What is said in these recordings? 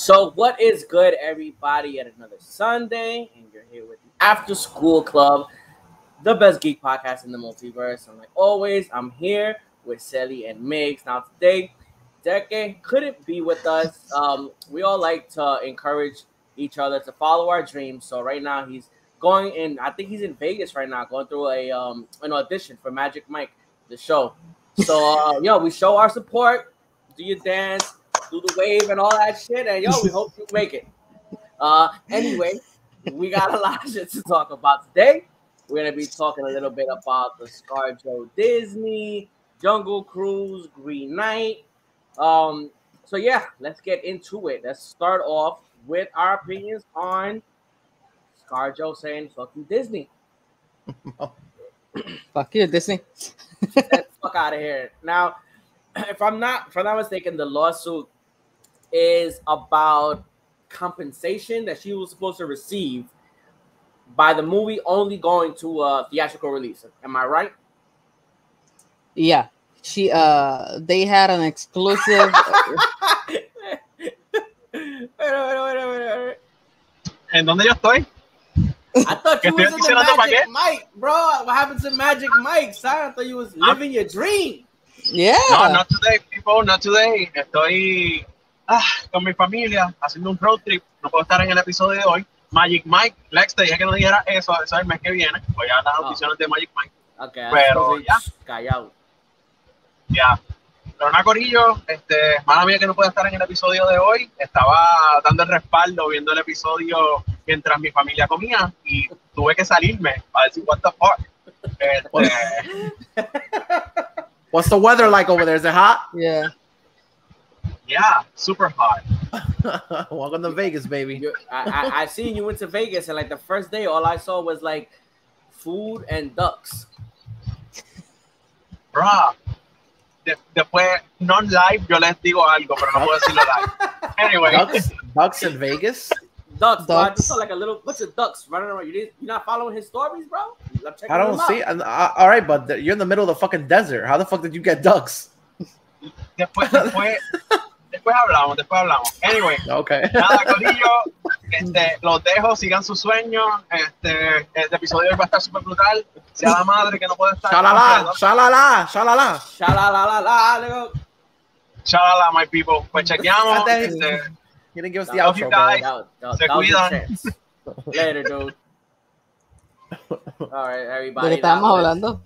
So what is good, everybody? Yet another Sunday, and you're here with the After School Club, the best geek podcast in the multiverse. And like always, I'm here with Sally and Migs. Now today, Deke couldn't be with us. We all like to encourage each other to follow our dreams. So right now he's going in. I think he's in Vegas right now, going through an audition for Magic Mike, the show. So we show our support. Do your dance. Do the wave and all that shit, and we hope you make it. Anyway, we got a lot of shit to talk about today. We're gonna be talking a little bit about the ScarJo Disney, Jungle Cruise, Green Knight. So let's get into it. Let's start off with our opinions on ScarJo saying "fuck you, Disney." Fuck you, Disney. Get the fuck out of here. Now, if I'm not mistaken, the lawsuit is about compensation that she was supposed to receive by the movie only going to a theatrical release. Am I right? Yeah. They had an exclusive. Wait. ¿En dónde yo estoy? I thought you was in the Magic Mike, bro. What happened to Magic Mike, son? I thought you was living your dream. Yeah. No, not today, people, not today. Estoy con mi familia haciendo un road trip. No puedo estar en el episodio de hoy. Magic Mike, Lex, te dije que no dijera eso es el mes que viene. Voy a dar las noticiones de Magic Mike. Okay, pero ya. Callado. Ya. Pero nada, corillo, mala mía que no puede estar en el episodio de hoy. Estaba dando el respaldo, viendo el episodio mientras mi familia comía y tuve que salirme para decir, what the fuck. What's the weather like over there? Is it hot? Yeah. Yeah, super hot. Welcome to Vegas, baby. I seen you went to Vegas, and like the first day, all I saw was like food and ducks. Bruh. Después, non-live, yo les digo algo, pero no puedo decirlo live. Anyway. Ducks in Vegas? Ducks. Bro. I just saw like a little bunch of ducks running around. You're not following his stories, bro? I don't see. All right, but you're in the middle of the fucking desert. How the fuck did you get ducks? Después hablamos. Anyway. Okay. Nada, corillo. Los dejo, sigan sus sueños. El episodio va a estar súper brutal. Sea la madre que no puede estar. Shalala, Shalala, my people. Pues chequeamos. You didn't give us the outro, bro. Se cuidan. Later, dude. All right, everybody. ¿De qué estamos hablando?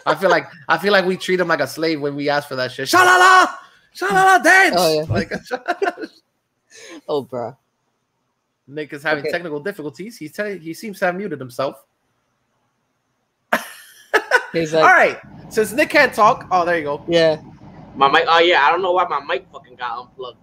I feel like we treat him like a slave when we ask for that shit. Shalala, dance. Oh, yeah. Like, oh, bro. Nick is having technical difficulties. He seems to have muted himself. He's like, all right. Since Nick can't talk, oh, there you go. Yeah. My mic. Oh yeah, I don't know why my mic fucking got unplugged.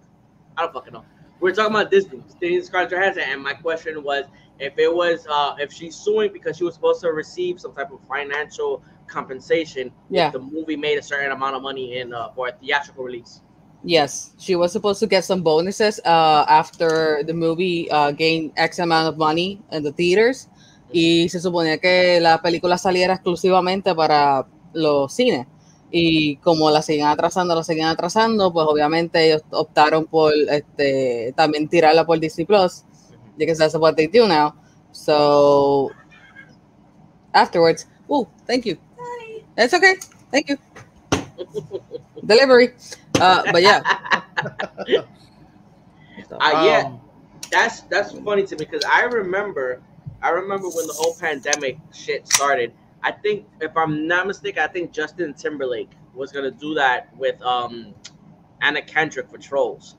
I don't fucking know. We're talking about Disney ScarJo Johansson, and my question was if she's suing because she was supposed to receive some type of financial compensation if the movie made a certain amount of money for a theatrical release. Yes, she was supposed to get some bonuses after the movie gained X amount of money in the theaters. Y se suponía que la película saliera exclusivamente para los cines. Y como la seguían atrasando, pues obviamente ellos optaron por también tirarla por Disney Plus. Because that's what they do now. So afterwards, thank you. It's okay. Thank you. Delivery. But yeah. That's funny to me because I remember when the whole pandemic shit started. I think, if I'm not mistaken, Justin Timberlake was gonna do that with Anna Kendrick for Trolls.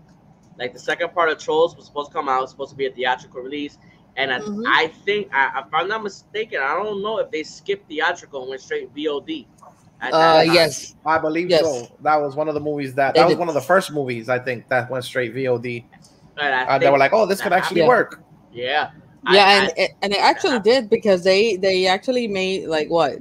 Like the second part of Trolls was supposed to come out, was supposed to be a theatrical release, and I think, if I'm not mistaken, I don't know if they skipped theatrical and went straight VOD. Yes, I believe so. That was one of the movies that was one of the first movies I think that went straight VOD. And they were like, "Oh, this could actually work." Yeah. Yeah, and it actually did because they actually made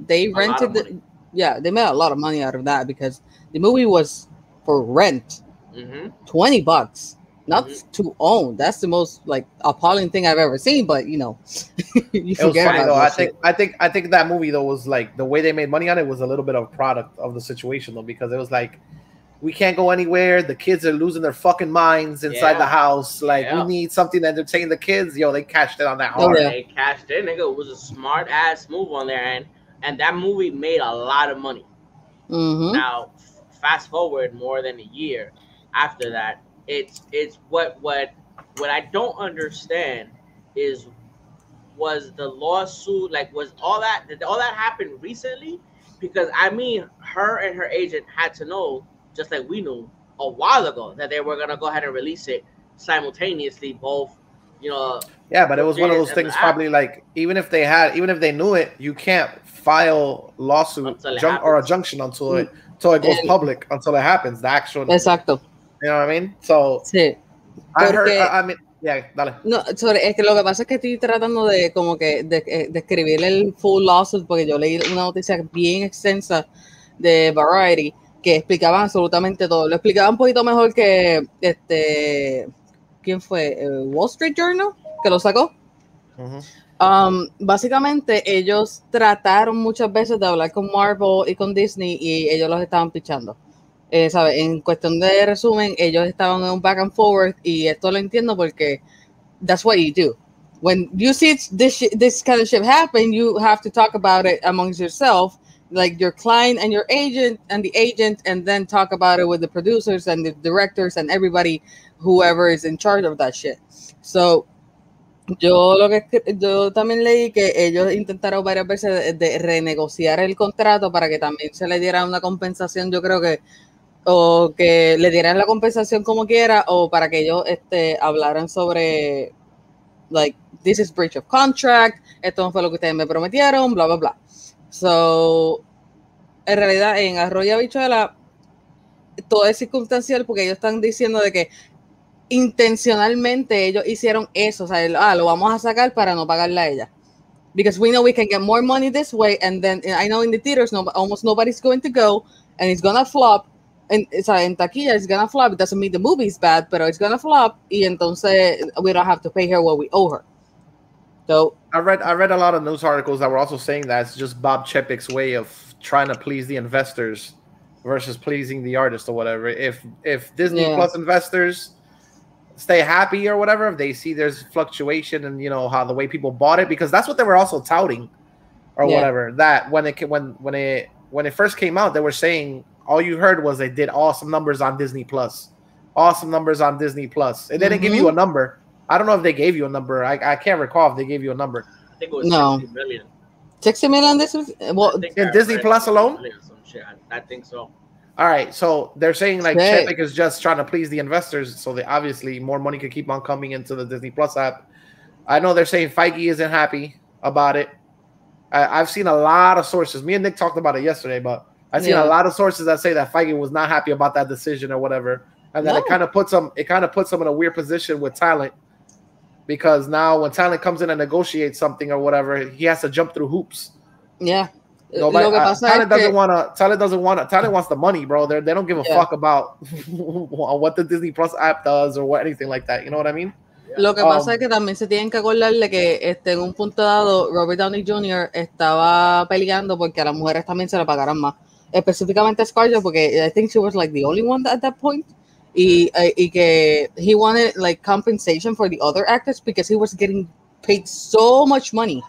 they rented they made a lot of money out of that because the movie was for rent, $20, not to own. That's the most appalling thing I've ever seen. But you forget about it. I think that movie though was like the way they made money on it was a little bit of a product of the situation though because it was like we can't go anywhere. The kids are losing their fucking minds inside the house. Like, we need something to entertain the kids. Yo, they cashed in on that hard. They cashed in, nigga. It was a smart ass move on their end, and that movie made a lot of money. Now, fast forward more than a year after that, it's what I don't understand is, was the lawsuit, like, was did all that happen recently? Because I mean, her and her agent had to know, just like we knew a while ago, that they were gonna go ahead and release it simultaneously, both, you know. Yeah, but it was one of those things, probably, like, even if they knew it, you can't file lawsuit or a junction until it goes public, until it happens, the actual. Exacto. You know what I mean? So sí. I mean, yeah, dale. No, es que lo que pasa es que estoy tratando de como que de escribir el full lawsuit, porque yo leí una noticia bien extensa de Variety que explicaban absolutamente todo. Lo explicaban un poquito mejor que ¿quién fue? Wall Street Journal, que lo sacó. Básicamente ellos trataron muchas veces de hablar con Marvel y con Disney y ellos los estaban pichando. ¿Sabe? En cuestión de resumen, ellos estaban en un back and forward, y esto lo entiendo porque that's what you do. When you see this kind of shit happen, you have to talk about it amongst yourself, like your client and your agent and the agent, and then talk about it with the producers and the directors and everybody, whoever is in charge of that shit. So, yo también leí que ellos intentaron varias veces de renegociar el contrato para que también se le diera una compensación, yo creo que, o que le dieran la compensación como quiera, o para que ellos hablaran sobre, like, this is breach of contract, esto no fue lo que ustedes me prometieron, bla, bla, bla. So, en realidad, en Arroyo Habichuela, todo es circunstancial, porque ellos están diciendo de que intencionalmente ellos hicieron eso, o sea, lo vamos a sacar para no pagarle a ella. Because we know we can get more money this way, and then I know in the theaters almost nobody's going to go, and it's gonna flop. And en taquilla it's gonna flop. It doesn't mean the movie's bad, but it's gonna flop, y entonces we don't have to pay her what we owe her. So I read a lot of news articles that were also saying that it's just Bob Chapek's way of trying to please the investors versus pleasing the artist or whatever. If Disney Plus investors stay happy or whatever, if they see there's fluctuation and, you know, how the way people bought it, because that's what they were also touting or whatever, that when it first came out, they were saying, all you heard was they did awesome numbers on Disney Plus. Awesome numbers on Disney Plus. They didn't give you a number. I don't know if they gave you a number. I can't recall if they gave you a number. I think it was 60 million. 60 million this was? Well, in Disney Plus alone? I think so. All right, so they're saying, like, Chapek is just trying to please the investors, so they obviously more money could keep on coming into the Disney Plus app. I know they're saying Feige isn't happy about it. I've seen a lot of sources. Me and Nick talked about it yesterday, but I've seen a lot of sources that say that Feige was not happy about that decision or whatever, and that it kind of puts them in a weird position with talent, because now when talent comes in and negotiates something or whatever, he has to jump through hoops. Yeah. Talent wants the money, bro. They don't give a fuck about what the Disney Plus app does or what anything like that. You know what I mean? Lo que pasa es que también se tienen que acordar de que en un punto dado Robert Downey Jr. estaba peleando porque a las mujeres también se le pagaran más. Específicamente a Scarlett, porque I think she was like the only one at that point. Y que he wanted like compensation for the other actors because he was getting paid so much money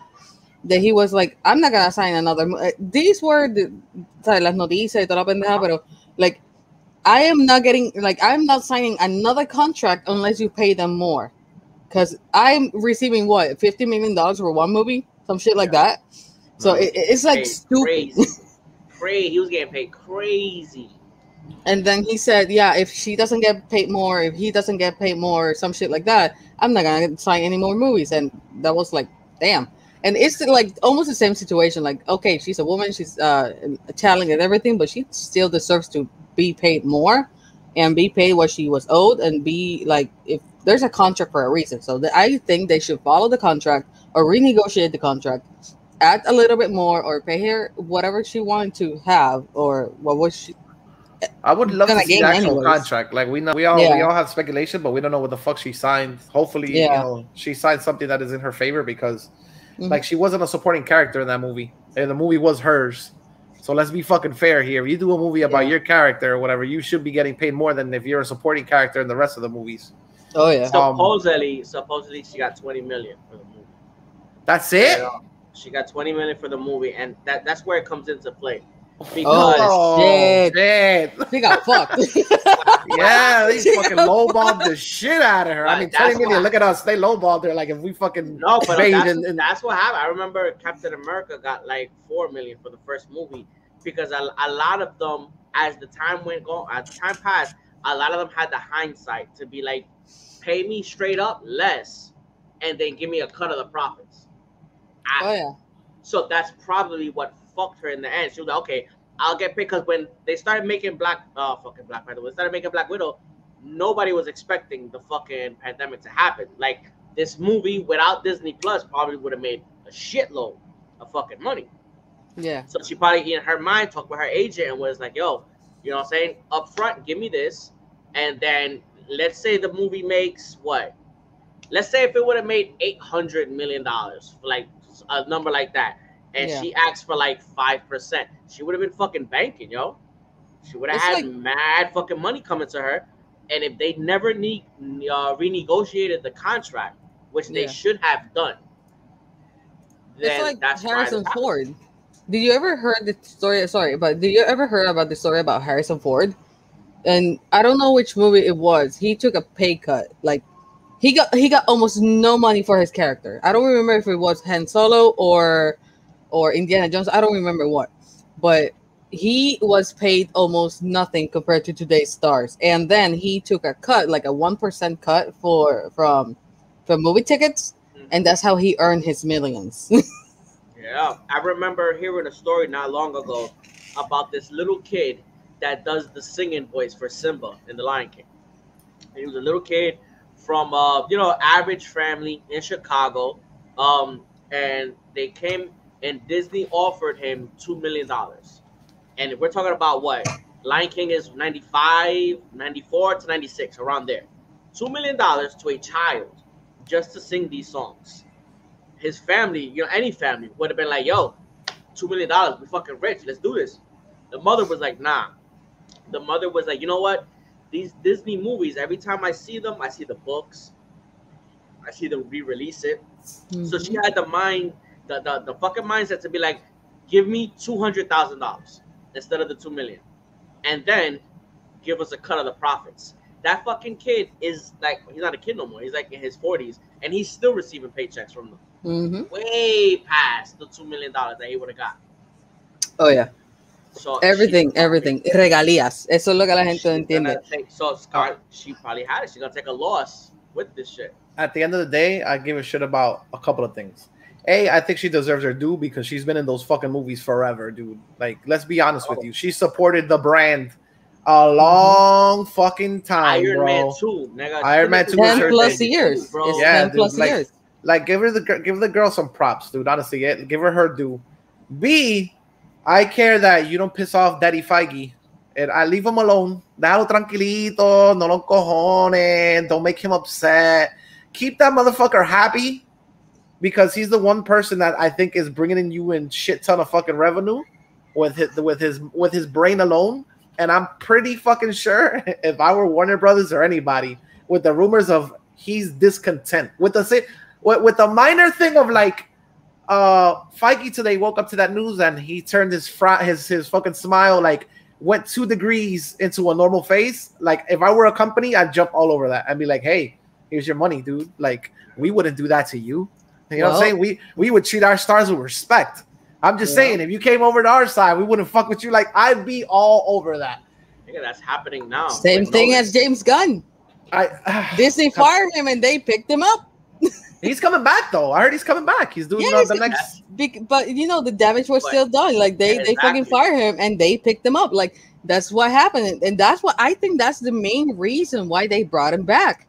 that he was like, I'm not gonna sign another. These were las noticias y toda la pendeja, pero like, I'm not signing another contract unless you pay them more, because I'm receiving what, $50 million for one movie, some shit like that. So it's like stupid. Crazy. He was getting paid crazy. And then he said, yeah, if she doesn't get paid more, if he doesn't get paid more, some shit like that, I'm not gonna sign any more movies. And that was like, damn. And it's like almost the same situation. Like, okay, she's a woman, she's a talent and everything, but she still deserves to be paid more and be paid what she was owed, and be like, if there's a contract for a reason. So I think they should follow the contract or renegotiate the contract, add a little bit more, or pay her whatever she wanted to have, or what was she. I would love to see the actual contract. Like, we all have speculation, but we don't know what the fuck she signed. Hopefully, you know, she signed something that is in her favor, because like, she wasn't a supporting character in that movie. And the movie was hers. So let's be fucking fair here. If you do a movie about your character or whatever, you should be getting paid more than if you're a supporting character in the rest of the movies. Oh yeah. Supposedly she got 20 million for the movie. That's it. She got 20 million for the movie, and that's where it comes into play. Because shit. She got fucked. Yeah, they fucking lowballed the shit out of her. I mean, 20 million. Look at us. They lowballed her. Like if we fucking no, but that's what happened. I remember Captain America got like 4 million for the first movie because a lot of them, as the time passed, a lot of them had the hindsight to be like, pay me straight up less, and then give me a cut of the profits. So that's probably what fucked her in the end. She was like, okay, I'll get paid, because when they started making Black Widow, nobody was expecting the fucking pandemic to happen. Like, this movie without Disney Plus probably would have made a shitload of fucking money. Yeah. So she probably, in her mind, talked with her agent and was like, yo, you know what I'm saying? Up front, give me this. And then let's say the movie makes what? Let's say if it would have made $800 million, like a number like that, and she asked for like 5%, she would have been fucking banking, yo. She would have had mad fucking money coming to her. And if they never renegotiated the contract, which they should have done, then it's like that's Harrison Ford. Did you ever heard the story? Sorry, but did you ever heard about the story about Harrison Ford? And I don't know which movie it was. He took a pay cut. Like he got almost no money for his character. I don't remember if it was Han Solo or Indiana Jones. I don't remember what, but he was paid almost nothing compared to today's stars. And then he took a cut, like a 1% cut from movie tickets, and that's how he earned his millions. Yeah, I remember hearing a story not long ago about this little kid that does the singing voice for Simba in The Lion King. And he was a little kid from average family in Chicago, and they came and Disney offered him $2 million. And we're talking about what? Lion King is 95, 94 to 96, around there. $2 million to a child just to sing these songs. His family, any family would have been like, yo, $2 million, we fucking rich, let's do this. The mother was like, nah. The mother was like, you know what? These Disney movies, every time I see them, I see the books. I see them re-release it. Mm-hmm. So she had the fucking mindset to be like, give me $200,000 instead of the $2 million. And then give us a cut of the profits. That fucking kid is like, he's not a kid no more. He's like in his 40s, and he's still receiving paychecks from them. Mm-hmm. Way past the $2 million that he would have got. Oh, yeah. So everything. Regalías. Eso es lo que la gente entiende. She probably had it. She's going to take a loss with this shit. At the end of the day, I give a shit about a couple of things. A, I think she deserves her due because she's been in those fucking movies forever, dude. Like, let's be honest with you. She supported the brand a long fucking time, Iron bro. Man 2, nigga. Iron Man 2 10 plus years, bro. It's 10 plus years. Like, give the girl some props, dude. Honestly, give her due. B, I care that you don't piss off Daddy Feige. And I leave him alone. Déjalo tranquilito. No lo cojones. Don't make him upset. Keep that motherfucker happy, because he's the one person that I think is bringing in you in shit ton of fucking revenue with his brain alone. And I'm pretty fucking sure if I were Warner Brothers or anybody, with the rumors of he's discontent with the minor thing of like Feige today woke up to that news and he turned his fucking smile, like went 2 degrees into a normal face. Like if I were a company, I'd jump all over that and be like, hey, here's your money, dude. Like we wouldn't do that to you. You know what I'm saying? We would treat our stars with respect. I'm just saying, if you came over to our side, we wouldn't fuck with you. Like, I'd be all over that. Yeah, that's happening now. Same thing as James Gunn. Disney fired him and they picked him up. He's coming back, though. I heard he's coming back. He's doing the next. But, the damage was still done. Like, they fucking fired him and they picked him up. Like, that's what happened. And that's what I think that's the main reason why they brought him back.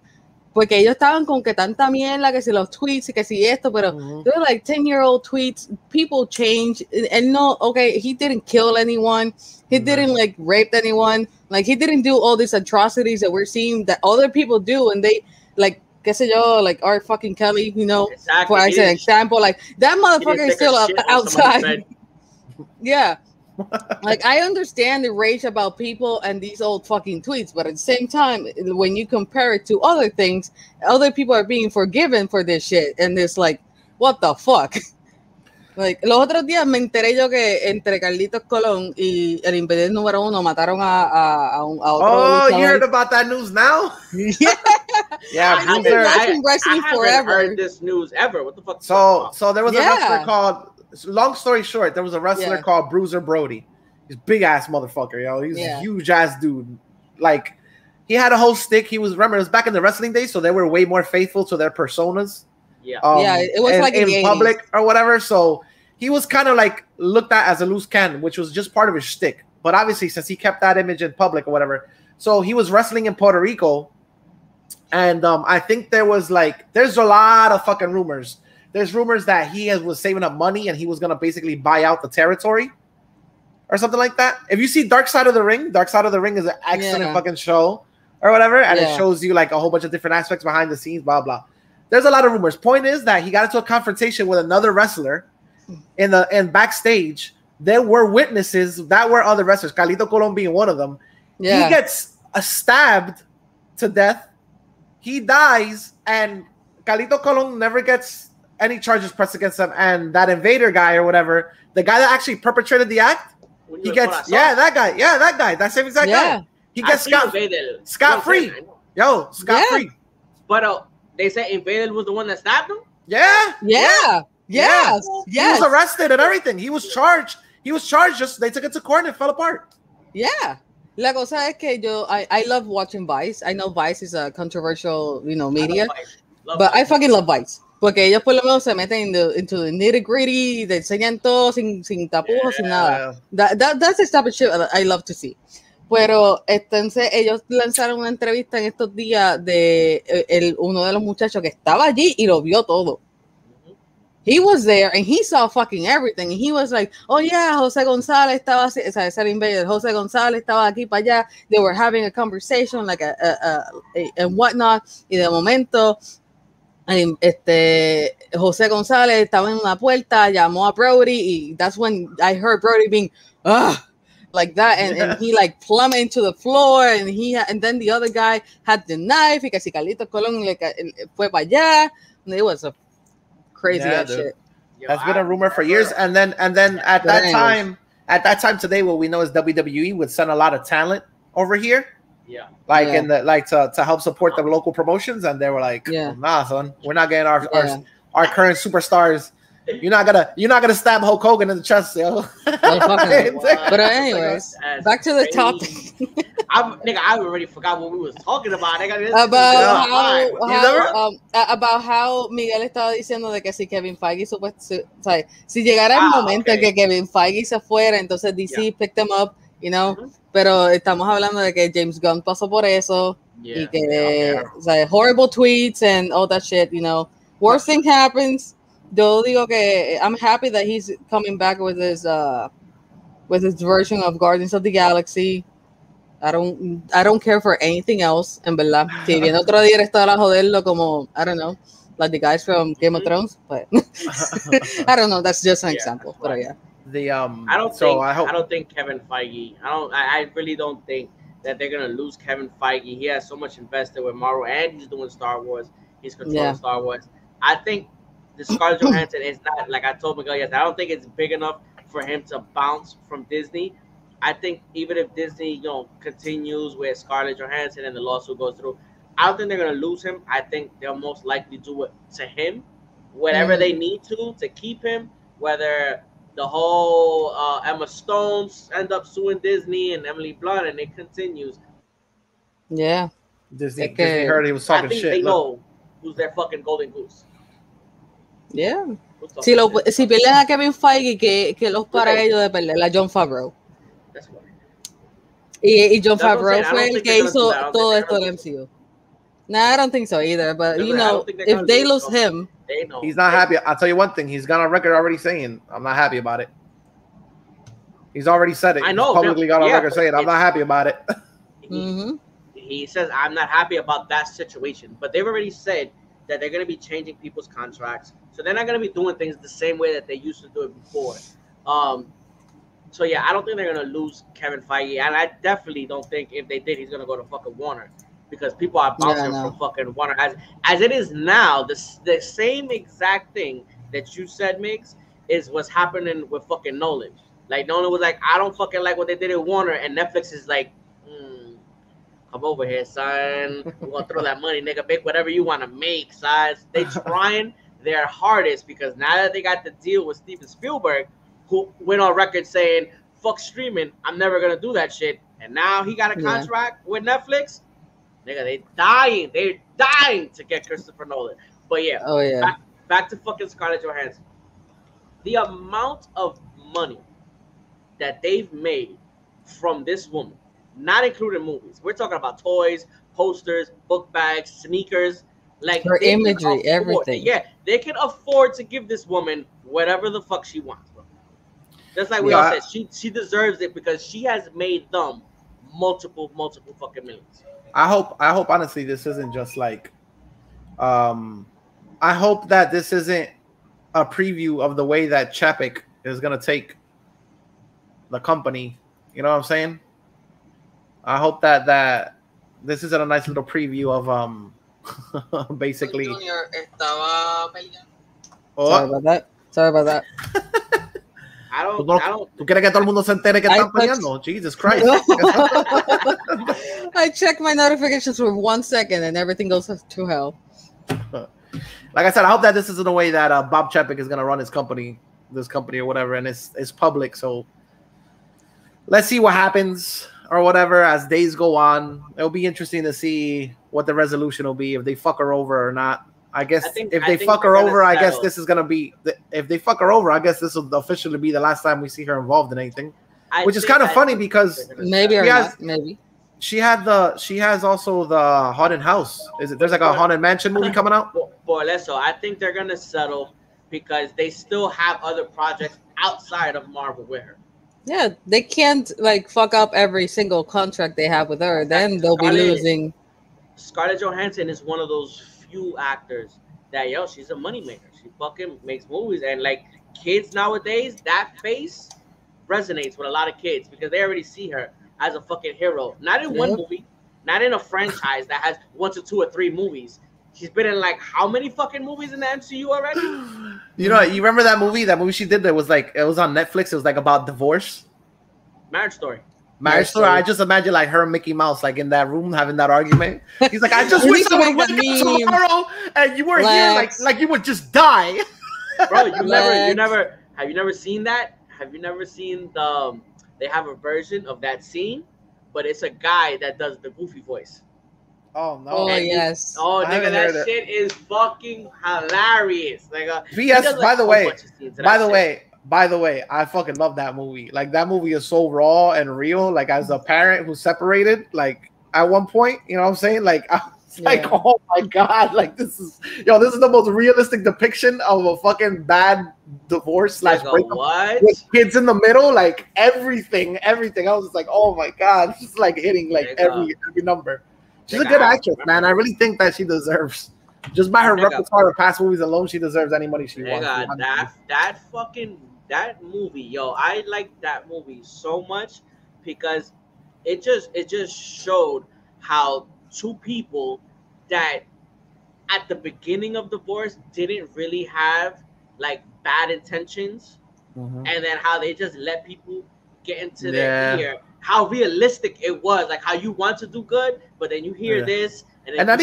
Porque ellos estaban con que tanta mierda, que si los tweets, que si esto, pero they're like 10-year-old tweets. People change. And he didn't kill anyone. He didn't like rape anyone. Like he didn't do all these atrocities that we're seeing that other people do. And they like, qué sé yo, like R. fucking Kelly, for example, like that motherfucker is still outside. Yeah. Like, I understand the rage about people and these old fucking tweets, but at the same time, when you compare it to other things, other people are being forgiven for this shit, and it's like, what the fuck? Like, los otros días me enteré yo que entre Carlitos Colón y el Imperial número 1 mataron a otro. Oh, you heard about that news now? Yeah. Yeah, I've been been watching wrestling forever. heard this news ever. What the fuck? So there was a wrestler called. Long story short, there was a wrestler called Bruiser Brody. He's big ass motherfucker, yo. He's a huge ass dude. Like, he had a whole stick. It was back in the wrestling days, so they were way more faithful to their personas. Yeah, it was like in public or whatever. So he was kind of like looked at as a loose cannon, which was just part of his shtick. But obviously, since he kept that image in public or whatever, so he was wrestling in Puerto Rico, and I think there's a lot of fucking rumors. There's rumors that he was saving up money and he was gonna basically buy out the territory or something like that. If you see Dark Side of the Ring is an excellent fucking show or whatever, and it shows you like a whole bunch of different aspects behind the scenes, blah blah. There's a lot of rumors. Point is that he got into a confrontation with another wrestler in backstage. There were witnesses that were other wrestlers, Carlito Colon being one of them. Yeah. He gets stabbed to death. He dies, and Carlito Colon never gets any charges pressed against him. And that invader guy or whatever, the guy that actually perpetrated the act, he gets that guy, that same exact guy. He gets scot free. Yo, scot free. But they said Invader was the one that stabbed him? Yeah. He was arrested and everything. He was charged. Just they took it to court and it fell apart. Yeah. La cosa es que I love watching Vice. I know Vice is a controversial, media. But I fucking love Vice. Porque ellos por lo menos se meten into the nitty gritty, te enseñan todo sin tapujos, sin nada. That's the type of shit I love to see. Pero entonces ellos lanzaron una entrevista en estos días de uno de los muchachos que estaba allí y lo vio todo. He was there and he saw fucking everything. And he was like, oh yeah, José González estaba así, o sea, ese era Invader. José González estaba aquí para allá. They were having a conversation like and whatnot. Y de momento, José González estaba en una puerta, llamó a Brody, y that's when I heard Brody being, like that, and he like plummeted into the floor, and then the other guy had the knife, y casi Carlitos Colón fue para allá. It was a crazy ass shit. That's been a rumor for years, and then at that time today, what we know is WWE would send a lot of talent over here. Yeah. To help support the local promotions, and they were like, nah, son, we're not getting our current superstars. You're not gonna stab Hulk Hogan in the chest, yo. But anyways, back to the topic. I already forgot what we was talking about. About how Miguel estaba diciendo de que si Kevin Feige si llegara el momento en que Kevin Feige se fuera, entonces DC picked them up, Pero estamos hablando de que James Gunn pasó por eso y que horrible tweets and all that shit, Worst thing happens. Yo digo que I'm happy that he's coming back with his version of Guardians of the Galaxy. I don't care for anything else, en verdad. Si viene otro director a joderlo como, I don't know, like the guys from Game of Thrones, but I don't know, that's just an example. But yeah. I don't think Kevin Feige. I really don't think that they're gonna lose Kevin Feige. He has so much invested with Marvel, and he's doing Star Wars. He's controlling Star Wars. I think the Scarlett Johansson is not, like I told Miguel yesterday, I don't think it's big enough for him to bounce from Disney. I think even if Disney, continues with Scarlett Johansson and the lawsuit goes through, I don't think they're gonna lose him. I think they'll most likely do it to him, whatever they need to keep him, whether the whole Emma Stones end up suing Disney and Emily Blunt, and it continues. Yeah. Disney heard he was talking I think shit. They know who's their fucking golden goose. Yeah. Si pelean a Kevin Feige, que los para ellos de pelear a Jon Favreau. Y Jon Favreau fue el que hizo todo esto del MCU. No, I don't think so either. But if they lose him, they know. He's not happy. I'll tell you one thing. He's got on record already saying, "I'm not happy about it." He's already said it. I know. He's publicly got on record saying, "I'm not happy about it." He says, "I'm not happy about that situation," but they've already said that they're going to be changing people's contracts, so they're not going to be doing things the same way that they used to do it before. So yeah, I don't think they're gonna lose Kevin Feige, and I definitely don't think if they did, he's gonna go to fucking Warner, because people are Yeah, bouncing from no. fucking Warner as it is now. The same exact thing that you said, Migs, is what's happening with fucking Nolan. Like Nolan was like, I don't fucking like what they did at Warner, and Netflix is like, come over here, son. We're gonna throw that money, nigga. Make whatever you want to make, son. They trying their hardest, because now that they got the deal with Steven Spielberg, who went on record saying, fuck streaming, I'm never gonna do that shit. And now he got a Yeah. contract with Netflix. Nigga, they're dying to get Christopher Nolan. But yeah, Oh yeah. back to fucking Scarlett Johansson. The amount of money that they've made from this woman, not including movies. We're talking about toys, posters, book bags, sneakers. Like Her they can imagery, afford- everything. Yeah, they can afford to give this woman whatever the fuck she wants, bro. Just like we all Yeah. said, she deserves it, because she has made them multiple fucking millions. I hope honestly this isn't just like I hope that this isn't a preview of the way that Chapek is gonna take the company. You know what I'm saying? I hope that this isn't a nice little preview of basically. Sorry about that. Sorry about that. I don't. ¿Tú quieres que todo el mundo se entere que están peleando? Jesus Christ. I check my notifications for 1 second and everything goes to hell. Like I said, I hope that this isn't a way that Bob Chapek is going to run this company or whatever, and it's public. So let's see what happens or whatever as days go on. It'll be interesting to see what the resolution will be, if they fuck her over or not. I guess if they fuck her over, I guess this is going to be if they fuck her over, I guess this will officially be the last time we see her involved in anything, which is kind of funny because maybe or not, maybe. She has also the haunted house. There's like a haunted mansion movie coming out? Por eso, I think they're gonna settle because they still have other projects outside of Marvel with her. Yeah, they can't like fuck up every single contract they have with her. Then they'll be losing. Scarlett Johansson is one of those few actors that she's a moneymaker. She fucking makes movies, and like kids nowadays, that face resonates with a lot of kids because they already see her as a fucking hero. Not in one movie, not in a franchise that has 1 to 2 or 3 movies. She's been in like how many fucking movies in the MCU already? You know, you remember that movie? That movie she did that was like, it was on Netflix. It was like about divorce. Marriage Story. Marriage Story. I just imagine like her and Mickey Mouse like in that room having that argument. He's like, I just wish I would wake up tomorrow and you were here, like you would just die. Bro, have you never seen that? Have you never seen they have a version of that scene, but it's a guy that does the Goofy voice. Oh no! Oh yes! Nigga, that shit is fucking hilarious. Like, P.S. By the way, I fucking love that movie. Like that movie is so raw and real. Like as a parent who's separated, like at one point, you know what I'm saying? Like I was like, oh my god, like this is the most realistic depiction of a fucking bad divorce / breakup with kids in the middle, like everything. I was just like, oh my god, it's just like hitting like every number. She's a good actress, man. I really think that she deserves, just by her repertoire of past movies alone, she deserves any money she wants. That movie, I like that movie so much because it just showed how two people that at the beginning of divorce didn't really have like bad intentions, and then how they just let people get into their ear. How realistic it was, like how you want to do good, but then you hear this, and not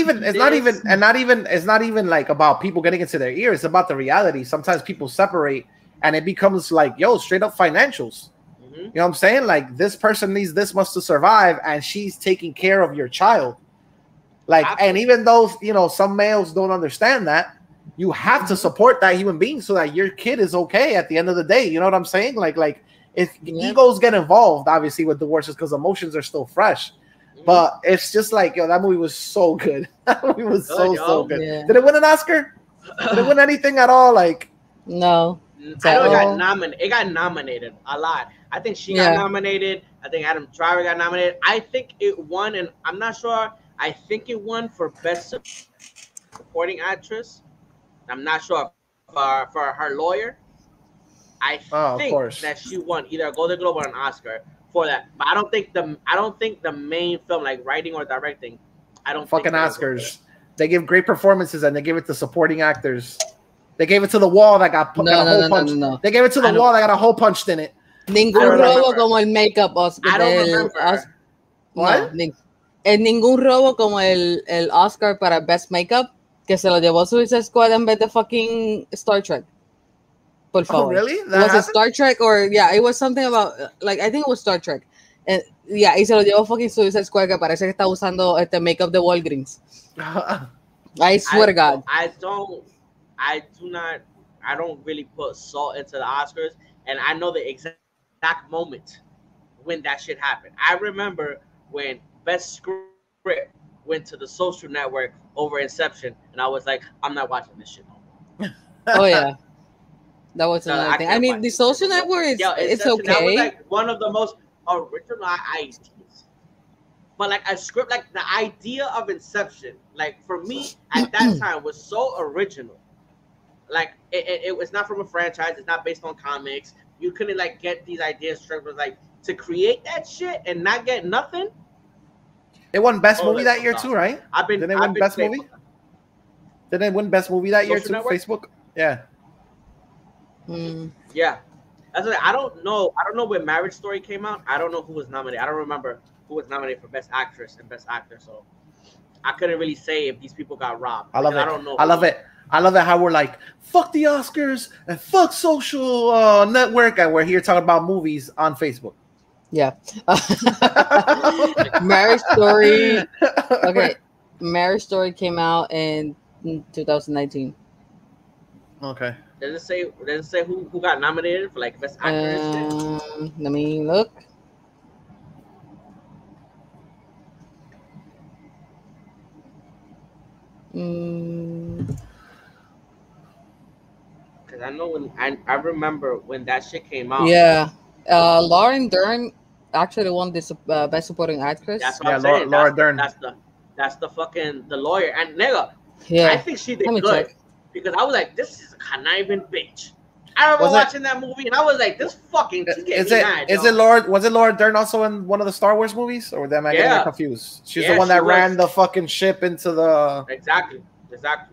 even like about people getting into their ear. It's about the reality. Sometimes people separate, and it becomes like, straight up financials. You know what I'm saying? Like this person needs this much to survive, and she's taking care of your child. Like, and even though some males don't understand that, you have to support that human being so that your kid is okay at the end of the day. You know what I'm saying? Like. If egos get involved, obviously with divorces, because emotions are still fresh, but it's just like that movie was so good. That movie was so good. Yeah. Did it win an Oscar? Did it win anything at all? Like no. I know it got nominated a lot. I think she got nominated. I think Adam Driver got nominated. I think it won, and I'm not sure. I think it won for best supporting actress. I'm not sure for her lawyer. I think course. that she won either a Golden Globe or an Oscar for that. But I don't think the main film, like writing or directing, I don't fucking think Oscars. They give great performances and they give it to supporting actors. They gave it to the wall that got a hole punched. No. They gave it to the wall that got a hole punched in it. Ningún robo como el makeup I don't remember. What? No, ningún robo como el Oscar para Best Makeup que se lo llevó Suicide Squad en vez de fucking Star Trek. Por favor. Oh, really? Was it Star Trek or yeah, it was something about like I think it was Star Trek. And yeah, y se lo llevó fucking Suicide Squad que parece que está usando este makeup de Walgreens. I swear to God. I don't really put salt into the Oscars, and I know the exact moment when that shit happened. I remember when Best Script went to The Social Network over Inception, and I was like, I'm not watching this shit no more. Oh yeah, that was another thing. I mean, The Social Network is it's okay. That was like one of the most original ideas. But like a script, like the idea of Inception, like for me at that time was so original. Like it was not from a franchise. It's not based on comics. You couldn't like get these ideas straight. Was like to create that shit and not get nothing. It won Best Movie that year too, right? Didn't it win Best Movie? Didn't it win Best Movie that year too? Network? Facebook. Yeah. Yeah. That's what I don't know. I don't know when Marriage Story came out. I don't know who was nominated. I don't remember who was nominated for Best Actress and Best Actor. So I couldn't really say if these people got robbed. I love it. I don't know. I love it. I love it how we're like, fuck the Oscars and fuck Social Network, and we're here talking about movies on Facebook. Yeah. Marriage Story. Okay. Marriage Story came out in 2019. Okay. Does it say who got nominated for like Best Actor and shit? Let me look. Because I know when I remember when that shit came out. Yeah. Lauren Dern actually won this Best Supporting Actress. That's what I'm saying. Laura Dern. That's the fucking the lawyer. And nigga, yeah. I think she did good. Because I was like, this is a conniving bitch. I remember watching that movie and I was like, this fucking was it Laura Dern also in one of the Star Wars movies? Or am I getting her confused? She's the one that ran the fucking ship into the Exactly.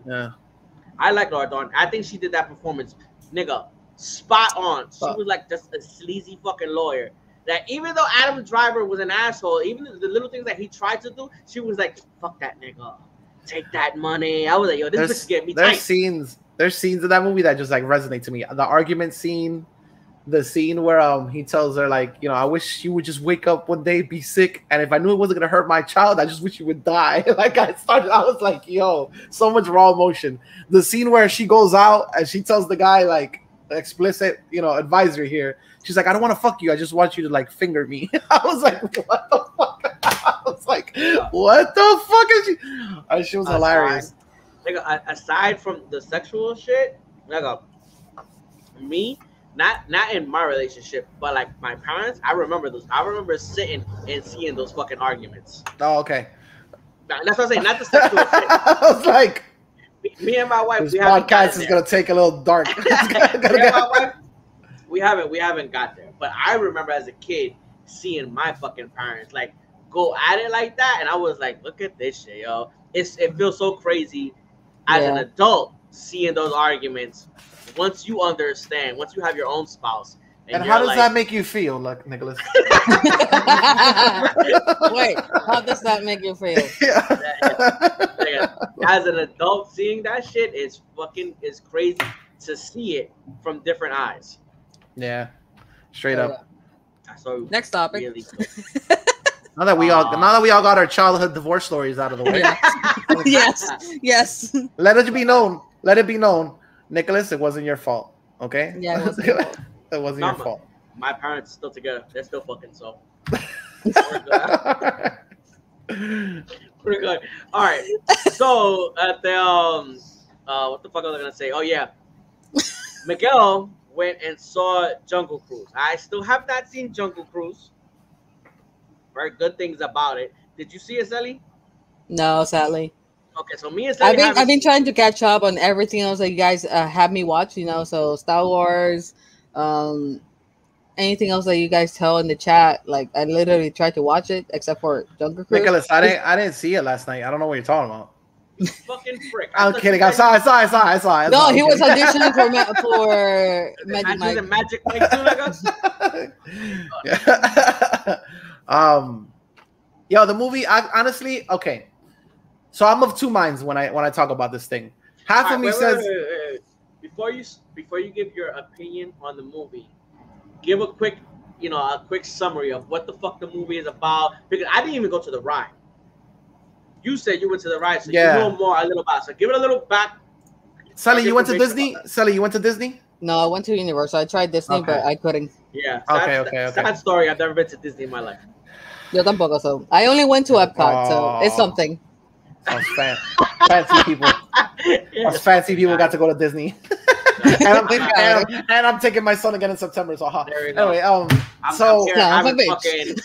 Yeah. I like Laura Dern. I think she did that performance, nigga, spot on. She was like just a sleazy fucking lawyer. That even though Adam Driver was an asshole, even the little things that he tried to do, she was like, fuck that nigga. Take that money. I was like, yo, this bitch is getting me tight. There's scenes in that movie that just like resonate to me. The argument scene, the scene where he tells her like, you know, I wish you would just wake up one day, be sick, and if I knew it wasn't gonna hurt my child, I just wish you would die. Like I was like, yo, so much raw emotion. The scene where she goes out and she tells the guy like explicit, you know, advisory here. She's like, I don't want to fuck you. I just want you to like finger me. I was like, what the fuck? I was like, what the fuck is she? She was hilarious. Like, aside from the sexual shit, like me, not in my relationship, but like my parents, I remember those. I remember sitting and seeing those fucking arguments. Oh, okay. That's what I'm saying. Not the sexual shit. I was like, me and my wife. This podcast is gonna take a little dark. We haven't got there. But I remember as a kid seeing my fucking parents like go at it like that, and I was like, look at this shit, yo. It feels so crazy as an adult seeing those arguments. Once you understand, once you have your own spouse. And how does that make you feel, like Nicholas? Wait, how does that make you feel? As an adult, seeing that shit is crazy to see it from different eyes. Yeah, straight up. So next topic. Really now that we all got our childhood divorce stories out of the way. Yes. Let it be known, Nicholas, it wasn't your fault. Okay. Yeah, it wasn't your fault. My parents are still together. They're still fucking so. Pretty good. All right. So at the what the fuck was I gonna say? Oh yeah, Miguel went and saw Jungle Cruise. I still have not seen Jungle Cruise. Very good things about it. Did you see it, Sally? No, sadly. Okay, so me and Sally I've been trying to catch up on everything else that you guys have me watch. You know, so Star Wars, Anything else that you guys tell in the chat? Like, I literally tried to watch it, except for Jungle Cruise. Nicholas, I didn't see it last night. I don't know what you're talking about. You fucking prick. I'm kidding. I saw. No, he was auditioning for Magic Mike too, like us. Yo, the movie. Honestly, okay. So I'm of two minds when I talk about this thing. Half of me says wait. Before you give your opinion on the movie, give a quick summary of what the fuck the movie is about. Because I didn't even go to the ride. You said you went to the ride, so you know more a little about. So give it a little back. Sally, you went to Disney? Sally, you went to Disney? No, I went to Universal. I tried Disney, but I couldn't. Yeah. Okay. Sad story. I've never been to Disney in my life. Yo tampoco, so I only went to Epcot, so it's something. Fancy people. Us fancy people got to go to Disney. and I'm taking my son again in September. So anyway, I'm having fucking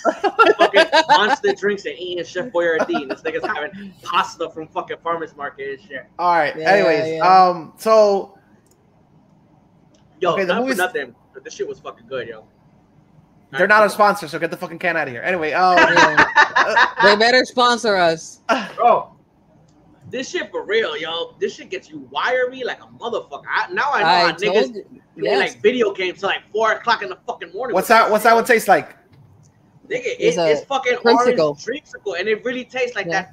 monster drinks and eating Chef Boyardee. This nigga's having pasta from fucking farmers market and shit. All right. Anyways, so the movie nothing. But this shit was fucking good, yo. They're not a sponsor, so get the fucking can out of here. Anyway, they better sponsor us, bro. This shit for real, yo. This shit gets you wiry like a motherfucker. Now I know how niggas play like video games till like 4 o'clock in the fucking morning. What's that one taste like? Nigga, it's fucking orange dreamsicle, and it really tastes like that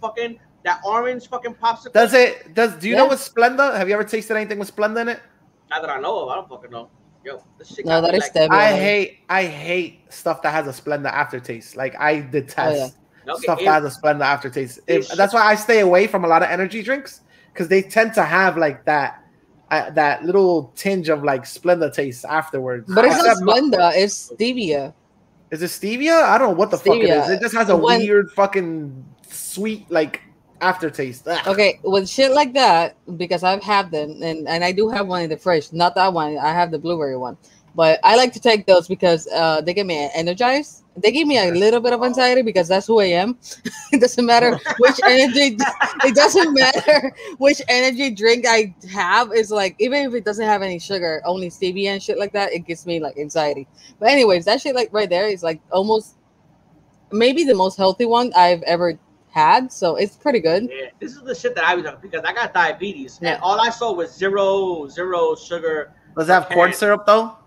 orange fucking popsicle. Do you know what Splenda? Have you ever tasted anything with Splenda in it? Not that I know of. I don't fucking know. Yo, this shit no, that is like, I hate stuff that has a Splenda aftertaste. Like I detest stuff that has a Splenda aftertaste. That's why I stay away from a lot of energy drinks, because they tend to have like that little tinge of like Splenda taste afterwards. But it's not Splenda, it's stevia. Is it stevia? I don't know what the fuck it is. It just has a weird fucking sweet like aftertaste. Ugh. Okay, with shit like that, because I've had them, and I do have one in the fridge. Not that one. I have the blueberry one. But I like to take those because they get me energized. They give me a little bit of anxiety because that's who I am. It doesn't matter which energy. It doesn't matter which energy drink I have. It's like, even if it doesn't have any sugar, only stevia and shit like that, it gives me like anxiety. But anyways, that shit like right there is like almost maybe the most healthy one I've ever had. So it's pretty good. Yeah, this is the shit that I was on because I got diabetes and all I saw was zero sugar. Does it have corn syrup though?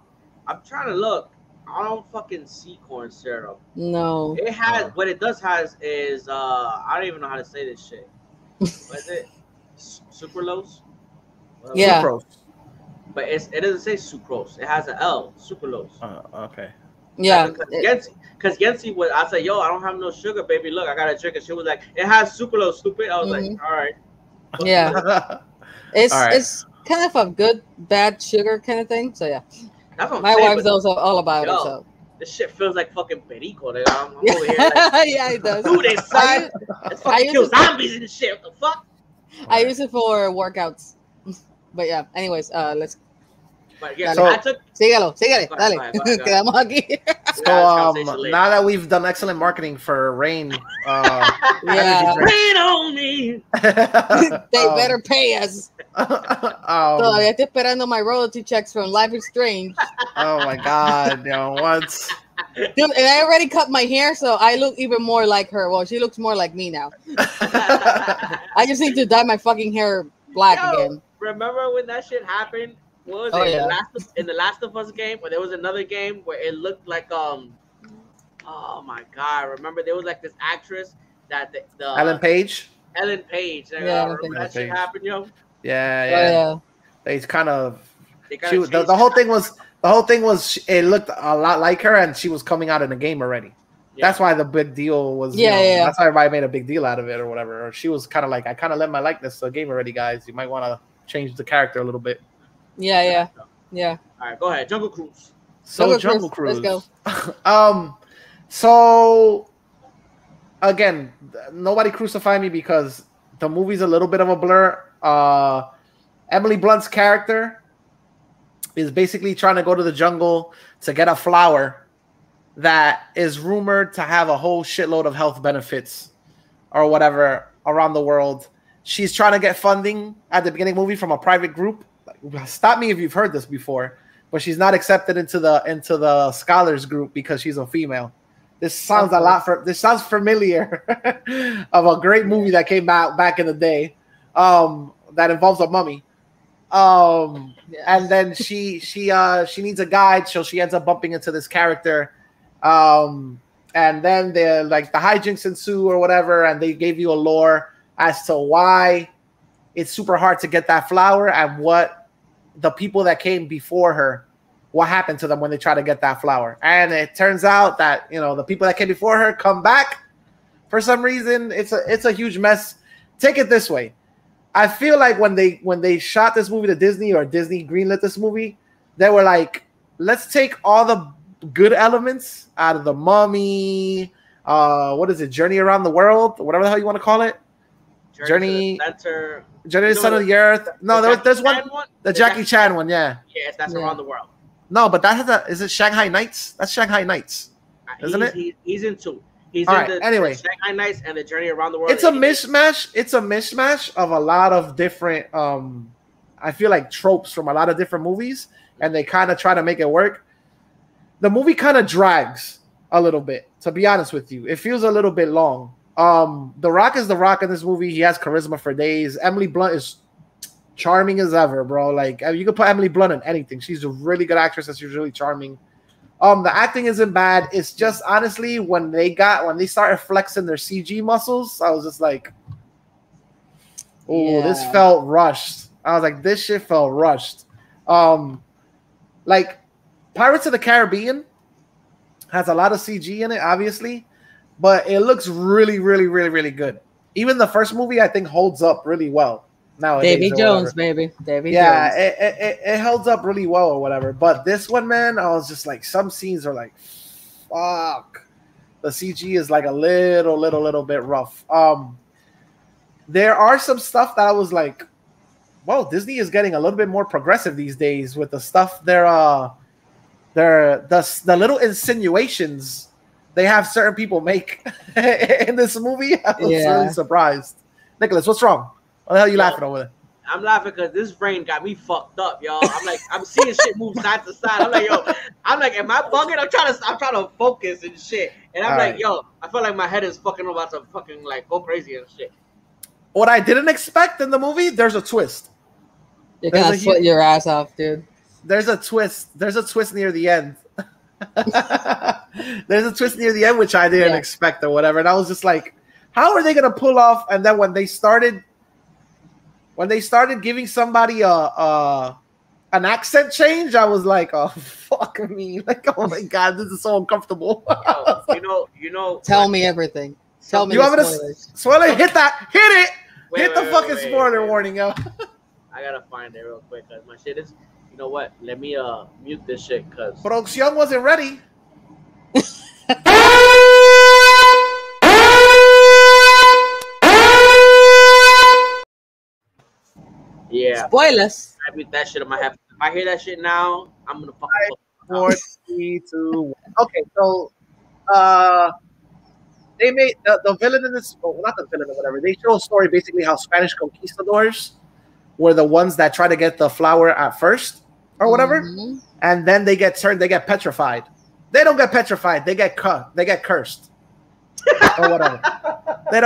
I'm trying to look. I don't fucking see corn syrup. No. It has what it does has is I don't even know how to say this shit. What is it? Sucralose? Yeah. Sucrose. But it doesn't say sucrose. It has an L. Sucralose. Okay. Yeah. Because Yancy was, I said, yo, I don't have no sugar, baby. Look, I got a drink. And she was like, it has sucralose, stupid. I was like, all right. Yeah. It's kind of a good, bad sugar kind of thing. So yeah. That's what my wife knows all about it. So this shit feels like fucking perico. I'm over here like, yeah, it does. Dude, it's fucking kill zombies and shit. What the fuck? I use it for workouts. But yeah, anyways, let's. But yeah, so, sígale, dale. Quedamos aquí. So now that we've done excellent marketing for Rain, Rain on me. They better pay us. Todavía estoy esperando my royalty checks from Life is Strange. Oh my god, what? Dude, and I already cut my hair, so I look even more like her. Well, she looks more like me now. I just need to dye my fucking hair black again. Remember when that shit happened? What was it? In the Last of Us game, where there was another game where it looked like oh my god! Remember there was like this actress that the Ellen Page. Ellen Page. That shit happened, yo. Yeah. They kind of. The whole thing was it looked a lot like her, and she was coming out in the game already. Yeah. That's why the big deal was. That's why everybody made a big deal out of it or whatever. Or she was kind of like, I kind of let my likeness to the game already, guys. You might want to change the character a little bit. Yeah. All right, go ahead. Jungle Cruise. Jungle Cruise. Let's go. So again, nobody crucify me because the movie's a little bit of a blur. Emily Blunt's character is basically trying to go to the jungle to get a flower that is rumored to have a whole shitload of health benefits or whatever around the world. She's trying to get funding at the beginning of the movie from a private group. Stop me if you've heard this before. but she's not accepted into the scholars group because she's a female. This sounds this sounds familiar of a great movie that came out back in the day that involves a mummy. And then she needs a guide, so she ends up bumping into this character. And then the hijinks ensue or whatever, and they gave you a lore as to why it's super hard to get that flower and what the people that came before her, what happened to them when they try to get that flower. And it turns out that, you know, the people that came before her come back for some reason. It's a huge mess. Take it this way. I feel like when they shot this movie to Disney, or Disney greenlit this movie, they were like, let's take all the good elements out of the Mummy. What is it? Journey Around the World, whatever the hell you want to call it. Journey to the Center of the Earth. No, there's one. The Jackie Chan one, yeah. Yes, that's Around the World. No, but that has is it Shanghai Nights? That's Shanghai Nights, isn't it? He's in two. He's in the Shanghai Nights and the Journey Around the World. It's a mishmash. It's a mishmash of a lot of different, I feel like, tropes from a lot of different movies, and they kind of try to make it work. The movie kind of drags a little bit, to be honest with you. It feels a little bit long. The Rock is The Rock in this movie. He has charisma for days. Emily Blunt is charming as ever, bro. Like, you could put Emily Blunt in anything. She's a really good actress, and she's really charming. The acting isn't bad. It's just, honestly, when they started flexing their CG muscles, I was just like, oh, this felt rushed. I was like, this shit felt rushed. Like, Pirates of the Caribbean has a lot of CG in it, obviously, but it looks really, really, really, really good. Even the first movie, I think, holds up really well. Davy Jones, baby. Davy Jones. Yeah, it holds up really well or whatever. But this one, man, I was just like, some scenes are like, fuck. The CG is like a little bit rough. There are some stuff that I was like, well, Disney is getting a little bit more progressive these days with the stuff. The little insinuations they have certain people make in this movie. I was really surprised. Nicholas, what's wrong? What the hell are you laughing over there? I'm laughing because this brain got me fucked up, y'all. I'm like, I'm seeing shit move side to side. I'm like, yo, am I bugging? I'm trying to focus and shit. And I'm like, yo, I feel like my head is fucking about to fucking like go crazy and shit. What I didn't expect in the movie, there's a twist. You're gonna sweat your ass off, dude. There's a twist. There's a twist near the end. There's a twist near the end, which I didn't expect or whatever. And I was just like, how are they gonna pull off? And then when they started giving somebody an accent change, I was like, oh fuck me. Like, oh my god, this is so uncomfortable. you know. Tell me everything. Tell me. You want me to spoiler? Hit it. Hit the fucking spoiler warning, yo. I gotta find it real quick because my shit is. You know what? Let me mute this shit because Producción wasn't ready. Yeah. Spoilers. I mute that shit on my head. If I hear that shit now, I'm gonna fucking. 4, 3, 2, 1. Okay, so they made the villain in this. Well, not the villain or whatever. They show a story basically how Spanish conquistadors were the ones that try to get the flower at first or whatever, and then they get petrified. They don't get petrified. They get cursed or whatever. They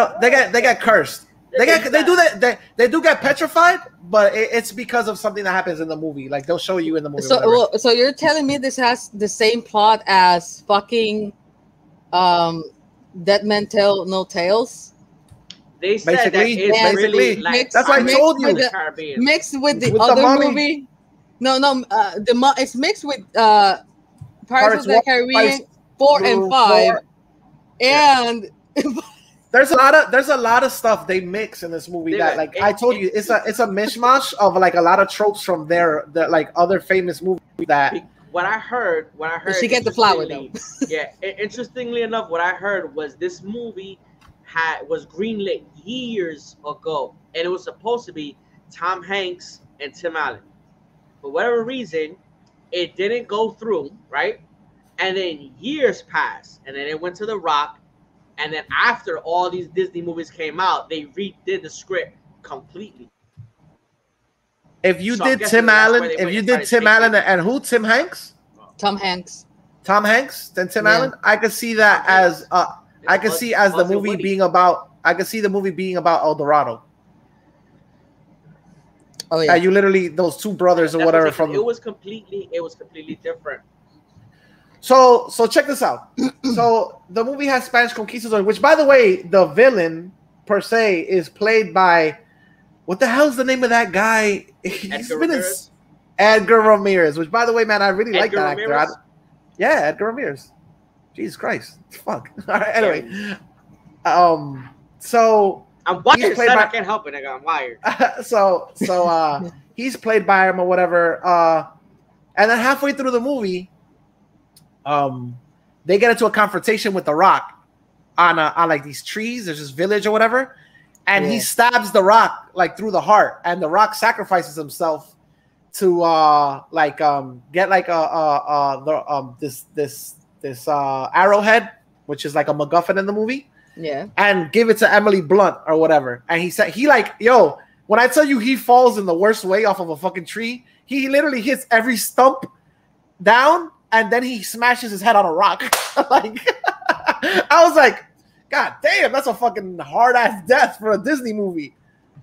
get cursed. They do get petrified, but it's because of something that happens in the movie. Like they'll show you in the movie. So you're telling me this has the same plot as fucking Dead Men Tell No Tales? They said basically, that it's really like that's why I told you. Mixed with the other movie. No, it's mixed with Pirates of the Caribbean 4 and 5, and there's a lot of stuff they mix in this movie that, like I told you, it's a mishmash of like a lot of tropes from the like other famous movies that. What I heard. Did she get the flower though? Yeah. Interestingly enough, what I heard was this movie was greenlit years ago, and it was supposed to be Tom Hanks and Tim Allen. For whatever reason, it didn't go through, right? And then years passed, and then it went to The Rock, and then after all these Disney movies came out, they redid the script completely. if you So I'm did guessing Tim that's where Allen, they if went you and did started Tim Allen taking- and who? Tim Hanks? Tom Hanks. Tom Hanks, then Tim Yeah. Allen. I could see that Tom Hanks. as I could see as the Buzz and movie Woody. being about. I could see the movie being about El Dorado. Oh yeah. You literally those two brothers or That's whatever what I'm saying, from. 'cause it was completely different. So check this out. So the movie has Spanish conquistadors, which by the way, the villain per se is played by what the hell's the name of that guy? Edgar Ramirez. Edgar Ramirez, which by the way, man, I really like that Edgar actor. Ramirez? Yeah, Edgar Ramirez. Jesus Christ. Fuck. All right, anyway. So I'm wired, he's played son. by- I can't help it, nigga. I'm wired. so he's played by him or whatever. And then halfway through the movie, they get into a confrontation with the Rock on like these trees. There's this village or whatever, and he stabs the Rock like through the heart, and the Rock sacrifices himself to get like this arrowhead, which is like a MacGuffin in the movie. Yeah. And give it to Emily Blunt or whatever. And he said, yo, when I tell you he falls in the worst way off of a fucking tree, he literally hits every stump down and then he smashes his head on a rock. Like, I was like, God damn, that's a fucking hard ass death for a Disney movie.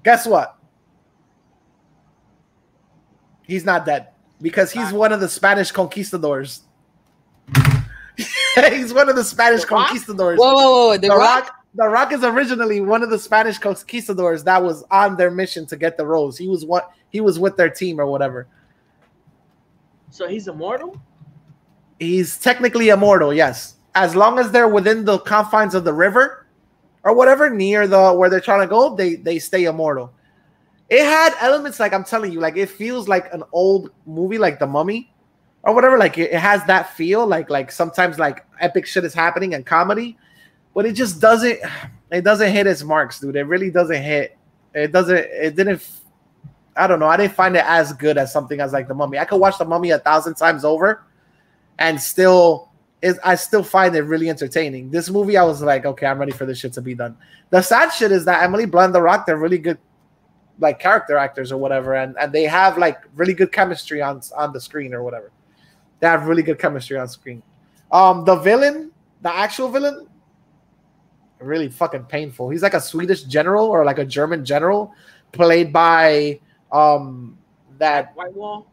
Guess what? He's not dead because he's one of the Spanish conquistadors. He's one of the Spanish conquistadors. Whoa. The Rock is originally one of the Spanish conquistadors that was on their mission to get the rose. He was with their team or whatever. So he's immortal? He's technically immortal, yes. As long as they're within the confines of the river or whatever, near where they're trying to go, they stay immortal. It had elements like I'm telling you, like it feels like an old movie like The Mummy or whatever. Like it has that feel, like sometimes like epic shit is happening and comedy, but it just doesn't hit its marks, dude. It really doesn't hit. I don't know. I didn't find it as good as something as like The Mummy. I could watch The Mummy 1,000 times over and I still find it really entertaining. This movie, I was like, okay, I'm ready for this shit to be done. The sad shit is that Emily Blunt and The Rock, they're really good like character actors or whatever, and they have like really good chemistry on the screen or whatever. They have really good chemistry on screen. The actual villain, really fucking painful. He's like a Swedish general or like a German general, played by that White Wall.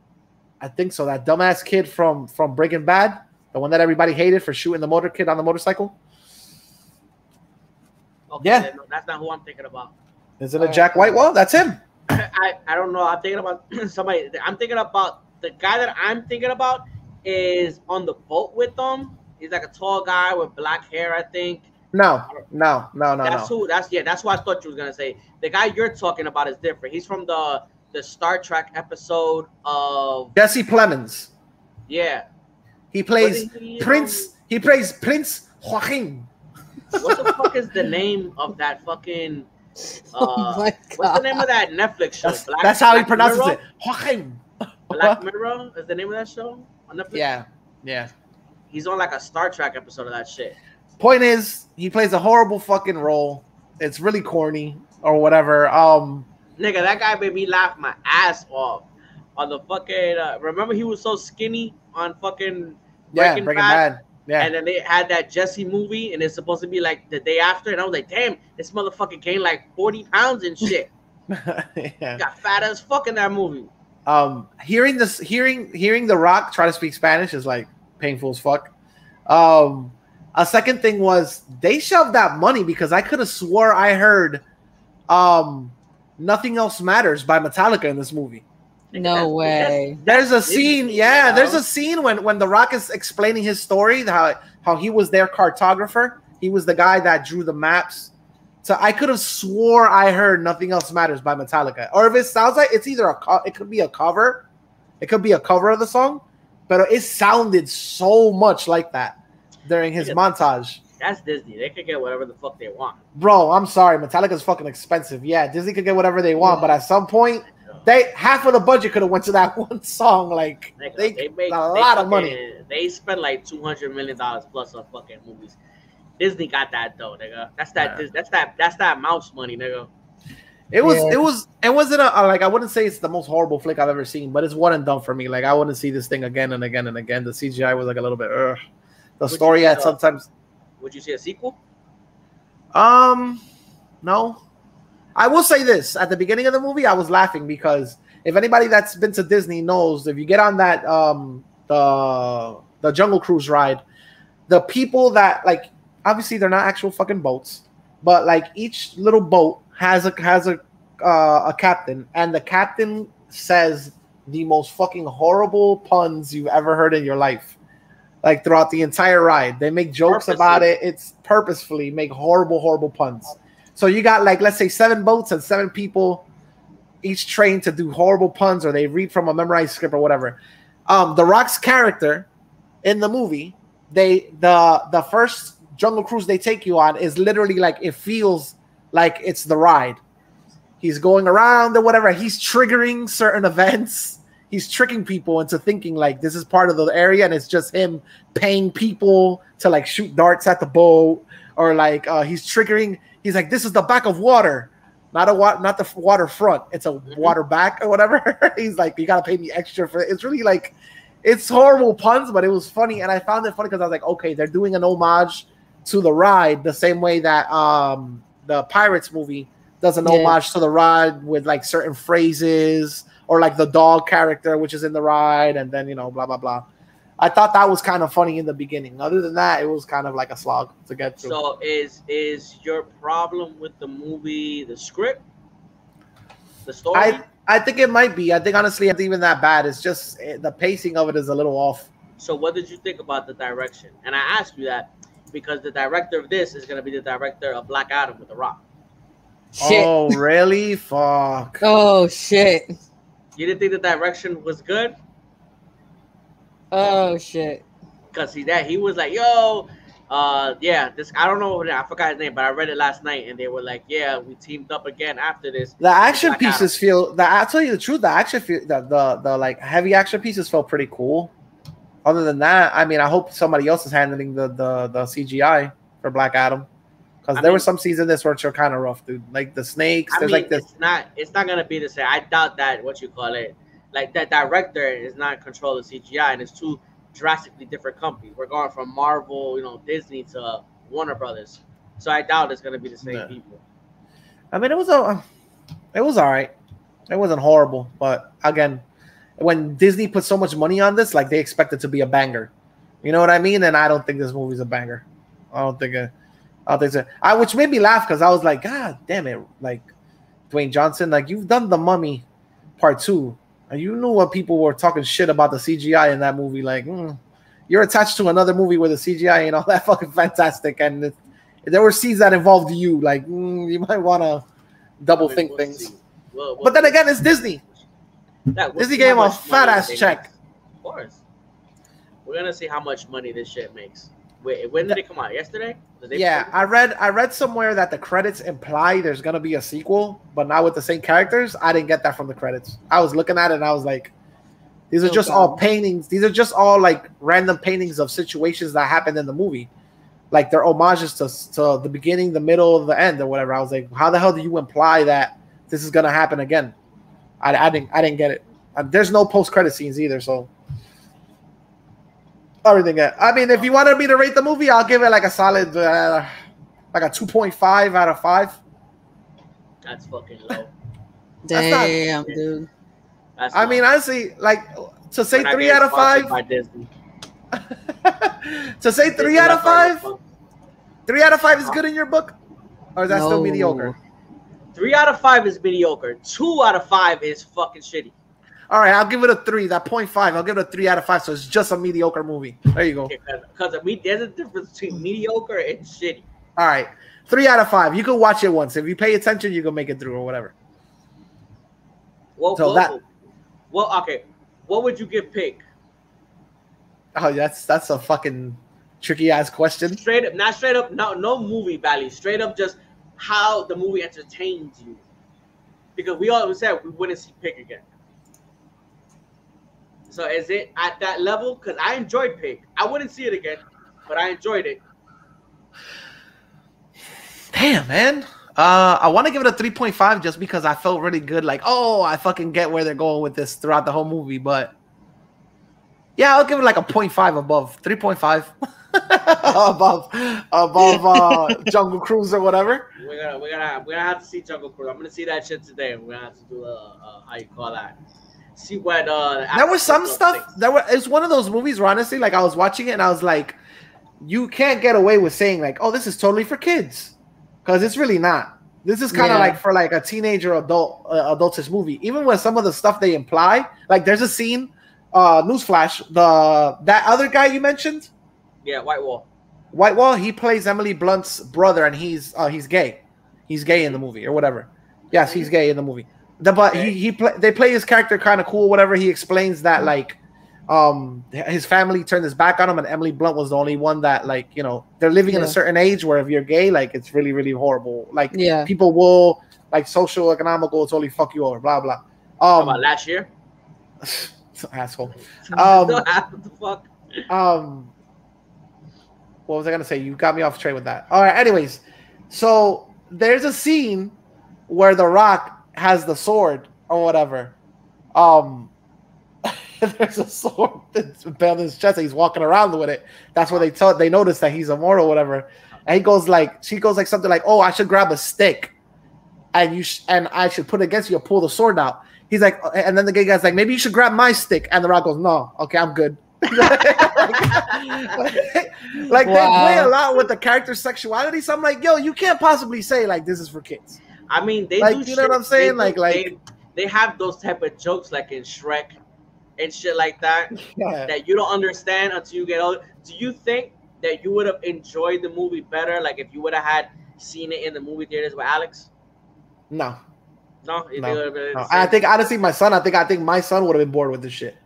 I think so. That dumbass kid from Breaking Bad, the one that everybody hated for shooting the motor kid on the motorcycle. Okay, Yeah. no, that's not who I'm thinking about. Isn't it Jack Whitewell? That's him. I don't know. I'm thinking about somebody. I'm thinking about the guy that I'm thinking about is on the boat with them. He's like a tall guy with black hair, I think. No. That's who I thought you was gonna say. The guy you're talking about is different. He's from the Star Trek episode of Jesse Plemons. Yeah. He plays Prince. He plays Prince Joaquin. What the fuck is the name of that fucking? What's the name of that Netflix show? That's how he pronounces it. Joaquin. Black Mirror is the name of that show on Netflix. Yeah. He's on like a Star Trek episode of that shit. Point is, he plays a horrible fucking role. It's really corny or whatever. Nigga, that guy made me laugh my ass off on the fucking. Remember, he was so skinny on fucking Breaking Bad. Yeah. And then they had that Jesse movie, and it's supposed to be like the day after, and I was like, damn, this motherfucker gained like 40 pounds and shit. Yeah. Got fat as fuck in that movie. Hearing The Rock try to speak Spanish is like painful as fuck. A second thing was they shoved that money because I could have swore I heard Nothing Else Matters by Metallica in this movie. No way. There's a scene, there's a scene when The Rock is explaining his story, how he was their cartographer. He was the guy that drew the maps. So I could have swore I heard Nothing Else Matters by Metallica. Or if it sounds like it's either it could be a cover. It could be a cover of the song, but it sounded so much like that during his montage. That's Disney. They could get whatever the fuck they want. Bro, I'm sorry. Metallica's fucking expensive. Yeah, Disney could get whatever they want, but at some point, half of the budget could have went to that one song. Like they make a lot of money. They spend like $200 million plus on fucking movies. Disney got that though, nigga. That's that mouse money, nigga. It wasn't like, I wouldn't say it's the most horrible flick I've ever seen, but it's one and done for me. Like, I wouldn't see this thing again and again and again. The CGI was like a little bit. The story had sometimes. Would you see a sequel? No. I will say this: at the beginning of the movie, I was laughing because if anybody that's been to Disney knows, if you get on that the Jungle Cruise ride, the people that, like, obviously they're not actual fucking boats, but like each little boat has a captain, and the captain says the most fucking horrible puns you've ever heard in your life. Like, throughout the entire ride, they make jokes about it. It's purposefully make horrible puns. So you got, like, let's say 7 boats and 7 people, each trained to do horrible puns, or they read from a memorized script or whatever. The Rock's character in the movie, the first Jungle Cruise they take you on is literally like, it feels like it's the ride. He's going around or whatever. He's triggering certain events. He's tricking people into thinking like this is part of the area, and it's just him paying people to like shoot darts at the boat, or like he's triggering. He's like, this is the back of water, not the waterfront. It's a water back or whatever. He's like, you gotta pay me extra for it. It's really like, it's horrible puns, but it was funny, and I found it funny because I was like, okay, they're doing an homage to the ride the same way that the Pirates movie does an homage to the ride with like certain phrases, or like the dog character which is in the ride, and then, you know, blah blah blah. I thought that was kind of funny in the beginning. Other than that, it was kind of like a slog to get through. So is your problem with the movie the script, the story? I think it might be. I think honestly, it's even that bad. It's just the pacing of it is a little off. So what did you think about the direction? And I asked you that because the director of this is going to be the director of Black Adam with The Rock. Shit. Oh, really? Fuck. Oh, shit. You didn't think the direction was good? Oh, shit. Because he was like, yo, this, I don't know, I forgot his name, but I read it last night, and they were like, yeah, we teamed up again after this. The action pieces I'll tell you the truth, the action the like heavy action pieces felt pretty cool. Other than that, I mean, I hope somebody else is handling the CGI for Black Adam. Because there were some scenes in this which are kind of rough, dude. Like the snakes. There's like this. It's not gonna be the same. I doubt that. What you call it? Like that director is not in control of CGI, and it's 2 drastically different companies. We're going from Marvel, you know, Disney to Warner Brothers. So I doubt it's gonna be the same people. I mean, it was all right. It wasn't horrible, but again, when Disney put so much money on this, like they expect it to be a banger. You know what I mean? And I don't think this movie's a banger. I don't think so. Which made me laugh because I was like, God damn it. Like, Dwayne Johnson, like, you've done The Mummy Part 2. And you knew what people were talking shit about the CGI in that movie. Like, you're attached to another movie where the CGI ain't all that fucking fantastic. And there were scenes that involved you. Like, you might want to double think things. But then again, it's Disney. Disney gave him a fat-ass check. Of course. We're going to see how much money this shit makes. Wait, when did it come out? Yesterday? Yeah, I read somewhere that the credits imply there's gonna be a sequel, but not with the same characters. I didn't get that from the credits. I was looking at it and I was like, these are just all paintings. These are just all like random paintings of situations that happened in the movie. Like they're homages to the beginning, the middle, the end, or whatever. I was like, how the hell do you imply that this is gonna happen again? I didn't get it. There's no post-credit scenes either, so everything. I mean, if you wanted me to rate the movie, I'll give it like a solid, like a 2.5 out of 5. That's fucking low. Damn, dude. I mean, honestly, like to say 3 out of 5. To say 3 out of 5. 3 out of 5 is good in your book, or is that still mediocre? 3 out of 5 is mediocre. 2 out of 5 is fucking shitty. All right, I'll give it a 3. That 0.5, I'll give it a 3 out of 5. So it's just a mediocre movie. There you go. Because there's a difference between mediocre and shitty. All right, 3 out of 5. You can watch it once. If you pay attention, you can make it through or whatever. Okay. What would you give Pig? Oh, that's a fucking tricky ass question. Straight up, not straight up. No movie value. Straight up, just how the movie entertains you. Because we always said we wouldn't see Pig again. So is it at that level? Because I enjoyed Pig. I wouldn't see it again, but I enjoyed it. Damn, man. I want to give it a 3.5 just because I felt really good. Like, oh, I fucking get where they're going with this throughout the whole movie. But yeah, I'll give it like a 0.5 above 3.5 above Jungle Cruise or whatever. We're gonna have to see Jungle Cruise. I'm gonna see that shit today. We're gonna have to do how you call that. See what there was some stuff. It's one of those movies where honestly, like I was watching it and I was like, you can't get away with saying like, oh, this is totally for kids, because it's really not. This is kind of like for like a teenager adultish movie. Even with some of the stuff they imply, like there's a scene. Newsflash: that other guy you mentioned, White Wall. He plays Emily Blunt's brother, and he's gay. He's gay in the movie or whatever. Yes, he's gay in the movie. But they play his character kind of cool. Whatever. He explains that like his family turned his back on him, and Emily Blunt was the only one that like they're living in a certain age where if you're gay, like it's really really horrible. Like people will like social economical totally fuck you over. Blah blah. How about last year? Asshole. What the fuck? What was I gonna say? You got me off track with that. All right. Anyways, so there's a scene where The Rock has the sword or whatever. There's a sword that's on his chest. And he's walking around with it. That's where they notice that he's immortal or whatever. And she goes like something like, "Oh, I should grab a stick, and I should put it against you, pull the sword out." He's like, and then the gay guy's like, "Maybe you should grab my stick." And The Rock goes, "No, okay, I'm good." Like they play a lot with the character's sexuality. So I'm like, yo, you can't possibly say like this is for kids. I mean, they like, do. You know what I'm saying? They have those type of jokes like in Shrek and shit like that that you don't understand until you get older. Do you think that you would have enjoyed the movie better, like if you would have had seen it in the movie theaters with Alex? No. No. I think honestly, my son. I think my son would have been bored with this shit.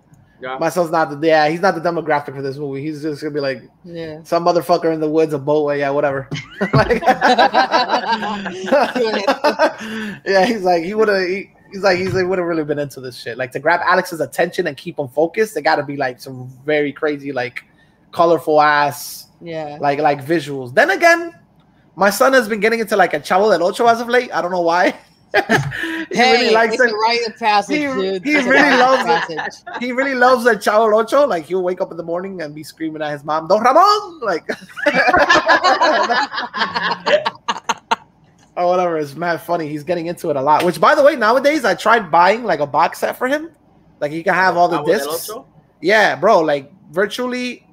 Yeah. My son's not he's not the demographic for this movie. He's just gonna be like some motherfucker in the woods, a boat, whatever. Yeah, he's like he would have really been into this shit. Like to grab Alex's attention and keep him focused, they gotta be like some very crazy, like colorful ass like visuals. Then again, my son has been getting into like a Chavo del Ocho as of late. I don't know why. He really likes it's a rite of passage, dude. He really loves it. He really loves that Chavo del Ocho. Like he'll wake up in the morning and be screaming at his mom, "Don Ramon!" Like or whatever. It's mad funny. He's getting into it a lot. Which, by the way, nowadays I tried buying like a box set for him. Like he can have all the discs. Yeah, bro. Like virtually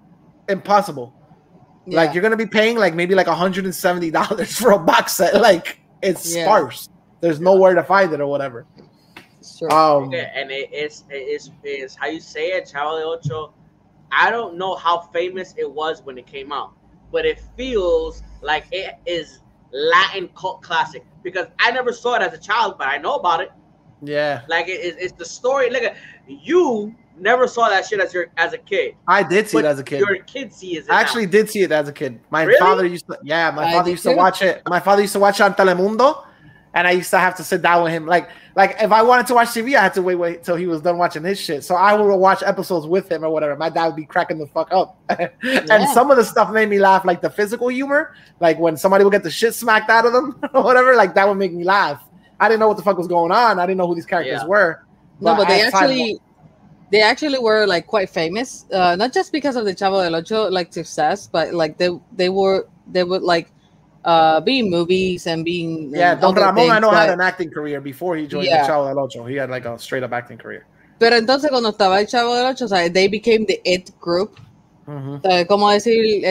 impossible. Yeah. Like you're gonna be paying like maybe like $170 for a box set. Like it's sparse. There's nowhere to find it or whatever. Sure. And it's how you say it, Chavo del Ocho. I don't know how famous it was when it came out, but it feels like it is Latin cult classic because I never saw it as a child, but I know about it. Yeah. Like it's the story. Look, you never saw that shit as a kid. I did see it as a kid. Your kid sees it. I actually did see it as a kid. My father used to. Yeah, my father used to watch it. My father used to watch it on Telemundo. And I used to have to sit down with him. Like if I wanted to watch TV, I had to wait till he was done watching his shit. So I would watch episodes with him or whatever. My dad would be cracking the fuck up. And some of the stuff made me laugh, like the physical humor. Like when somebody would get the shit smacked out of them or whatever, like that would make me laugh. I didn't know what the fuck was going on. I didn't know who these characters were. But they actually were like quite famous. Not just because of the Chavo del Ocho like success, but like they would like being movies and being Don Ramon I know had an acting career before he joined the Chavo del Ocho. He had like a straight up acting career. Pero entonces cuando estaba el Chavo del Ocho, o sea, they became the it group. Como decir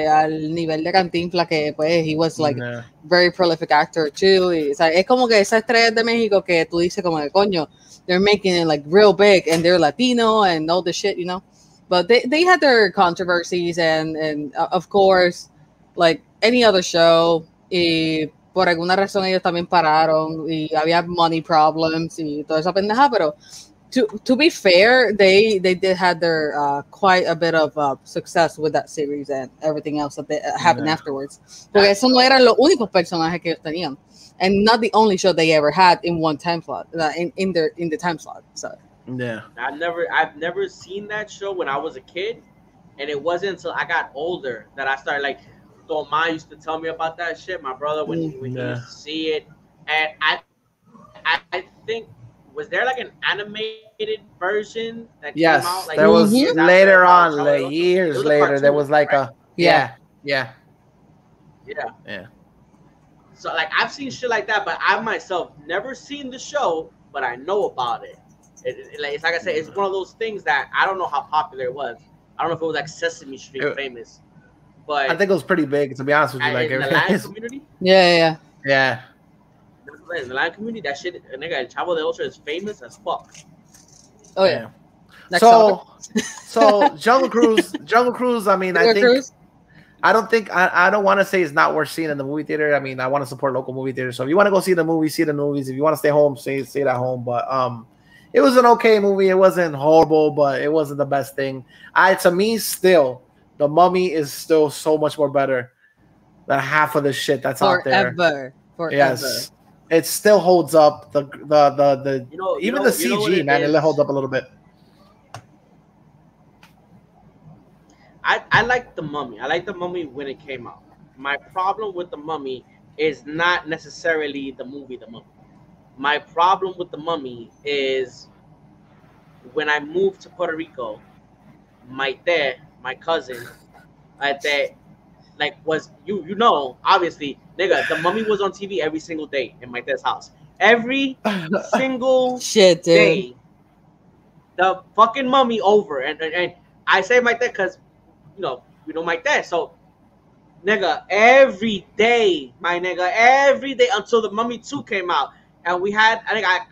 al nivel de Cantinflas que pues he was like very prolific actor too. Y, o sea, es como que esa estrella de México que tú dices como que coño, they're making it like real big and they're Latino and all the shit, you know. But they had their controversies and of course like any other show, y por alguna razón ellos también pararon y había money problems y toda esa pendeja, pero to be fair, they did have their quite a bit of success with that series and everything else that happened afterwards. Porque eso no eran los únicos personajes que ellos tenían, and not the only show they ever had in one time slot, in the time slot. So yeah, I've never seen that show when I was a kid, and it wasn't until I got older that I started like Toma used to tell me about that shit. My brother when he used to see it, and I think was there like an animated version that came out? Like there was years later after, on, like years later, there was like right? yeah. So like I've seen shit like that, but I myself never seen the show, but I know about it. It's like I said, it's one of those things that I don't know how popular it was. I don't know if it was like Sesame Street famous, but I think it was pretty big, to be honest with you. Like in the Latin community, yeah. In the Latin community, that shit, nigga, El Chavo del Ocho is famous as fuck. Oh yeah. So Jungle Cruise. I mean, I don't want to say it's not worth seeing in the movie theater. I mean, I want to support local movie theaters. So if you want to go see the movie, see the movies. If you want to stay home, stay at home. But it was an okay movie. It wasn't horrible, but it wasn't the best thing. To me, still, The Mummy is still so much more better than half of the shit that's out there. Forever. Yes, it still holds up. The even the CG, man, it holds up a little bit. I like The Mummy. I like The Mummy when it came out. My problem with The Mummy is not necessarily the movie The Mummy. My problem with The Mummy is when I moved to Puerto Rico, my cousin, was obviously, nigga, The Mummy was on TV every single day in my dad's house. Every single day, the fucking Mummy over. And I say my dad because, we know my dad. So, nigga, every day until The Mummy 2 came out. And we had,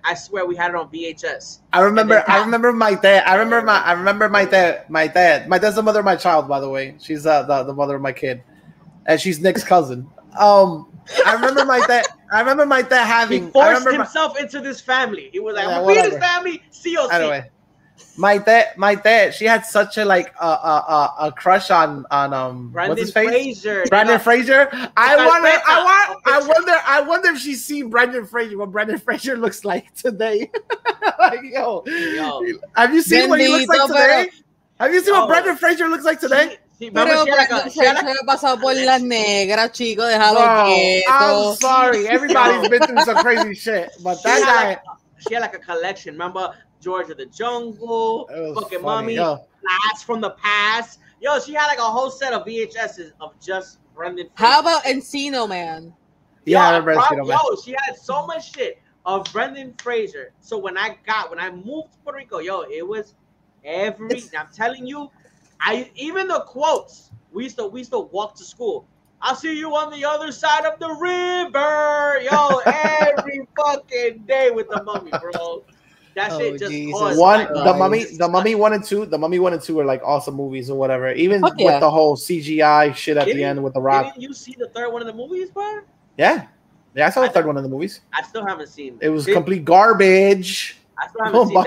I swear we had it on VHS. I remember my dad. I remember my dad. My dad's the mother of my child, by the way. She's the mother of my kid. And she's Nick's cousin. I remember my dad. Having. He forced himself into this family. He was like, "I'm gonna be this family." COC. Anyway, my dad. She had such a crush on Brandon what's his face? Fraser. Brandon Fraser. I wonder if she's seen Brandon Fraser. What Brandon Fraser looks like today? Like, yo, have you seen what he looks like today? Have you seen what Brandon Fraser looks like today? Pero Fraser pasado por las negras, chico, déjalo quieto. I'm sorry, everybody's been through some crazy shit, but that guy. She had like a collection. Remember George of the Jungle, fucking Mummy, Blast from the Past. Yo, she had like a whole set of VHSs of just Brendan Fraser. How about Encino Man? Yeah, I remember Encino Man. Yo, she had so much shit of Brendan Fraser. So when I moved to Puerto Rico, it was I'm telling you, even the quotes. We used to walk to school. I'll see you on the other side of the river. Yo, every fucking day with The Mummy, bro. That shit just The Mummy 1 and 2. The Mummy 1 and 2 are like awesome movies or whatever. Even with the whole CGI shit at the end with the Rock. Didn't you see the third one of the movies, bro? Yeah, I saw the third one of the movies. I still haven't seen. It was complete garbage. I still haven't seen.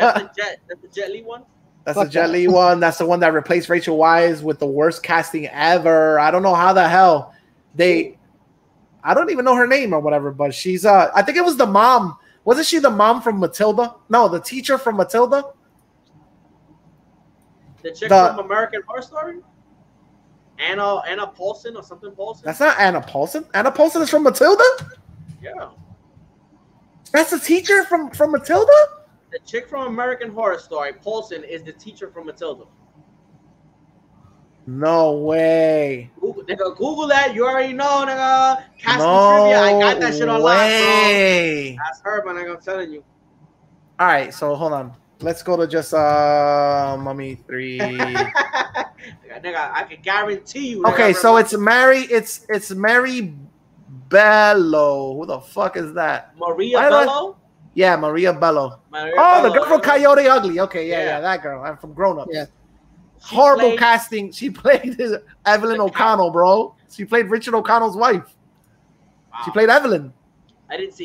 That's the Jet Li one. That's the Jet Li one. That's the one that replaced Rachel Weisz with the worst casting ever. I don't know how the hell I don't even know her name or whatever, but she's I think it was the mom. Wasn't she the mom from Matilda? No, the teacher from Matilda. The chick from American Horror Story? Anna Paulson or something Paulson? That's not Anna Paulson. Anna Paulson is from Matilda? Yeah. That's the teacher from Matilda? The chick from American Horror Story, Paulson, is the teacher from Matilda. No way. Google that. You already know, nigga. Casting trivia. I got that shit online, bro. That's her, man. I'm telling you. All right, so hold on. Let's go to just Mummy 3. Nigga, I can guarantee you. Okay, so it's Mary Bello. Who the fuck is that? Maria Bello? Yeah, Maria Bello. The girl from Coyote Ugly. Okay, yeah, that girl. I'm from Grown Ups. Yeah. Horrible casting. She played Evelyn O'Connell, bro. She played Richard O'Connell's wife. Wow. She played Evelyn. I didn't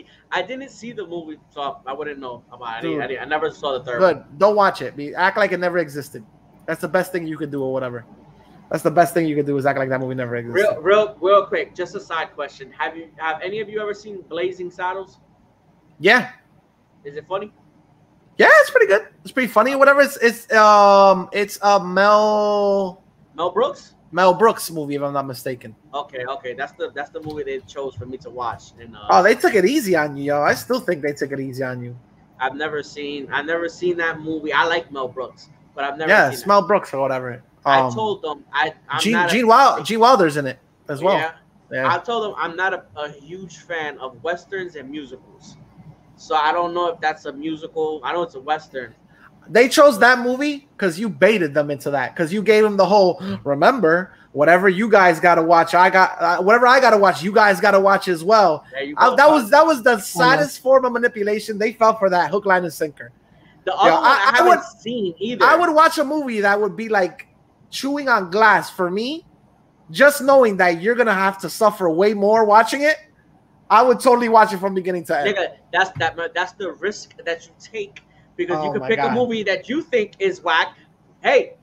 see the movie, so I wouldn't know about it. I never saw the third one. Good. Don't watch it. Act like it never existed. That's the best thing you could do or whatever. That's the best thing you could do is act like that movie never existed. Real quick, just a side question. Have any of you ever seen Blazing Saddles? Yeah. Is it funny? Yeah, it's pretty good. It's pretty funny. Whatever. It's Mel Mel Brooks? Mel Brooks movie, if I'm not mistaken. Okay. That's the movie they chose for me to watch. And oh, they took it easy on you, yo. I still think they took it easy on you. I've never seen that movie. I like Mel Brooks, but I've never seen it's Mel Brooks or whatever. I told them Gene Wilder's in it as well. Yeah. I told them I'm not a huge fan of westerns and musicals. So I don't know if that's a musical. I know it's a western. They chose that movie because you baited them into that. Because you gave them the whole, remember, whatever you guys got to watch, whatever I got to watch, you guys got to watch as well. That was the saddest form of manipulation. They fell for that hook, line, and sinker. The other one I haven't seen either. I would watch a movie that would be like chewing on glass for me, just knowing that you're going to have to suffer way more watching it. I would totally watch it from beginning to end. Nigga, that's the risk that you take. Because you could pick a movie that you think is whack. Hey,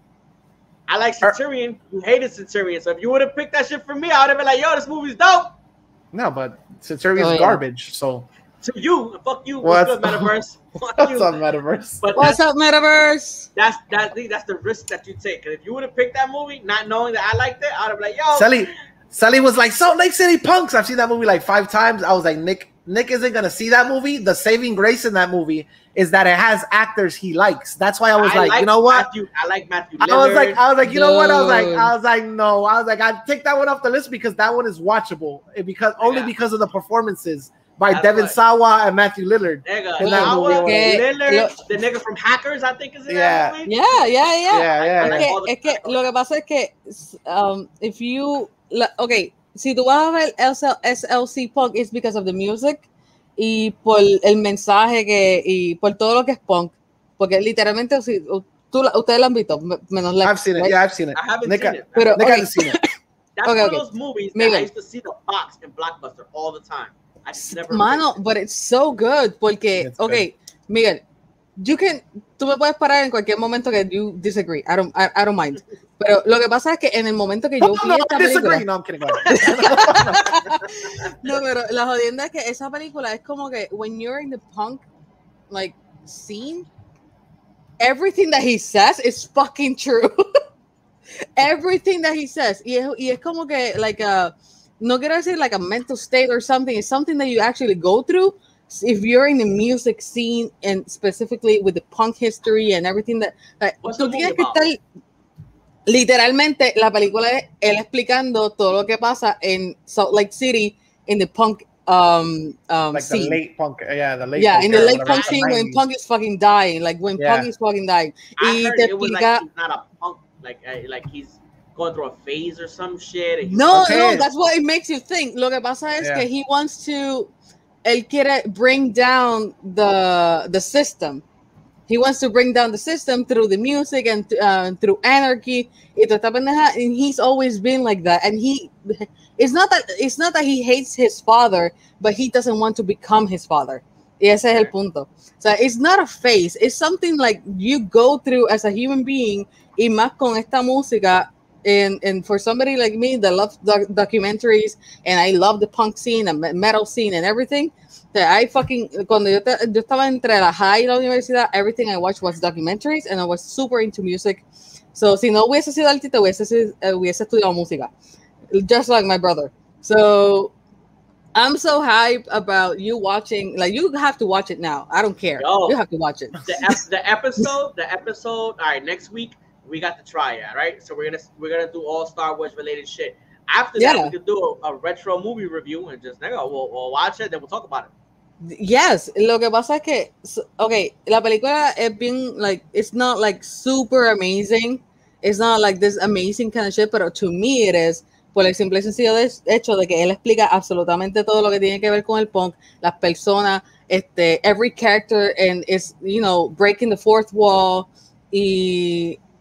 I like Centurion. You hated Centurion. So if you would have picked that shit for me, I would have been like, yo, this movie's dope. No, but Centurion's garbage. So to you, fuck you. What's good, Metaverse? What's up, Metaverse? But what's up, Metaverse? That's the risk that you take. Because if you would have picked that movie, not knowing that I liked it, I would have been like, yo. Sally was like, Salt Lake City Punks. I've seen that movie like 5 times. I was like, Nick isn't gonna see that movie. The saving grace in that movie is that it has actors he likes. That's why I was like, you know what? I like Matthew. I was like, you know what? I was like, no. I was like, I'd take that one off the list because that one is watchable. Because of the performances by Devin Sawa and Matthew Lillard. In that movie. Lillard, the nigga from Hackers, I think is in that movie. Yeah. Es que lo que pasa es que if you si tú vas a ver SLC Punk, it's because of the music y por el mensaje y por todo lo que es punk. Porque literalmente, si ustedes lo han visto, menos I've seen it. Yeah, I've seen it. I haven't seen it. Pero, Nick hasn't seen it. That's one of those movies that I used to see the box in Blockbuster all the time. I just never. Mano, but it's so good. Porque, Miguel, tú me puedes parar en cualquier momento que you disagree. I don't mind. Pero lo que pasa es que en el momento que yo vi esta película... No, I'm kidding. No, pero la jodienda es que esa película es como que when you're in the punk like scene, everything that he says is fucking true. Everything that he says. Y es como que like no quiero decir like a mental state or something. It's something that you actually go through. If you're in the music scene and specifically with the punk history and everything that tú tienes que estar literalmente la película es él explicando todo lo que pasa en Salt Lake City in the punk like scene. The late punk in the late punk scene when punk is fucking dying, like when punk is fucking dying. I heard it was like he's not a punk, like he's going through a phase or some shit. No, that's what it makes you think. Lo que pasa es que he wants to él quiere bring down the system. He wants to bring down the system through the music and through anarchy. And he's always been like that. And it's not that he hates his father, but he doesn't want to become his father. Y ese es el punto. So it's not a phase. It's something like you go through as a human being. Y más con esta música. And for somebody like me that loves documentaries and I love the punk scene and metal scene and everything, that I fucking cuando yo estaba entre la high y la universidad, everything I watched was documentaries and I was super into music. So si no hubiese sido artista, hubiese estudiado música, just like my brother. So I'm so hyped about you watching. Like you have to watch it now. I don't care. You have to watch it. The episode. All right, next week. We got the triad, right? So we're gonna do all Star Wars related shit. After that, we could do a retro movie review and just we'll watch it, then we'll talk about it. Yes, lo que pasa es que la película es bien like it's not like super amazing. It's not like this amazing kind of shit, but to me it is por el simple y sencillo hecho de que él explica absolutamente todo lo que tiene que ver con el punk, las personas, every character, and it's breaking the fourth wall.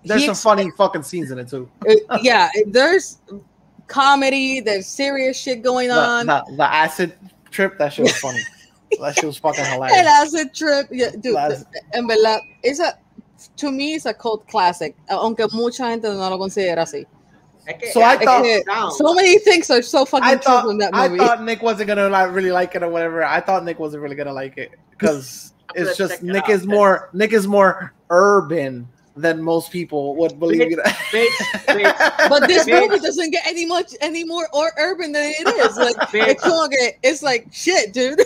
There's some funny fucking scenes in it too. There's comedy, there's serious shit going on. The acid trip, that shit was funny. That shit was fucking hilarious. El acid trip, dude. En verdad, to me, it's a cult classic. Aunque mucha gente no lo considera así. So I thought so many things are so fucking true in that movie. I thought Nick wasn't gonna really like it or whatever. I thought Nick wasn't really gonna like it because it's just Nick is more urban. than most people would believe. But this movie doesn't get any more or urban than it is. Like it's like shit, dude.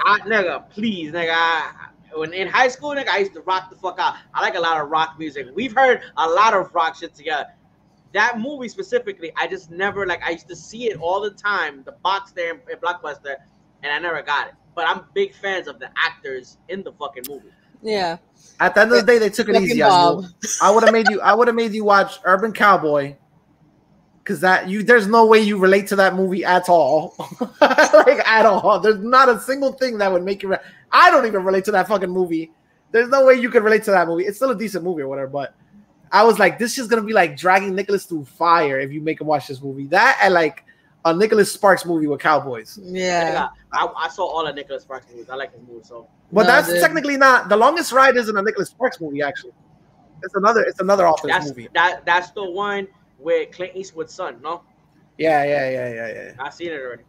Nigga, please, nigga. When in high school, nigga, I used to rock the fuck out. I like a lot of rock music. We've heard a lot of rock shit together. That movie specifically, I just never like. I used to see it all the time, the box there in Blockbuster, and I never got it. But I'm big fans of the actors in the fucking movie. Yeah. At the end of the day, they took it easy on you. I would have made you watch Urban Cowboy, because there's no way you relate to that movie at all. Like at all. There's not a single thing that would make you. I don't even relate to that fucking movie. There's no way you could relate to that movie. It's still a decent movie or whatever, but I was like, this is gonna be like dragging Nicholas through fire if you make him watch this movie. That and like a Nicholas Sparks movie with cowboys. Yeah, I saw all the Nicholas Sparks movies. I like his movies so. But that's technically not the Longest Ride. Isn't a Nicholas Sparks movie actually? It's another author's movie. That's the one with Clint Eastwood's son. No. Yeah. I've seen it already.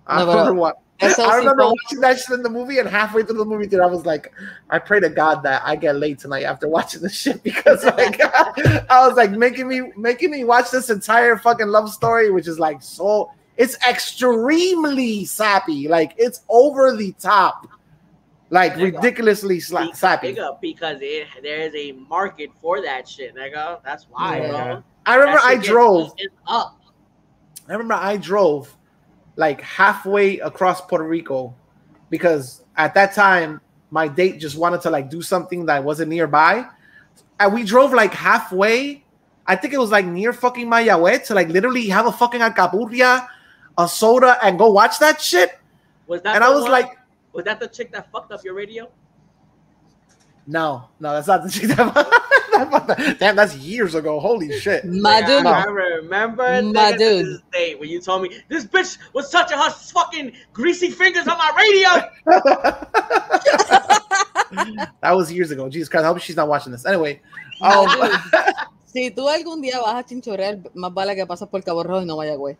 I remember watching that shit in the movie, and halfway through the movie theater, I was like, I pray to God that I get laid tonight after watching this shit, because like I was like making me watch this entire fucking love story, which is like so it's extremely sappy, like it's over the top, like ridiculously sappy. Because there is a market for that shit, nigga. That's why, bro. I remember I drove like halfway across Puerto Rico, because at that time my date just wanted to like do something that wasn't nearby, and we drove like halfway. I think it was like near fucking Mayagüez to like literally have a fucking alcapurria, a soda, and go watch that shit. Was that? And I was like, was that the chick that fucked up your radio? No, that's not the chick that. Damn, that's years ago. Holy shit. My dude. I remember my dude. This day when you told me this bitch was touching her fucking greasy fingers on my radio. That was years ago. Jesus Christ, I hope she's not watching this. Anyway. Si tú algún día vas a chinchorrear, más vale que pasas por Cabo Rojo y no Mayagüez.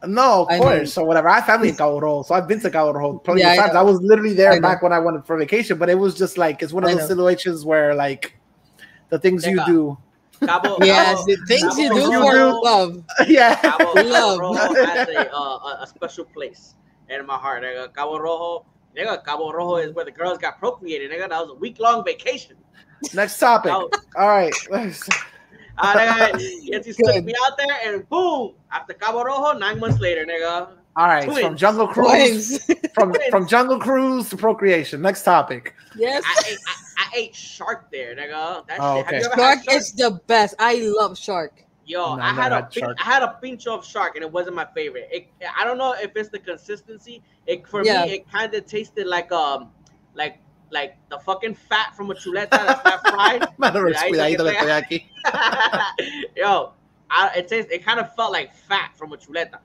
No, of course. So whatever. I have family in Cabo Rojo, so I've been to Cabo Rojo plenty of times. I was literally there back when I went for vacation, but it was just like it's one of those situations where like the things you do. The things you do for love. Yeah, Cabo Rojo has a special place in my heart. Cabo Rojo is where the girls got procreated. That was a week-long vacation. Next topic. All right. He took me out there, and boom! After Cabo Rojo, 9 months later, nigga. All right, twins. From Jungle Cruise, from Jungle Cruise to procreation. Next topic. Yes, I ate shark there, nigga. Shark is the best. I love shark. Yo, I had a pinch of shark, and it wasn't my favorite. I don't know if it's the consistency. For me, it kind of tasted like the fucking fat from a chuleta that's not fried. Yo, it kind of felt like fat from a chuleta.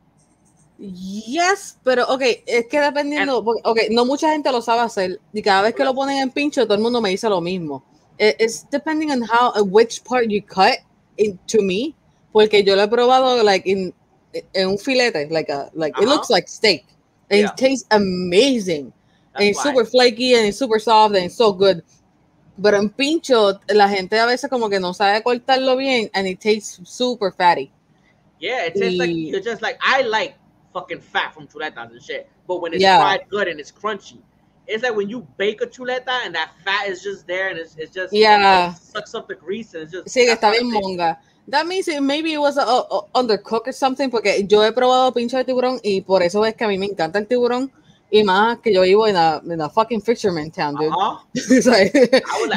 Yes, pero okay, es que dependiendo, no mucha gente lo sabe hacer y cada vez que lo ponen en pincho todo el mundo me dice lo mismo. It's depending on which part you cut to me, porque yo lo he probado like en un filete, like it looks like steak, and it tastes amazing. And it's super flaky and it's super soft and it's so good. Pero en pincho, la gente a veces como que no sabe cortarlo bien, and it tastes super fatty. Yeah, it tastes like you're just like, I like fucking fat from chuletas and shit. But when it's fried good and it's crunchy, it's like when you bake a chuleta and that fat is just there and it's just it sucks up the grease and it's just. Sí, está bien monga. That means maybe it was undercooked or something, porque yo he probado pincho de tiburón y por eso es que a mí me encanta el tiburón. Y más que yo vivo en a fucking fisherman town, dude. It's like,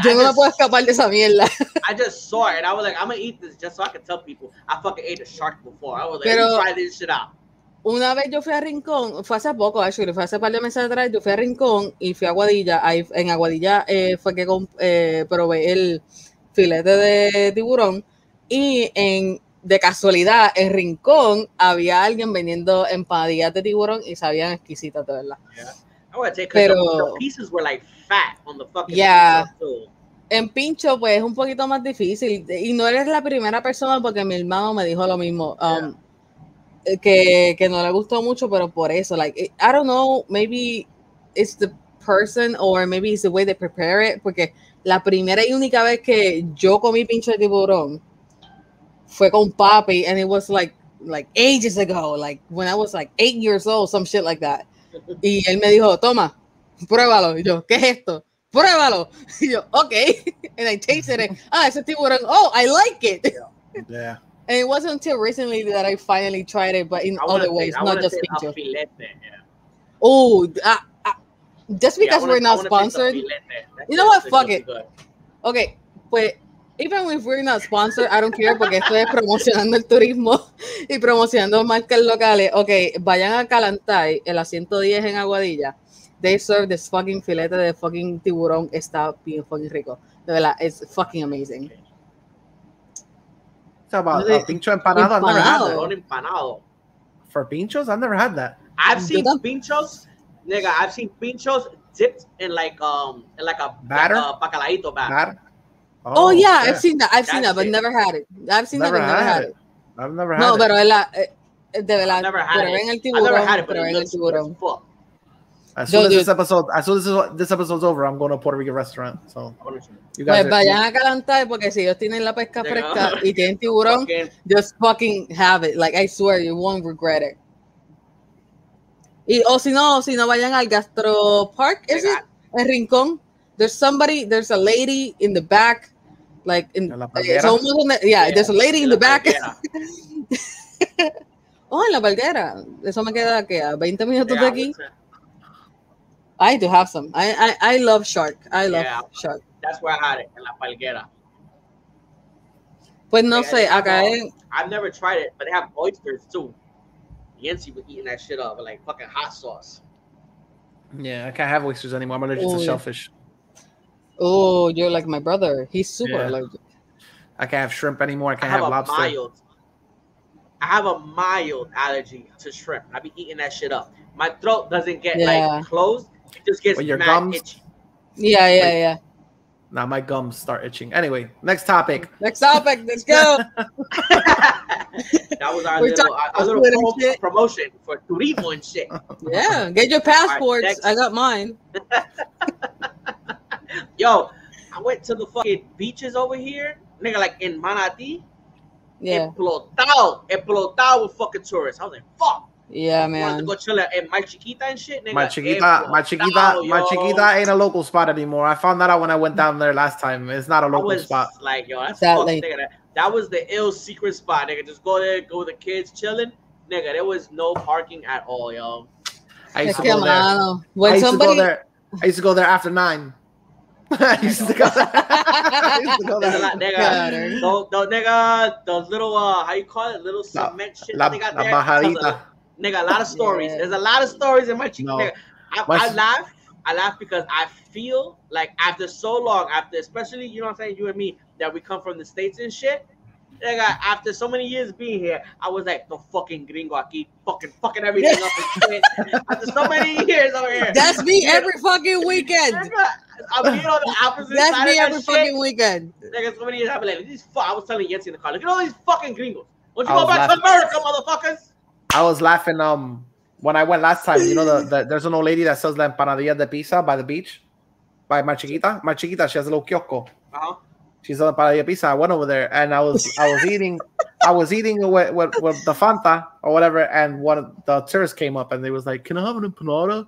yo no me puedo escapar de esa mierda. I just saw it and I was like, I'm gonna eat this just so I can tell people I fucking ate a shark before. I was like, let me try this shit out. Una vez yo fui a Rincón, fue hace poco, actually, fue hace par de meses atrás, yo fui a Rincón y fui a Aguadilla. En Aguadilla fue que probé el filete de tiburón y de casualidad, en Rincón había alguien vendiendo empanadillas de tiburón y sabían exquisitas, de verdad. Pero the pieces were like fat on the fucking en pincho pues es un poquito más difícil y no eres la primera persona porque mi hermano me dijo lo mismo, que no le gustó mucho, pero por eso, like, I don't know, maybe it's the person or maybe it's the way they prepare it, porque la primera y única vez que yo comí pincho de tiburón fue con papi, and it was like ages ago, like when I was like 8 years old, some shit like that. Y él me dijo, toma, pruébalo. Y yo, ¿qué es esto? Pruébalo. Y yo, okay. And I tasted it. Ese tiburón. Oh, I like it. Yeah. And it wasn't until recently that I finally tried it, but in other ways, not just pincho. Oh, just because we're not sponsored. You know what? Fuck it. Okay, pues even if we're not sponsored, I don't care porque estoy promocionando el turismo y promocionando marcas locales. Okay, vayan a Calantay, el 110 en Aguadilla. They serve this fucking filete de fucking tiburón. Está bien fucking rico. De verdad, it's fucking amazing. It's about pincho empanado. I've never had that. Empanado. For pinchos, I've never had that. I've seen pinchos, nigga. I've seen pinchos dipped in like a batter, bacalaíto batter. Oh yeah, I've seen that. I've seen that, but never had it. I've seen that, but never had it. I've never had it. No, pero de verdad. I've never had it. En el tiburón, I've never had it, but en el tiburón. As soon as this episode's over, I'm going to a Puerto Rican restaurant. So you guys vayan a Calantay porque si ellos tienen la pesca fresca y tienen tiburón, just fucking have it. Like I swear, you won't regret it. Y o si no vayan al Gastro Park, is it? El Rincón. There's a lady in the back, like in it's almost in there's a lady in the back. Oh, en la Palguera. Eso me queda que a 20 minutos de aquí. I do have some. I love shark. I love shark. That's where I had it, in La Palguera. Pues no sé, acá I've never tried it, but they have oysters too. Yancy was eating that shit up with like fucking hot sauce. Yeah, I can't have oysters anymore. I'm allergic to shellfish. Oh, you're like my brother. He's super allergic. I can't have shrimp anymore. I can't have lobster. I have a mild allergy to shrimp. I be eating that shit up. My throat doesn't get like closed. It just gets your mad gums? itchy. Yeah. Now my gums start itching. Anyway, next topic. Let's go. That was our little promotion for turismo and shit. Yeah, get your passports. Right, I got mine. Yo, I went to the fucking beaches over here, nigga, like in Manatí. Yeah. Explotado with fucking tourists. I was like, fuck. Yeah, man. I wanted to go chill at My Chiquita and shit, nigga. My Chiquita ain't a local spot anymore. I found that out when I went down there last time. It's not a local spot. Like, yo, that's fucked, nigga. That was the ill secret spot, nigga. Just go there, go with the kids chilling. Nigga, there was no parking at all, yo. I used to go there. I used to go there after 9. I used to go there. Nigga, those little how you call it, little cement shit they got there. Nigga, a lot of stories. Yeah. There's a lot of stories in my chicken. No. Nigga, I laugh because I feel like after so long, especially, you know what I'm saying, you and me, that we come from the States and shit. Nigga, after so many years being here, I was like, the fucking gringo aquí, fucking everything up and shit. After so many years over here. That's me every fucking weekend. I'm being on the opposite That's side me of every that fucking shit. weekend. Nigga, so many years, I've been like, I was telling Yancy in the car, look at all these fucking gringos. Don't you go back to America, motherfuckers? I was laughing when I went last time. You know, there's an old lady that sells la empanadilla de pizza by the beach, by my Chiquita. My Chiquita, she has a little kiosco. She's on empanadilla pizza. I went over there and I was eating with the Fanta or whatever, and one of the tourists came up and they was like, "Can I have an empanada?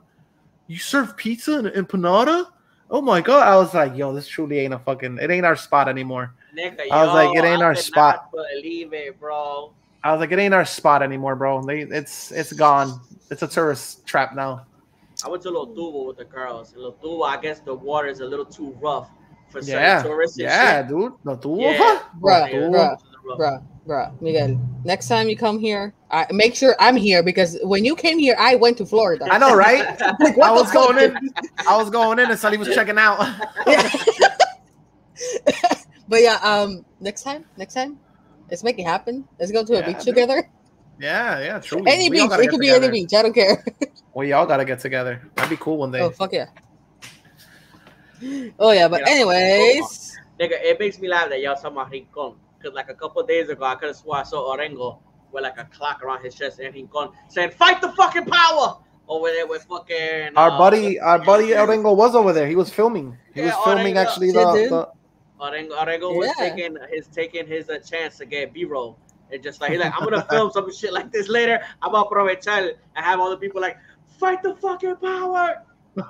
You serve pizza and an empanada?" Oh my god! I was like, "Yo, this truly ain't it ain't our spot anymore." Nigga, I was like, "It ain't our spot." Believe it, bro. I was like, "It ain't our spot anymore, bro. It's gone. It's a tourist trap now." I went to Lo Tubo with the girls. Lo Tubo, I guess the water is a little too rough for certain tourists. Yeah, dude. Lo Tubo, bruh, Miguel. Next time you come here, make sure I'm here because when you came here, I went to Florida. I know, right? Like, I was going in, and Sully was checking out. But yeah, next time, let's make it happen. Let's go to a beach together. Yeah, truly. Any beach, it could be any beach. I don't care. We all gotta get together. That'd be cool one day. Oh fuck yeah. Oh yeah, but anyways, nigga, it makes me laugh that y'all talking about Rincon. Because like a couple of days ago, I could have swore I saw Orengo with like a clock around his chest in Rincon saying, "Fight the fucking power! over there with fucking our buddy Orengo was over there. He was filming. He was filming Orengo. actually Shit, the Orengo was taking his chance to get B-roll. And just like he's like, I'm gonna film some shit like this later. I'm gonna aprovechar and have all the people like fight the fucking power.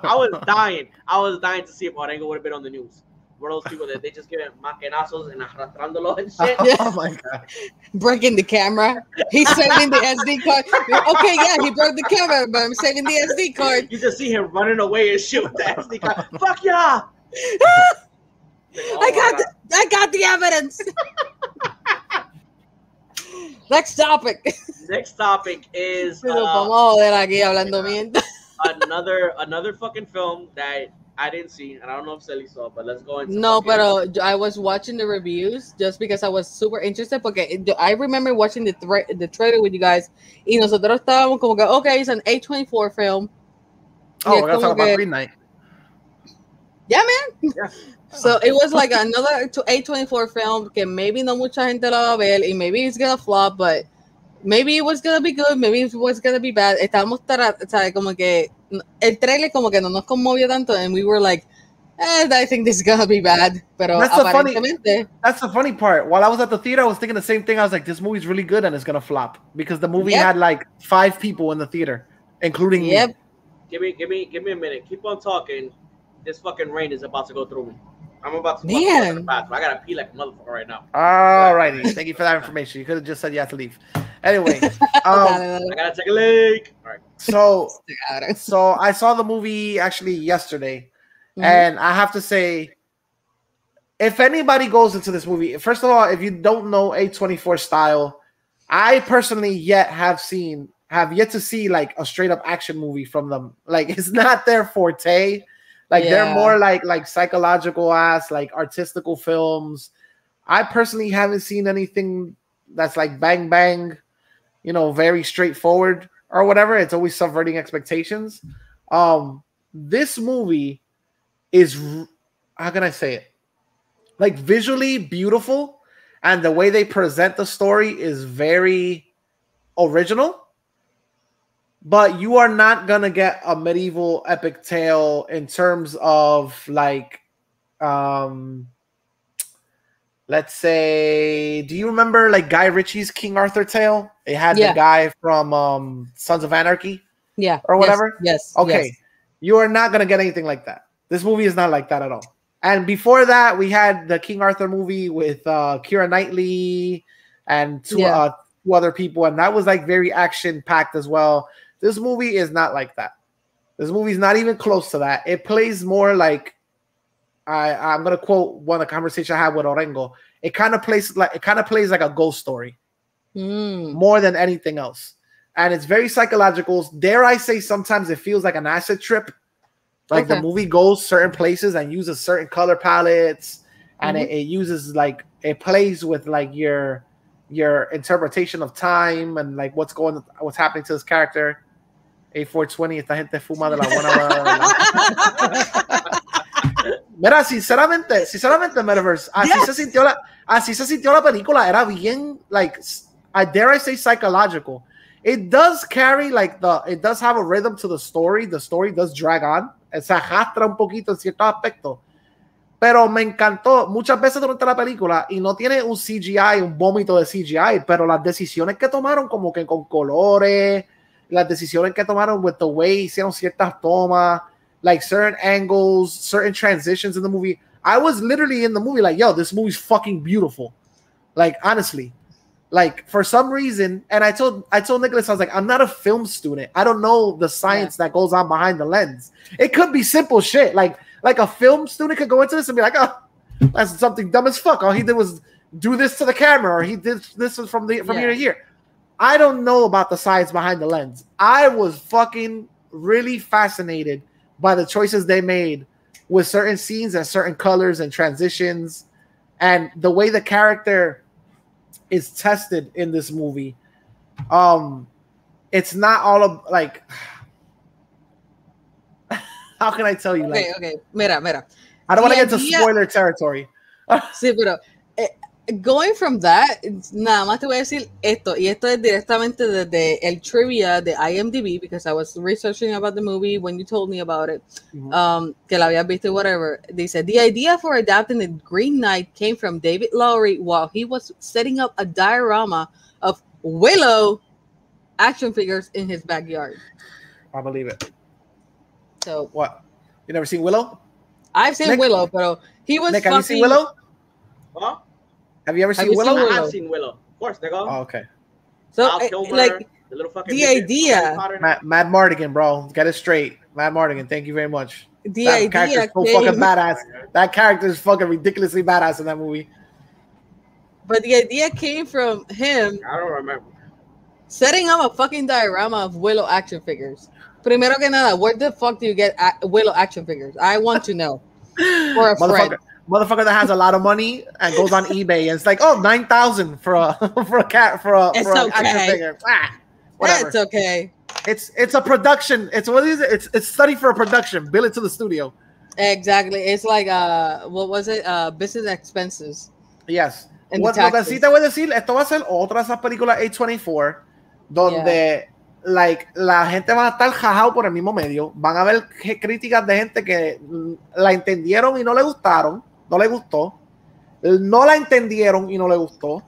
I was dying. I was dying to see if Orengo would have been on the news. One of those people that they just give maquinazos and arrastrándolo and shit. Oh my god. Breaking the camera. He's saving the SD card. Okay, yeah, he broke the camera, but I'm saving the SD card. You just see him running away and shit with the SD card. Fuck yeah! I got the evidence. Next topic. Next topic is Vamos a joder aquí hablando mierda. another fucking film that I didn't see, and I don't know if Sally saw, but let's go into. No, but I was watching the reviews just because I was super interested. Porque I remember watching the trailer with you guys, y nosotros estábamos como que, okay, it's an A24 film. Oh, we're gonna talk about Green Knight. Yeah, man. Yeah. So it was like another A24 film que maybe no mucha gente la va a ver, y maybe it's gonna flop, but maybe it was gonna be good, maybe it was gonna be bad. Estábamos, ¿sabes? Como que el trailer como que no nos conmovió tanto, and we were like, I think this is gonna be bad. Pero that's the funny part. While I was at the theater, I was thinking the same thing. I was like, this movie's really good and it's gonna flop because the movie had like 5 people in the theater, including me. Give me a minute. Keep on talking. This fucking rain is about to go through me. I'm about to Man. To the bathroom. I gotta pee like a motherfucker right now. Alrighty. Thank you for that information. You could have just said you have to leave. Anyway, I gotta take a leak. All right. So I saw the movie actually yesterday, and I have to say, if anybody goes into this movie, first of all, if you don't know A24 style, I personally have yet to see like a straight up action movie from them. Like it's not their forte. Like they're more like psychological ass, like artistical films. I personally haven't seen anything that's like bang bang, you know, very straightforward or whatever. It's always subverting expectations. This movie is, how can I say it? Like visually beautiful, and the way they present the story is very original. But you are not gonna get a medieval epic tale in terms of like, let's say, do you remember like Guy Ritchie's King Arthur tale? It had the guy from Sons of Anarchy, or whatever. Yes. Okay, you are not gonna get anything like that. This movie is not like that at all. And before that, we had the King Arthur movie with Keira Knightley and two other people, and that was like very action packed as well. This movie is not like that. This movie is not even close to that. It plays more like, I'm gonna quote a conversation I had with Orengo. It kind of plays like a ghost story, more than anything else. And it's very psychological. Dare I say, sometimes it feels like an acid trip. Like the movie goes certain places and uses certain color palettes, and it uses like, it plays with like your interpretation of time and like what's happening to this character. A420, esta gente fuma de la buena. Mira, sinceramente, Metaverse, así se sintió la película. Era bien, like, dare I say, psychological. It does carry like it does have a rhythm to the story. The story does drag on. Se arrastra un poquito en ciertos aspectos. Pero me encantó muchas veces durante la película, y no tiene un CGI, un vómito de CGI, pero las decisiones que tomaron como que con colores, las decisiones que tomaron with the way hicieron ciertas tomas, like certain angles, certain transitions in the movie. I was literally in the movie like, yo, this movie's fucking beautiful. Like, honestly. Like, for some reason, and I told Nicholas, I was like, I'm not a film student. I don't know the science that goes on behind the lens. It could be simple shit. Like a film student could go into this and be like, oh, that's something dumb as fuck. All he did was do this to the camera, or he did this from here to here. I don't know about the science behind the lens. I was fucking really fascinated by the choices they made with certain scenes and certain colors and transitions, and the way the character is tested in this movie. It's not all of like, how can I tell you? Okay. Mira. I don't want to get into spoiler territory. Sí, pero going from that, nada más te voy a decir esto, y esto es directamente desde el trivia de IMDb, because I was researching about the movie when you told me about it, que la habías visto, whatever. They said the idea for adapting the Green Knight came from David Lowery while he was setting up a diorama of Willow action figures in his backyard. I believe it. So what? You never seen Willow? I've seen Nick, Willow, but he was. Nick, have you seen Willow? Huh? Have you ever seen Willow? I have seen Willow. Of course, nigga. Oh, okay. So like the little fucking the idea. Matt Mardigan, bro, get it straight. Matt Mardigan, thank you very much. The that idea character's so fucking badass. That character is fucking ridiculously badass in that movie. But the idea came from him. I don't remember. Setting up a fucking diorama of Willow action figures. Primero que nada, where the fuck do you get Willow action figures? I want to know. For a friend. Motherfucker that has a lot of money and goes on eBay and it's like, oh, 9,000 for a action figure. Whatever. It's okay. It's a production. It's what is it? It's study for a production. Bill it to the studio. Exactly. It's like what was it? Business expenses. Yes. Lo que sí te voy a decir, esto va a ser otra de esas películas A24 donde like, la gente va a estar jajado por el mismo medio. Van a haber críticas de gente que la entendieron y no le gustaron, no le gustó. No la entendieron y no le gustó.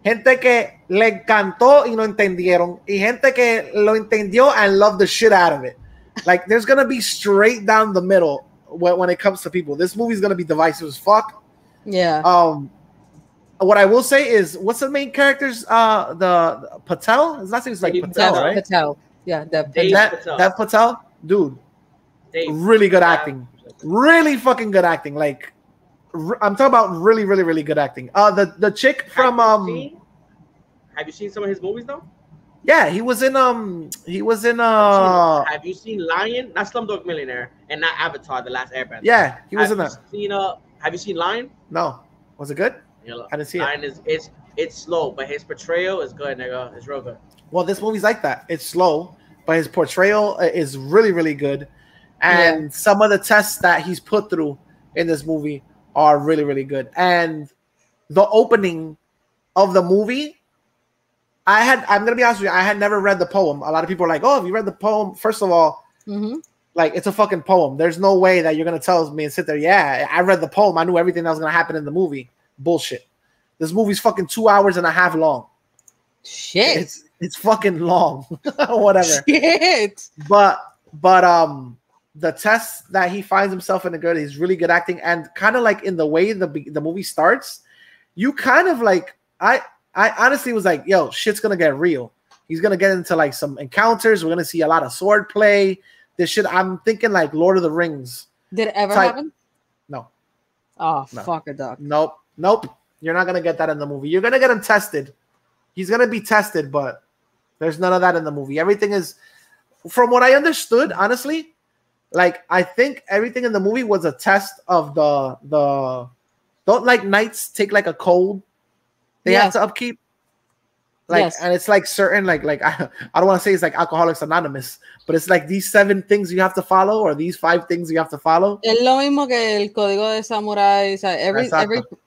Gente que le encantó y no entendieron. Y gente que lo entendió and loved the shit out of it. Like, there's gonna be straight down the middle when it comes to people. This movie's gonna be divisive as fuck. Yeah. What I will say is, what's the main character's the Patel? His last name is like Patel, right? Patel. Yeah, Dev Patel. Dude, really good acting. Really fucking good acting. Like, I'm talking about really, really, really good acting. The chick from Have you seen some of his movies though? Yeah, he was in Have you seen Lion? Not Slumdog Millionaire, and not Avatar: The Last Airbender. Yeah, he was in that. Have you seen Lion? No. Was it good? I didn't see Lion it. It's slow, but his portrayal is good, nigga. It's real good. Well, this movie's like that. It's slow, but his portrayal is really, really good. And some of the tests that he's put through in this movie are really, really good. And the opening of the movie, I'm gonna be honest with you, I had never read the poem. A lot of people are like, oh, have you read the poem? First of all, like, it's a fucking poem. There's no way that you're gonna tell me and sit there, yeah, I read the poem. I knew everything that was gonna happen in the movie. Bullshit. This movie's fucking 2 hours and a half long. Shit. It's fucking long. Whatever. Shit. But the tests that he finds himself in the good, he's really good acting, and kind of like in the way the movie starts, you kind of like I honestly was like, yo, shit's gonna get real. He's gonna get into like some encounters. We're gonna see a lot of sword play. This shit, I'm thinking like Lord of the Rings. Did it ever happen? No. Oh, no. Fuck it, dog. Nope. You're not gonna get that in the movie. You're gonna get him tested. He's gonna be tested, but there's none of that in the movie. Everything is, from what I understood, honestly, like, I think everything in the movie was a test of the don't like knights take like a cold they have to upkeep. Like, and it's like certain like I don't want to say it's like Alcoholics Anonymous, but it's like these 7 things you have to follow, or these 5 things you have to follow. Es lo mismo que el código de samurai. Every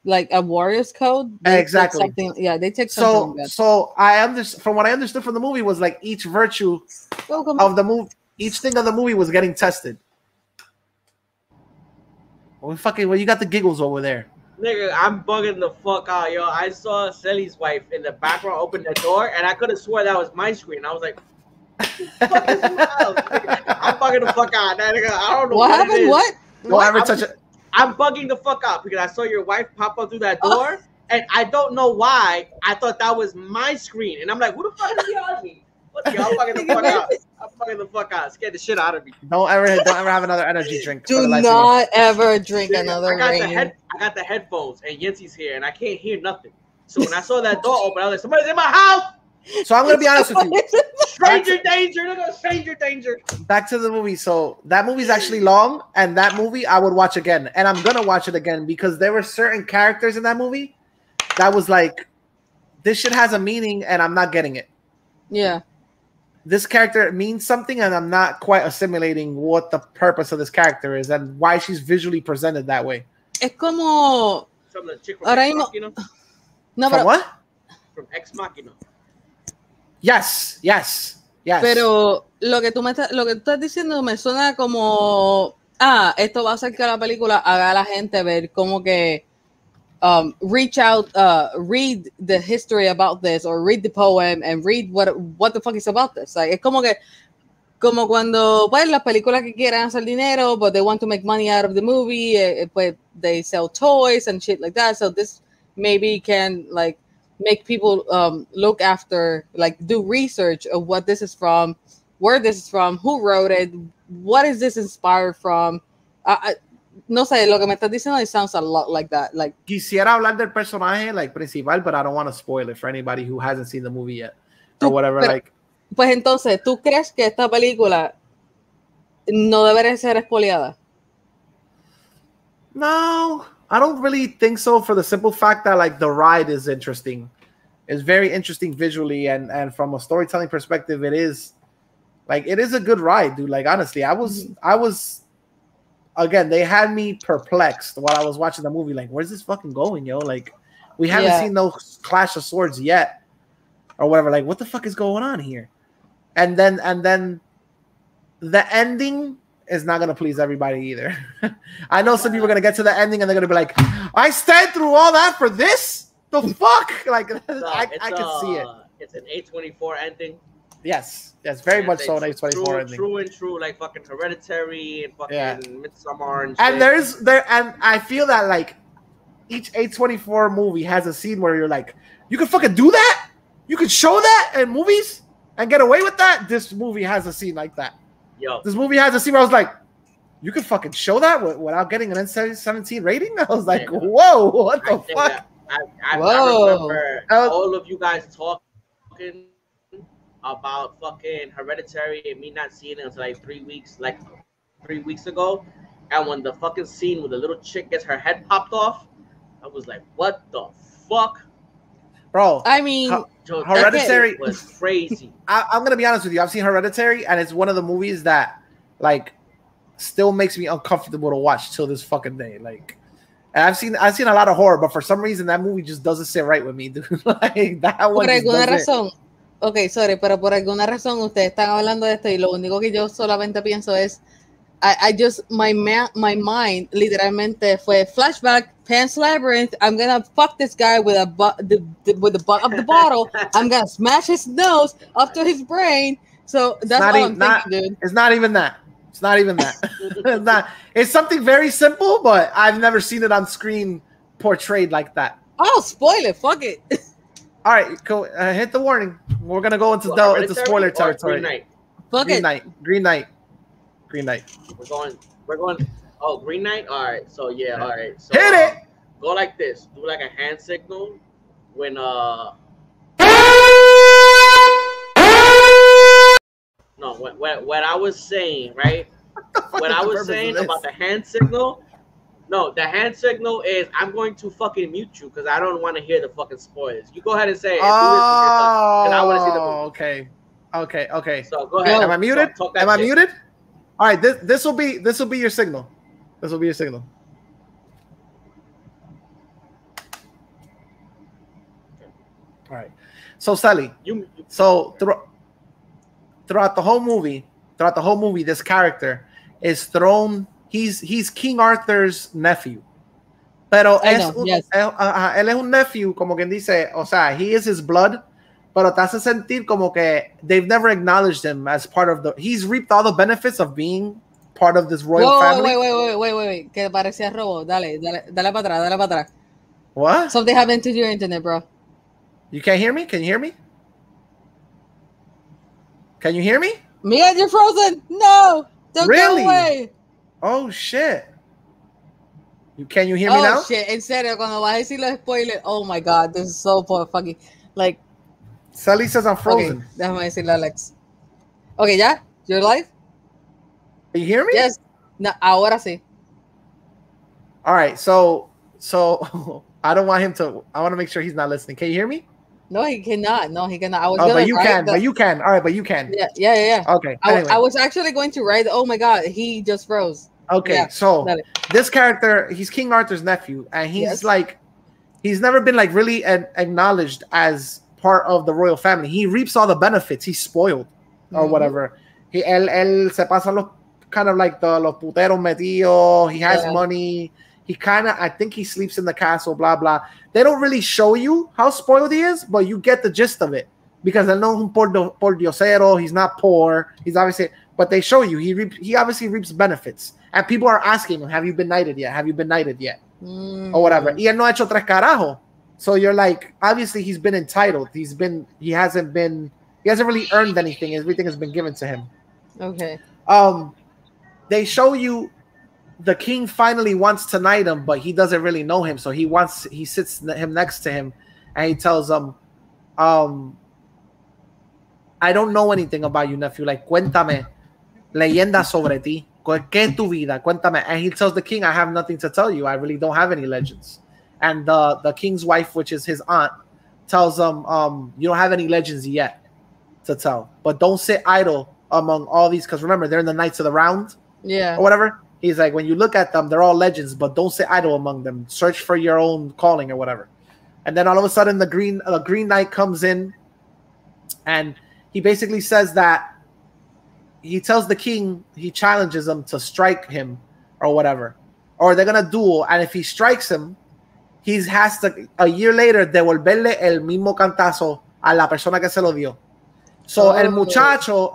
like a warrior's code. Exactly. They take something. So I understand, from what I understood from the movie, was like each virtue of the movie, each thing of the movie was getting tested. Well, you got the giggles over there. Nigga, I'm bugging the fuck out, yo. I saw Sally's wife in the background open the door, and I could have swore that was my screen. I was like, fuck is I'm bugging the fuck out. Nigga, I don't know what happened. What? Don't ever touch it. I'm bugging the fuck out because I saw your wife pop up through that door, and I don't know why. I thought that was my screen, and I'm like, who the fuck is behind me? I'm bugging the fuck out. I'm fucking the fuck out. Scared the shit out of me. Don't ever have another energy drink. Do not ever drink another. I got the headphones, and Yensi's here, and I can't hear nothing. So when I saw that door open, I was like, somebody's in my house. So I'm gonna be honest with you. Stranger danger, nigga, stranger danger. Back to the movie. So that movie's actually long, and that movie I would watch again, and I'm gonna watch it again because there were certain characters in that movie that was like, this shit has a meaning, and I'm not getting it. Yeah. This character means something, and I'm not quite assimilating what the purpose of this character is and why she's visually presented that way. Es como ahora mismo, No, From pero, what? From Ex Machina. Yes. Pero lo que tú estás diciendo me suena como, esto va a hacer que la película haga a la gente ver como que reach out, read the history about this, or read the poem and read what the fuck is about this. Like, es como que, como cuando, pues, las películas que quieren hacer dinero, but they want to make money out of the movie, pues, they sell toys and shit like that. So this maybe can, like, make people look after, like, do research of what this is from, where this is from, who wrote it, what is this inspired from. No sé, lo que me estás diciendo, it sounds a lot like that. Like, quisiera hablar del personaje, like, principal, but I don't want to spoil it for anybody who hasn't seen the movie yet or whatever. Like, pues entonces, ¿tú crees que esta película no debería ser espoleada? No, I don't really think so, for the simple fact that, like, the ride is interesting. It's very interesting visually, and from a storytelling perspective, it is a good ride, dude. Like, honestly, I was again, they had me perplexed while I was watching the movie. Like, where's this fucking going, yo? Like, we haven't seen no clash of swords yet, or whatever. Like, what the fuck is going on here? And then the ending is not gonna please everybody either. I know some people are gonna get to the ending and they're gonna be like, I stand through all that for this? The fuck? Like, I can see it. It's an A24 ending. Yes, very much so an A24 ending. True and true, like fucking Hereditary and fucking Midsommar and shit. And I feel that, like, each A24 movie has a scene where you're like, you can fucking do that? You can show that in movies and get away with that? This movie has a scene like that. Yo. This movie has a scene where I was like, you can fucking show that without getting an N17 rating? I was like, whoa, what the fuck? I remember all of you guys talking about fucking Hereditary and me not seeing it until like 3 weeks ago. And when the fucking scene with the little chick gets her head popped off, I was like, what the fuck? Bro, I mean, Hereditary was crazy. I'm gonna be honest with you. I've seen Hereditary, and it's one of the movies that, like, still makes me uncomfortable to watch till this fucking day. Like, and I've seen a lot of horror, but for some reason that movie just doesn't sit right with me, dude. Like, that one. Por alguna razón. Okay, sorry, pero por alguna razón ustedes están hablando de esto y lo único que yo solamente pienso es, I just, my mind literalmente fue flashback, Pan's Labyrinth. I'm gonna fuck this guy with with the butt of the bottle. I'm gonna smash his nose up to his brain. So that's all I'm thinking, dude. It's not even that. It's not even that. It's not. It's something very simple, but I've never seen it on screen portrayed like that. Oh, spoil it. Fuck it. All right, cool. Hit the warning. We're gonna go into spoiler territory. Green Knight. Green Knight. We're going. Oh, Green Knight. All right. So yeah. All right. So, hit it. Go like this. Do like a hand signal when No. What I was saying, right? What I was saying about the hand signal. No, the hand signal is I'm going to fucking mute you because I don't want to hear the fucking spoilers. You go ahead and say it. Because I want to see the movie. Okay. So go ahead. Am I muted? Am I muted? All right. This will be your signal. This will be your signal. All right. So Sally, throughout the whole movie, this character is thrown. He's King Arthur's nephew. Pero él es un nephew, como quien dice, o sea, he is his blood, pero te hace sentir como que they've never acknowledged him as part of he's reaped all the benefits of being part of this royal family. Wait, que parecía robo. Dale para atrás. What? Something happened to your internet, bro. You can't hear me? Can you hear me? Can you hear me? Mia, you're frozen. No. Don't really? Go away. Oh shit! Can you hear me now? Oh shit! En serio, cuando vas a decir los spoilers, oh my god, this is so fucking like. Sally says I'm frozen. Okay, déjame decirle, Alex. Okay, ya, you're live. Can you hear me? Yes. No, ahora sí. All right, so I don't want him to. I want to make sure he's not listening. Can you hear me? No, he cannot. No, he cannot. I was but you can. But you can. All right, but you can. Yeah. Okay. Anyway. I was actually going to write. Oh my god, he just froze. Okay, so this character, he's King Arthur's nephew, and he's like, he's never been like really acknowledged as part of the royal family. He reaps all the benefits. He's spoiled or whatever. Él se pasa los kind of like los puteros metidos. He has money. He kind of, I think he sleeps in the castle, blah, blah. They don't really show you how spoiled he is, but you get the gist of it. Because él no es un por diosero. He's not poor. He's obviously, but they show you. He obviously reaps benefits. And people are asking him, have you been knighted yet? Have you been knighted yet? Or whatever. Y él no ha hecho tres carajos. So you're like, obviously he's been entitled. He hasn't really earned anything. Everything has been given to him. Okay. They show you the king finally wants to knight him, but he doesn't really know him. So he sits him next to him and he tells him, I don't know anything about you, nephew. Like, cuéntame, leyenda sobre ti. ¿Qué es tu vida? Cuéntame. And he tells the king, I have nothing to tell you. I really don't have any legends. And the king's wife, which is his aunt, tells him, you don't have any legends yet to tell. But don't sit idle among all these, because remember, they're in the Knights of the Round. Yeah. Or whatever. He's like, when you look at them, they're all legends, but don't sit idle among them. Search for your own calling or whatever. And then all of a sudden, the Green Knight comes in, and he basically says that he tells the king, he challenges him to strike him or whatever, or they're gonna duel. And if he strikes him, he has to a year later devolverle el mismo cantazo a la persona que se lo dio. So el muchacho,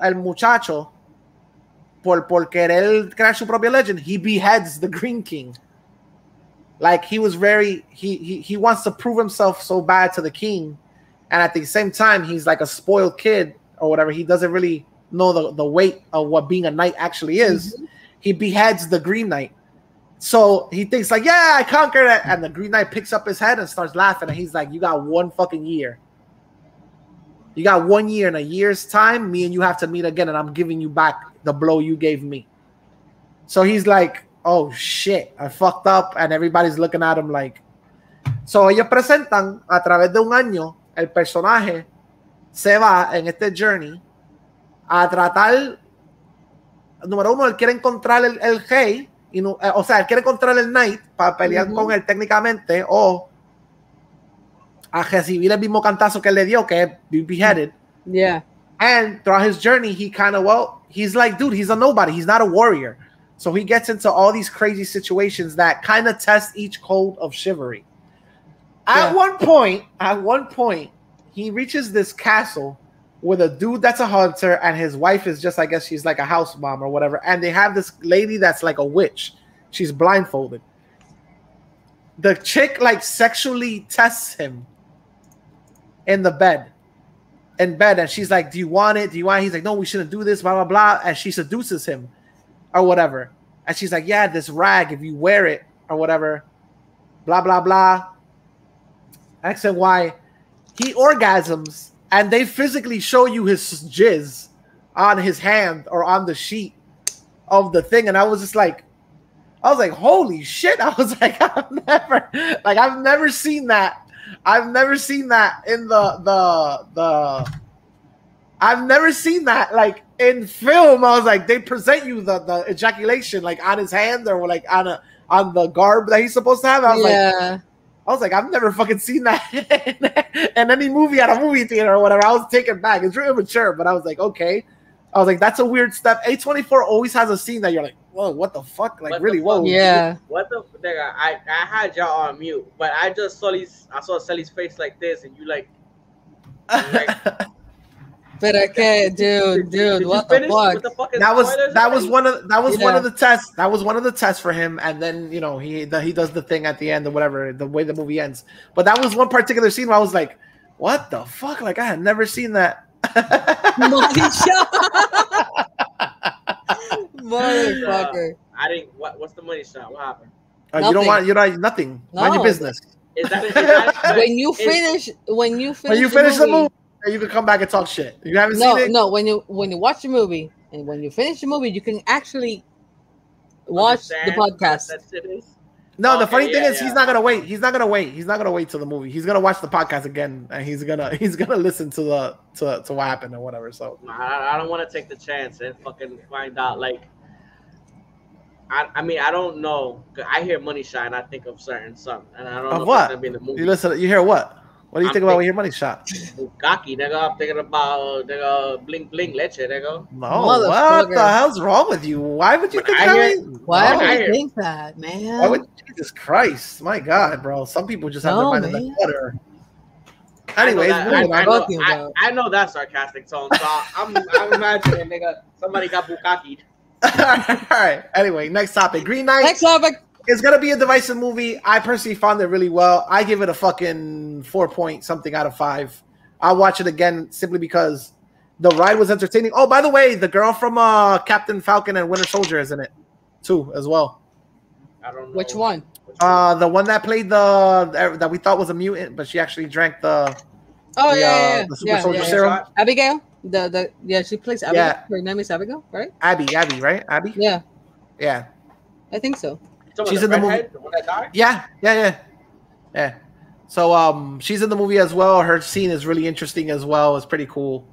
por querer crear su propia legend, he beheads the Green King. Like he was he wants to prove himself so bad to the king, and at the same time he's like a spoiled kid or whatever. He doesn't really know the weight of what being a knight actually is. He beheads the Green Knight. So he thinks like, yeah, I conquered it. And the Green Knight picks up his head and starts laughing. And he's like, you got one fucking year. You got 1 year. In a year's time, me and you have to meet again. And I'm giving you back the blow you gave me. So he's like, oh shit, I fucked up. And everybody's looking at him like. So ellos presentan a través de un año, el personaje se va en este journey a tratar, número uno, él quiere encontrar el rey, y no, o sea, él quiere encontrar el knight para pelear con él técnicamente, o a recibir el mismo cantazo que él le dio, que es be beheaded. Yeah. And throughout his journey, he kind of, he's like, dude, he's a nobody. He's not a warrior. So he gets into all these crazy situations that kind of test each code of chivalry. At one point, he reaches this castle with a dude that's a hunter, and his wife is just, I guess she's like a house mom or whatever. And they have this lady that's like a witch. She's blindfolded. The chick like sexually tests him in bed. And she's like, do you want it? He's like, no, we shouldn't do this, blah, blah, blah. And she seduces him or whatever. And she's like, yeah, this rag, if you wear it or whatever, blah, blah, blah. X and Y. He orgasms. And they physically show you his jizz on his hand or on the sheet of the thing. And I was like, holy shit. I was like, I've never seen that. I've never seen that in I've never seen that like in film. I was like, they present you the ejaculation like on his hand or like on the garb that he's supposed to have. I was like, I've never fucking seen that in any movie at a movie theater or whatever. I was taken back. It's really mature, but I was like, okay. I was like, that's a weird step. A24 always has a scene that you're like, whoa, what the fuck? Like, really, whoa. Yeah. What the nigga? I had y'all on mute, but I just saw Sally's face like this, and you like Pero que, dude, what the fuck? That was one of the tests. That was one of the tests for him. And then he does the thing at the end or whatever, the way the movie ends. But that was one particular scene where I was like, what the fuck? Like I had never seen that. Money shot. Motherfucker. I didn't. What's the money shot? What happened? You don't nothing. No. Mind your business. Is that when you finish the movie, you can come back and talk shit. You haven't seen it? No, when you watch the movie and when you finish the movie, you can actually watch the podcast. No, the funny thing is he's not gonna wait. He's not gonna wait till the movie. He's gonna watch the podcast again, and he's gonna listen to what happened or whatever. So I don't want to take the chance and fucking find out. Like, I mean, I don't know. I hear Money Shot and I think of certain something, and I don't know Of if what? it's gonna be in the movie. You listen. You hear what? What do you think about when your money shot? Bukaki, nigga. I'm thinking about nigga bling bling leche, nigga. No, what the hell's wrong with you? Why would you think that? Why would you think that, man? Why would Jesus Christ? My God, bro. Some people just have their mind in the gutter. Anyways, I know that sarcastic tone, so I'm imagining nigga somebody got Bukaki. All right. Anyway, next topic. Green Knight. Next topic. It's gonna be a divisive movie. I personally found it really well. I give it a fucking 4 point something out of 5. I'll watch it again simply because the ride was entertaining. Oh, by the way, the girl from Captain Falcon and Winter Soldier is in it too, as well. I don't know which one. The one that played that we thought was a mutant, but she actually drank the the super soldier serum. Abigail. She plays Abigail. Yeah. Her name is Abigail, right? Abby, right? Abby. Yeah. I think so. She's in the movie. The one that died? Yeah. So she's in the movie as well. Her scene is really interesting as well. It's pretty cool,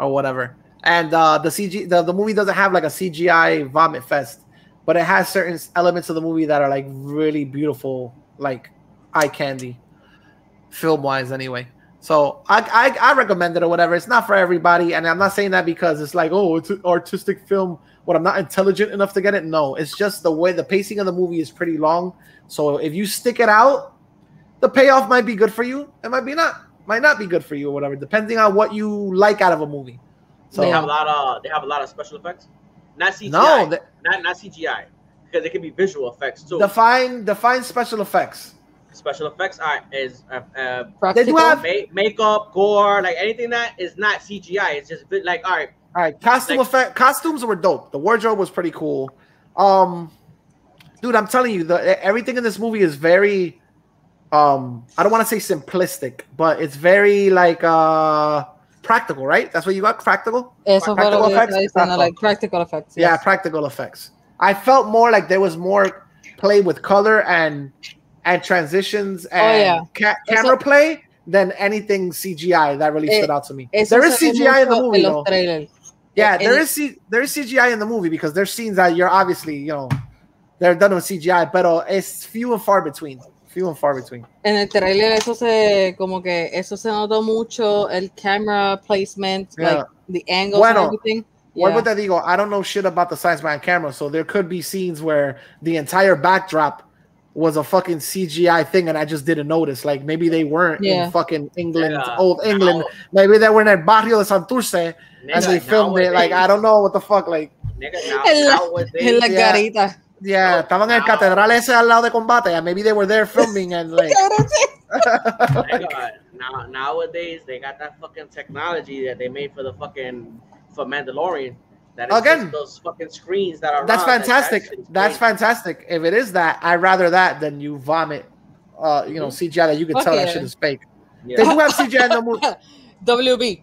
or whatever. And the movie doesn't have like a CGI vomit fest, but it has certain elements of the movie that are like really beautiful, like eye candy, film wise anyway. So I recommend it or whatever. It's not for everybody, and I'm not saying that because it's like, oh, it's an artistic film. What, I'm not intelligent enough to get it? No, it's just the way the pacing of the movie is pretty long. So if you stick it out, the payoff might be good for you. It might not be good for you or whatever, depending on what you like out of a movie. So they have a lot of special effects, not CGI. No, not CGI, because it can be visual effects too. Define special effects. Special effects is they do have makeup, gore, like anything that is not CGI. It's just like all right. Costumes were dope. The wardrobe was pretty cool. Dude, I'm telling you, everything in this movie is very I don't want to say simplistic, but it's very like practical, right? That's what you got, practical? Practical effects. Yeah, practical effects. I felt more like there was more play with color and transitions and camera play than anything CGI that really stood out to me. There is CGI in the movie, though. Yeah, there is CGI in the movie because there's scenes that you're obviously, they're done with CGI, but it's few and far between. En el trailer eso se notó mucho, el camera placement, like the angles and everything. What te digo? I don't know shit about the science behind camera, so there could be scenes where the entire backdrop was a fucking CGI thing and I just didn't notice. Like maybe they weren't in fucking England, old England. Maybe they were in el barrio de Santurce and they filmed it. Like I don't know what the fuck. Like en la garita. Yeah, estaban en el catedral ese al lado de combate. And maybe they were there filming and like. Nowadays they got that fucking technology that they made for Mandalorian. That again, those fucking screens that are. That's fantastic. That's fantastic. If it is that, I'd rather that than you vomit. CGI that you can tell that shit is fake. Yeah. They do have CGI in the movie. WB.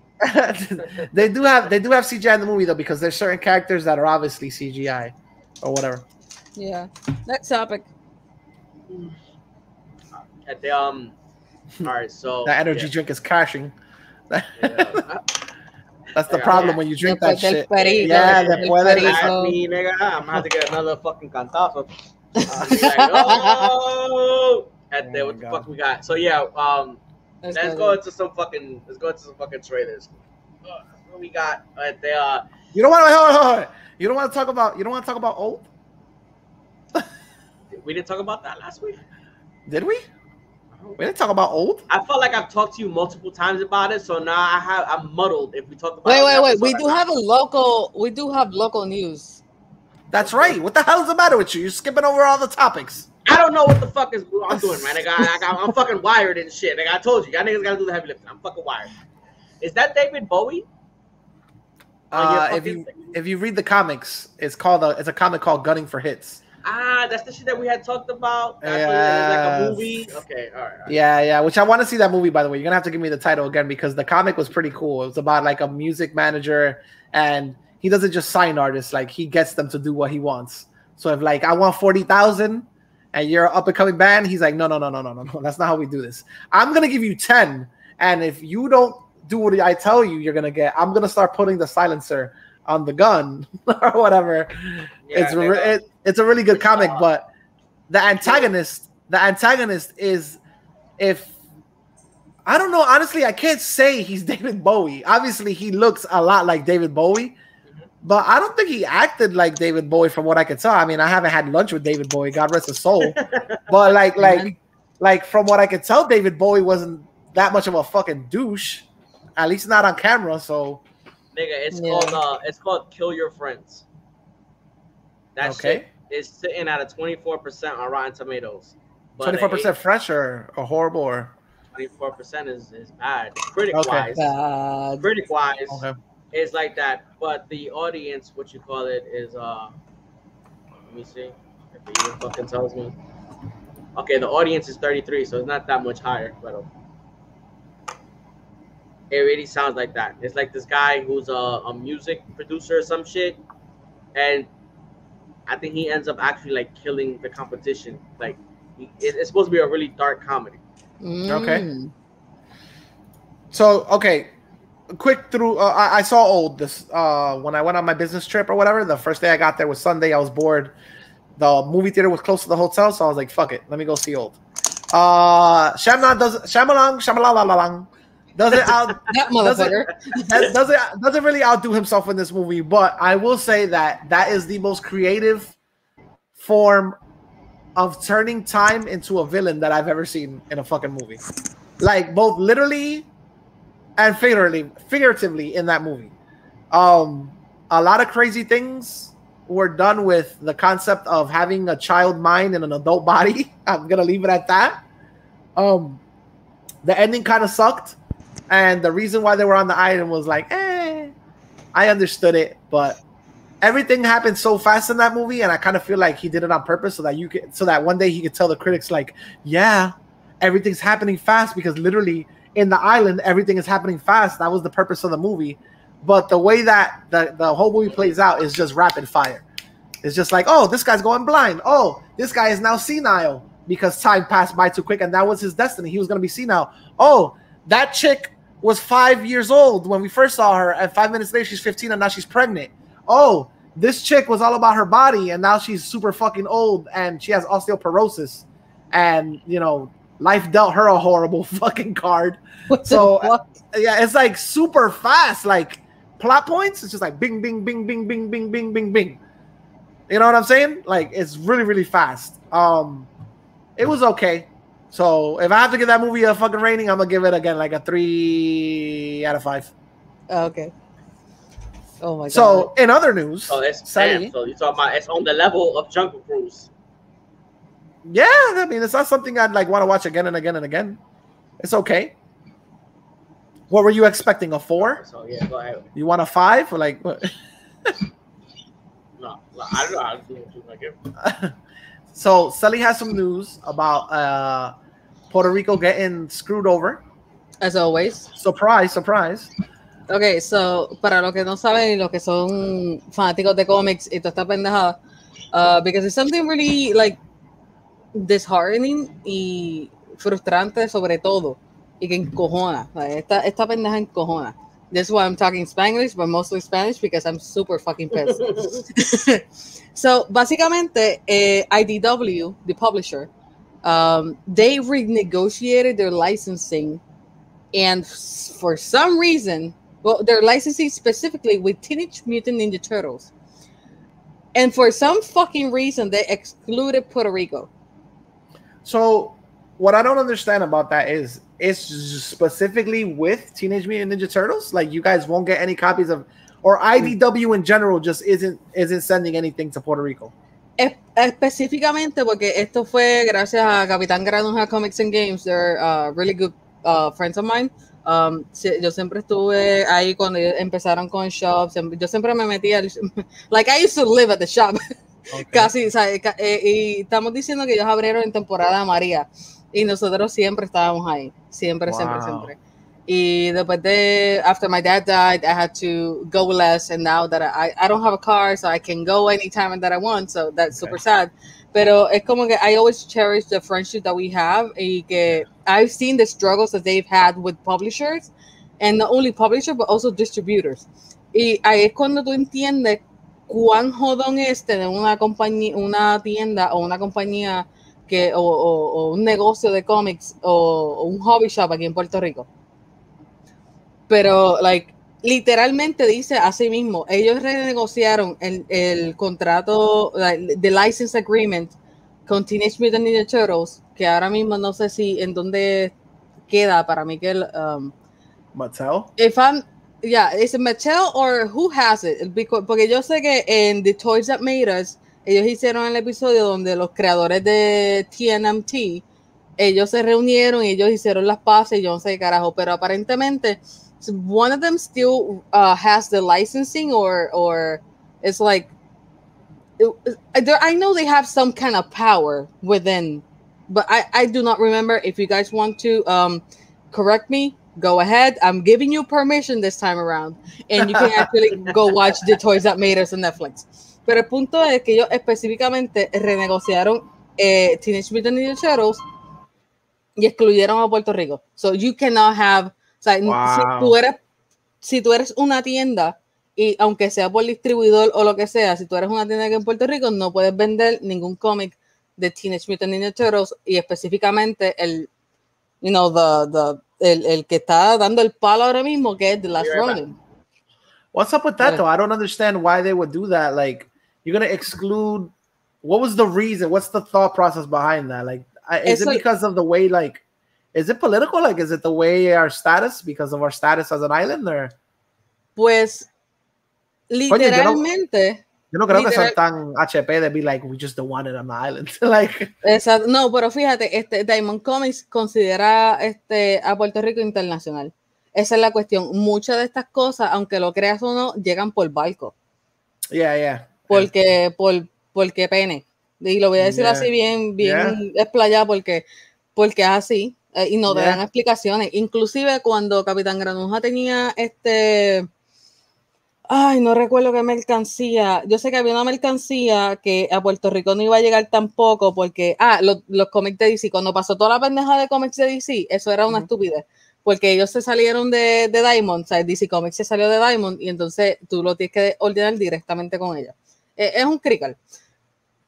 They do have CGI in the movie though because there's certain characters that are obviously CGI or whatever. Yeah. Next topic. At the all right, so that energy drink is crashing. That's the problem when you drink that shit. Yeah, me, nigga. I'm gonna have to get another fucking cantazo. What the fuck we got? So yeah, let's go into some fucking trailers. What we got right there? You don't want to hold on. You don't want to talk about old. We didn't talk about that last week. Did we? We didn't talk about old. I felt like I've talked to you multiple times about it, so now I'm muddled. If we talked about wait, we do have local news. That's right. What the hell is the matter with you? You're skipping over all the topics. I don't know what the fuck I'm doing, man. I'm fucking wired and shit. Like I told you, y'all niggas gotta do the heavy lifting. I'm fucking wired. Is that David Bowie? If you read the comics, it's a comic called Gunning for Hits. That's the shit that we had talked about. Like a movie. Okay, all right. Yeah. Which I want to see that movie, by the way. You're gonna have to give me the title again because the comic was pretty cool. It was about like a music manager, and he doesn't just sign artists; like he gets them to do what he wants. So if like I want 40,000, and you're an up and coming band, he's like, no. That's not how we do this. I'm gonna give you 10, and if you don't do what I tell you, you're gonna get. I'm gonna start putting the silencer on the gun or whatever. Yeah, It's a really good comic, but the antagonist is, if I don't know, honestly, I can't say he's David Bowie. Obviously, he looks a lot like David Bowie, but I don't think he acted like David Bowie from what I could tell. I mean, I haven't had lunch with David Bowie, God rest his soul. But like from what I could tell, David Bowie wasn't that much of a fucking douche, at least not on camera. So, nigga, it's called Kill Your Friends. That shit is sitting at a 24% on Rotten Tomatoes. 24% fresh or horrible or 24% is bad. Critic wise, it's like that. But the audience, what you call it, is let me see if it even fucking tells me. Okay, the audience is 33, so it's not that much higher, but it really sounds like that. It's like this guy who's a music producer or some shit, and I think he ends up actually like killing the competition. Like it's supposed to be a really dark comedy. Okay. So quick through. I saw Old this when I went on my business trip or whatever. The first day I got there was Sunday. I was bored. The movie theater was close to the hotel, so I was like, "Fuck it, let me go see Old." Shyamalan doesn't really outdo himself in this movie, but I will say that is the most creative form of turning time into a villain that I've ever seen in a fucking movie. Like both literally and figuratively in that movie. A lot of crazy things were done with the concept of having a child mind in an adult body. I'm gonna leave it at that. The ending kind of sucked, and the reason why they were on the island was like, I understood it, but everything happened so fast in that movie, and I kind of feel like he did it on purpose so that one day he could tell the critics, like, yeah, everything's happening fast because literally in the island everything is happening fast. That was the purpose of the movie. But the way that the whole movie plays out is just rapid fire. It's just like, oh, this guy's going blind. Oh, this guy is now senile because time passed by too quick, and that was his destiny. He was going to be senile. Oh, that chick was 5 years old when we first saw her, and 5 minutes later she's 15 and now she's pregnant. Oh, this chick was all about her body, and now she's super fucking old and she has osteoporosis, and life dealt her a horrible fucking card. Yeah, it's like super fast, like plot points. It's just like bing, bing, bing, bing, bing, bing, bing, bing, bing. You know what I'm saying? Like it's really, really fast. It was okay. So if I have to give that movie a fucking rating, I'm gonna give it again like a 3 out of 5. Okay. Oh my god. So in other news, so you're talking about it's on the level of Jungle Cruise. Yeah, I mean it's not something I'd like want to watch again and again and again. It's okay. What were you expecting? A 4? So yeah, go ahead. You want a 5 or like what? No, I don't know how to do it like it. So Sully has some news about Puerto Rico getting screwed over. As always. Surprise. Okay, so para los que no saben y los que son fanáticos de cómics y toda esta pendejada, because it's something really like disheartening y frustrante sobre todo y que encojona. Esta pendeja encojona. This is why I'm talking Spanglish, but mostly Spanish because I'm super fucking pissed. So, básicamente, IDW, the publisher, they renegotiated their licensing, and for some reason, well, their licensing specifically with Teenage Mutant Ninja Turtles. And for some fucking reason, they excluded Puerto Rico. So, what I don't understand about that is it's specifically with Teenage Mutant Ninja Turtles. Like, you guys won't get any copies of, or IDW in general just isn't sending anything to Puerto Rico. Específicamente porque esto fue gracias a Capitán Granuja Comics and Games. They're really good friends of mine. Yo siempre estuve ahí cuando empezaron con shops. Yo siempre me metía, like I used to live at the shop. Okay. Casi, y estamos diciendo que ellos abrieron en temporada María y nosotros siempre estábamos ahí, siempre. Y después after my dad died, I had to go less, and now that I don't have a car, so I can go anytime that I want, so that's super sad. Pero es como que I always cherish the friendship that we have, y que I've seen the struggles that they've had with publishers, and not only publishers, but also distributors. Y ahí es cuando tú entiendes cuán jodón es tener una compañía, una tienda o una compañía o un negocio de cómics o un hobby shop aquí en Puerto Rico. Pero, literalmente dice así mismo, ellos renegociaron el contrato, the license agreement con Teenage Mutant Ninja Turtles, que ahora mismo no sé si en dónde queda para mí que Mattel. is it Mattel or who has it? Porque yo sé que en The Toys That Made Us ellos hicieron el episodio donde los creadores de TNMT ellos se reunieron y ellos hicieron las paces y yo no sé qué carajo, pero aparentemente one of them still has the licensing or it's like I know they have some kind of power within, but I do not remember. If you guys want to correct me, go ahead. I'm giving you permission this time around, and you can actually go watch The Toys That Made Us on Netflix. Pero el punto es que ellos específicamente renegociaron Teenage Mutant Ninja Turtles y excluyeron a Puerto Rico. So you cannot have, o sea, Wow. si tú eres una tienda y aunque sea por distribuidor o lo que sea, si tú eres una tienda aquí en Puerto Rico, no puedes vender ningún cómic de Teenage Mutant Ninja Turtles y específicamente el que está dando el palo ahora mismo, que es The Last Ronin. What's up with that though? I don't understand why they would do that. Like, you're gonna exclude. What was the reason? What's the thought process behind that? Like, is it because of the way? Like, is it political? Like, is it the way our status because of our status as an island? Or pues literalmente. Yo no creo que son tan HP de be like, we just don't want it on the island. Like, exacto. No, pero fíjate, Diamond Comics considera a Puerto Rico internacional. Esa es la cuestión. Muchas de estas cosas, aunque lo creas o no, llegan por barco. Yeah. Porque pene. Y lo voy a decir así bien explayado porque es así. Y no te dan explicaciones. Inclusive cuando Capitán Granuja tenía no recuerdo qué mercancía. Yo sé que había una mercancía que a Puerto Rico no iba a llegar tampoco porque, los cómics de DC, cuando pasó toda la pendeja de cómics de DC, eso era una estupidez. Porque ellos se salieron de Diamond, o sea, DC Comics se salió de Diamond y entonces tú lo tienes que ordenar directamente con ella. Es un crical.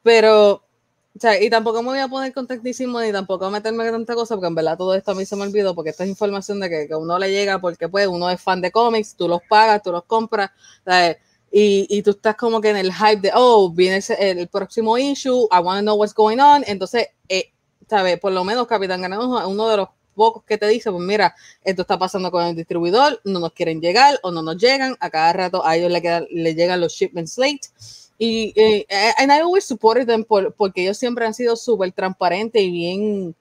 Pero, o sea, y tampoco me voy a poner contactísimo ni tampoco a meterme en tanta cosa porque en verdad todo esto a mí se me olvidó porque esta es información de que uno le llega porque pues uno es fan de cómics, tú los pagas, tú los compras, ¿sabes? Y tú estás como que en el hype de, viene el próximo issue, I want to know what's going on, entonces, ¿sabes? Por lo menos Capitán Granuja es uno de los pocos que te dice, pues mira, esto está pasando con el distribuidor, no nos quieren llegar o no nos llegan, a cada rato a ellos le llegan los shipments late. And I always supported them porque ellos siempre han sido súper transparentes y bien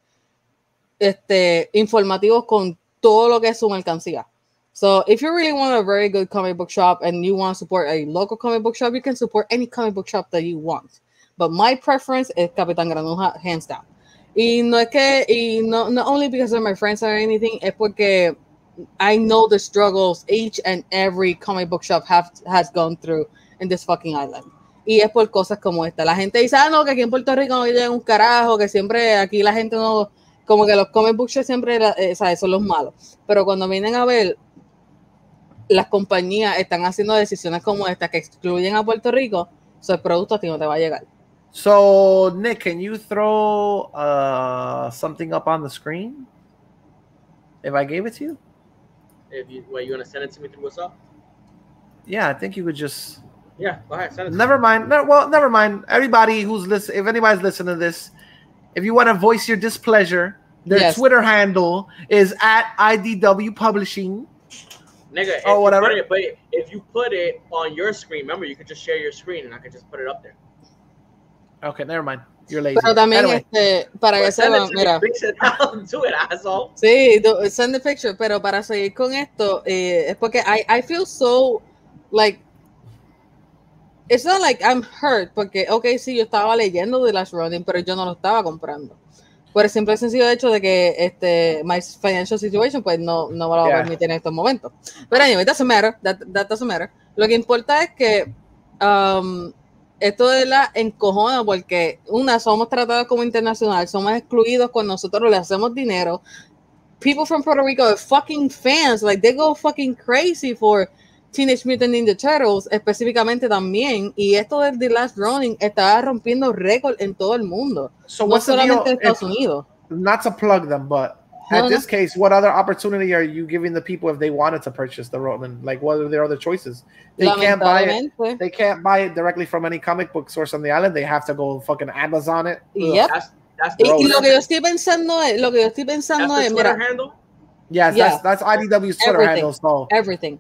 informativos con todo lo que es su mercancía. So if you really want a very good comic book shop and you want to support a local comic book shop, you can support any comic book shop that you want. But my preference is Capitán Granuja, hands down. Y no es que, not only because of my friends or anything, es porque I know the struggles each and every comic book shop has gone through in this fucking island. Y es por cosas como esta. La gente dice, no, que aquí en Puerto Rico no llega un carajo, que siempre aquí la gente no, como que los comic book shops siempre, ¿sabes? Son los malos. Pero cuando vienen a ver, las compañías están haciendo decisiones como esta que excluyen a Puerto Rico, el producto a ti no te va a llegar. So, Nick, can you throw something up on the screen? If I gave it to you? You want to send it to me through WhatsApp? Yeah, I think you could just... Yeah, go ahead. Send it never mind. Never mind. Everybody who's listening, if anybody's listening to this, if you want to voice your displeasure, their Twitter handle is @IDW Publishing. Nigga, or whatever. If you put it on your screen, remember, you could just share your screen and I could just put it up there. Okay, never mind. You're lazy. Pero también, para que sepan, mira. Sí, send the picture, pero para seguir con esto, es porque I feel so, like, it's not like I'm hurt, porque, sí, yo estaba leyendo The Last Ronin, pero yo no lo estaba comprando. Por el simple y sencillo hecho de que my financial situation, pues, no me lo va a permitir en estos momentos. Pero anyway, doesn't matter, that doesn't matter. Lo que importa es que, esto de la encojona porque somos tratados como internacional, somos excluidos cuando nosotros le hacemos dinero. People from Puerto Rico are fucking fans, like they go fucking crazy for Teenage Mutant Ninja Turtles específicamente también, y esto de The Last Running estaba rompiendo récord en todo el mundo, So no what's the solamente deal? en Estados Unidos. Not to plug them, but at this case, what other opportunity are you giving the people if they wanted to purchase the Ronin? Like, what are their other choices? They can't buy it. They can't buy it directly from any comic book source on the island. They have to go fucking Amazon it. Yep. Y lo que yo estoy pensando es, Twitter handle. Yes, that's IDW's Twitter handle. So everything.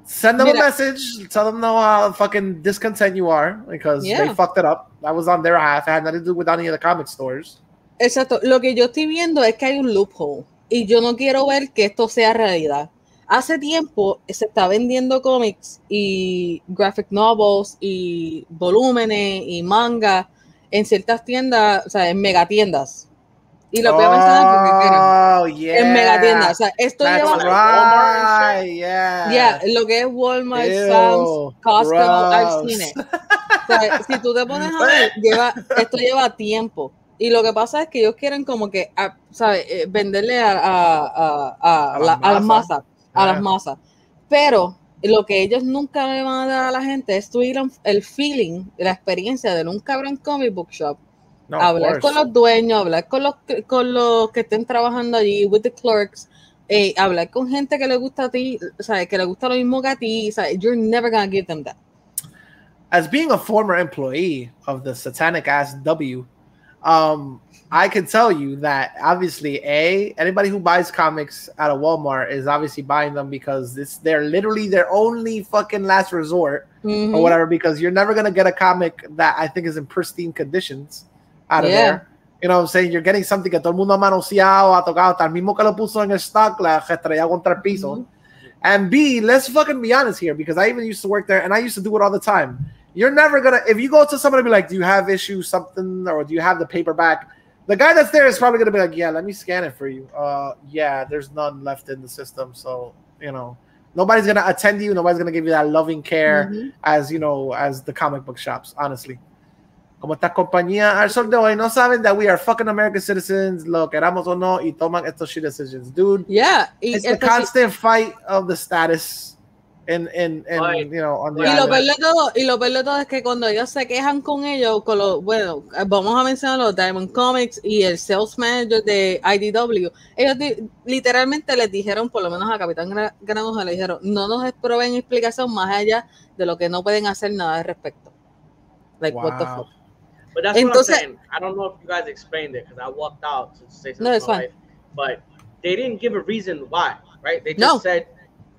Send them a message. Tell them how fucking discontent you are because they fucked it up. That was on their half. It had nothing to do with any of the comic stores. Exacto. Lo que yo estoy viendo es que hay un loophole y yo no quiero ver que esto sea realidad. Hace tiempo se está vendiendo cómics y graphic novels y volúmenes y manga en ciertas tiendas, o sea, en megatiendas. Y lo voy a mencionar porque quiero. En megatiendas. O sea, esto lleva lo que es Walmart, Sam's, Costco, I've seen it. O sea, si tú te pones a ver, esto lleva tiempo. Y lo que pasa es que ellos quieren como que, ¿sabes? Venderle a las masas. Pero lo que ellos nunca le van a dar a la gente es tuvieron el feeling, la experiencia de un cabrón comic book shop. No, hablar con los dueños, hablar con los que estén trabajando allí, with the clerks, hablar con gente que le gusta a ti, ¿sabes? Que le gusta lo mismo que a ti, ¿sabes? You're never gonna give them that. As being a former employee of the satanic ass W, I can tell you that obviously anybody who buys comics at a Walmart is obviously buying them because they're literally their only fucking last resort or whatever, because you're never going to get a comic that I think is in pristine conditions out of there. You know what I'm saying? You're getting something que todo el mundo ha manoseado, ha tocado, tal mismo que lo puso en el stock, la estrella contra el piso. And B, let's fucking be honest here, because I even used to work there and I used to do it all the time. You're never gonna, if you go to somebody and be like, do you have issue something, or do you have the paperback? The guy that's there is probably gonna be like, yeah, let me scan it for you. Yeah, there's none left in the system, so you know, nobody's gonna attend you. Nobody's gonna give you that loving care as you know, as the comic book shops. Honestly, como esta compañía al sol de hoy no saben that we are fucking American citizens, lo queramos o no, y toman estos shit decisions, dude. Yeah, it's the constant fight of the status. You know, on the y lo peor de todo es que cuando ellos se quejan con ellos, bueno, vamos a mencionar los Diamond Comics y el sales manager de IDW, ellos literalmente les dijeron, por lo menos a Capitán Granuja le dijeron, no nos proveen explicación más allá de lo que no pueden hacer nada al respecto. Like, what the fuck? But that's what I'm saying. I don't know if you guys explained it because I walked out to say something. No, it's fine. But they didn't give a reason why, right? They just said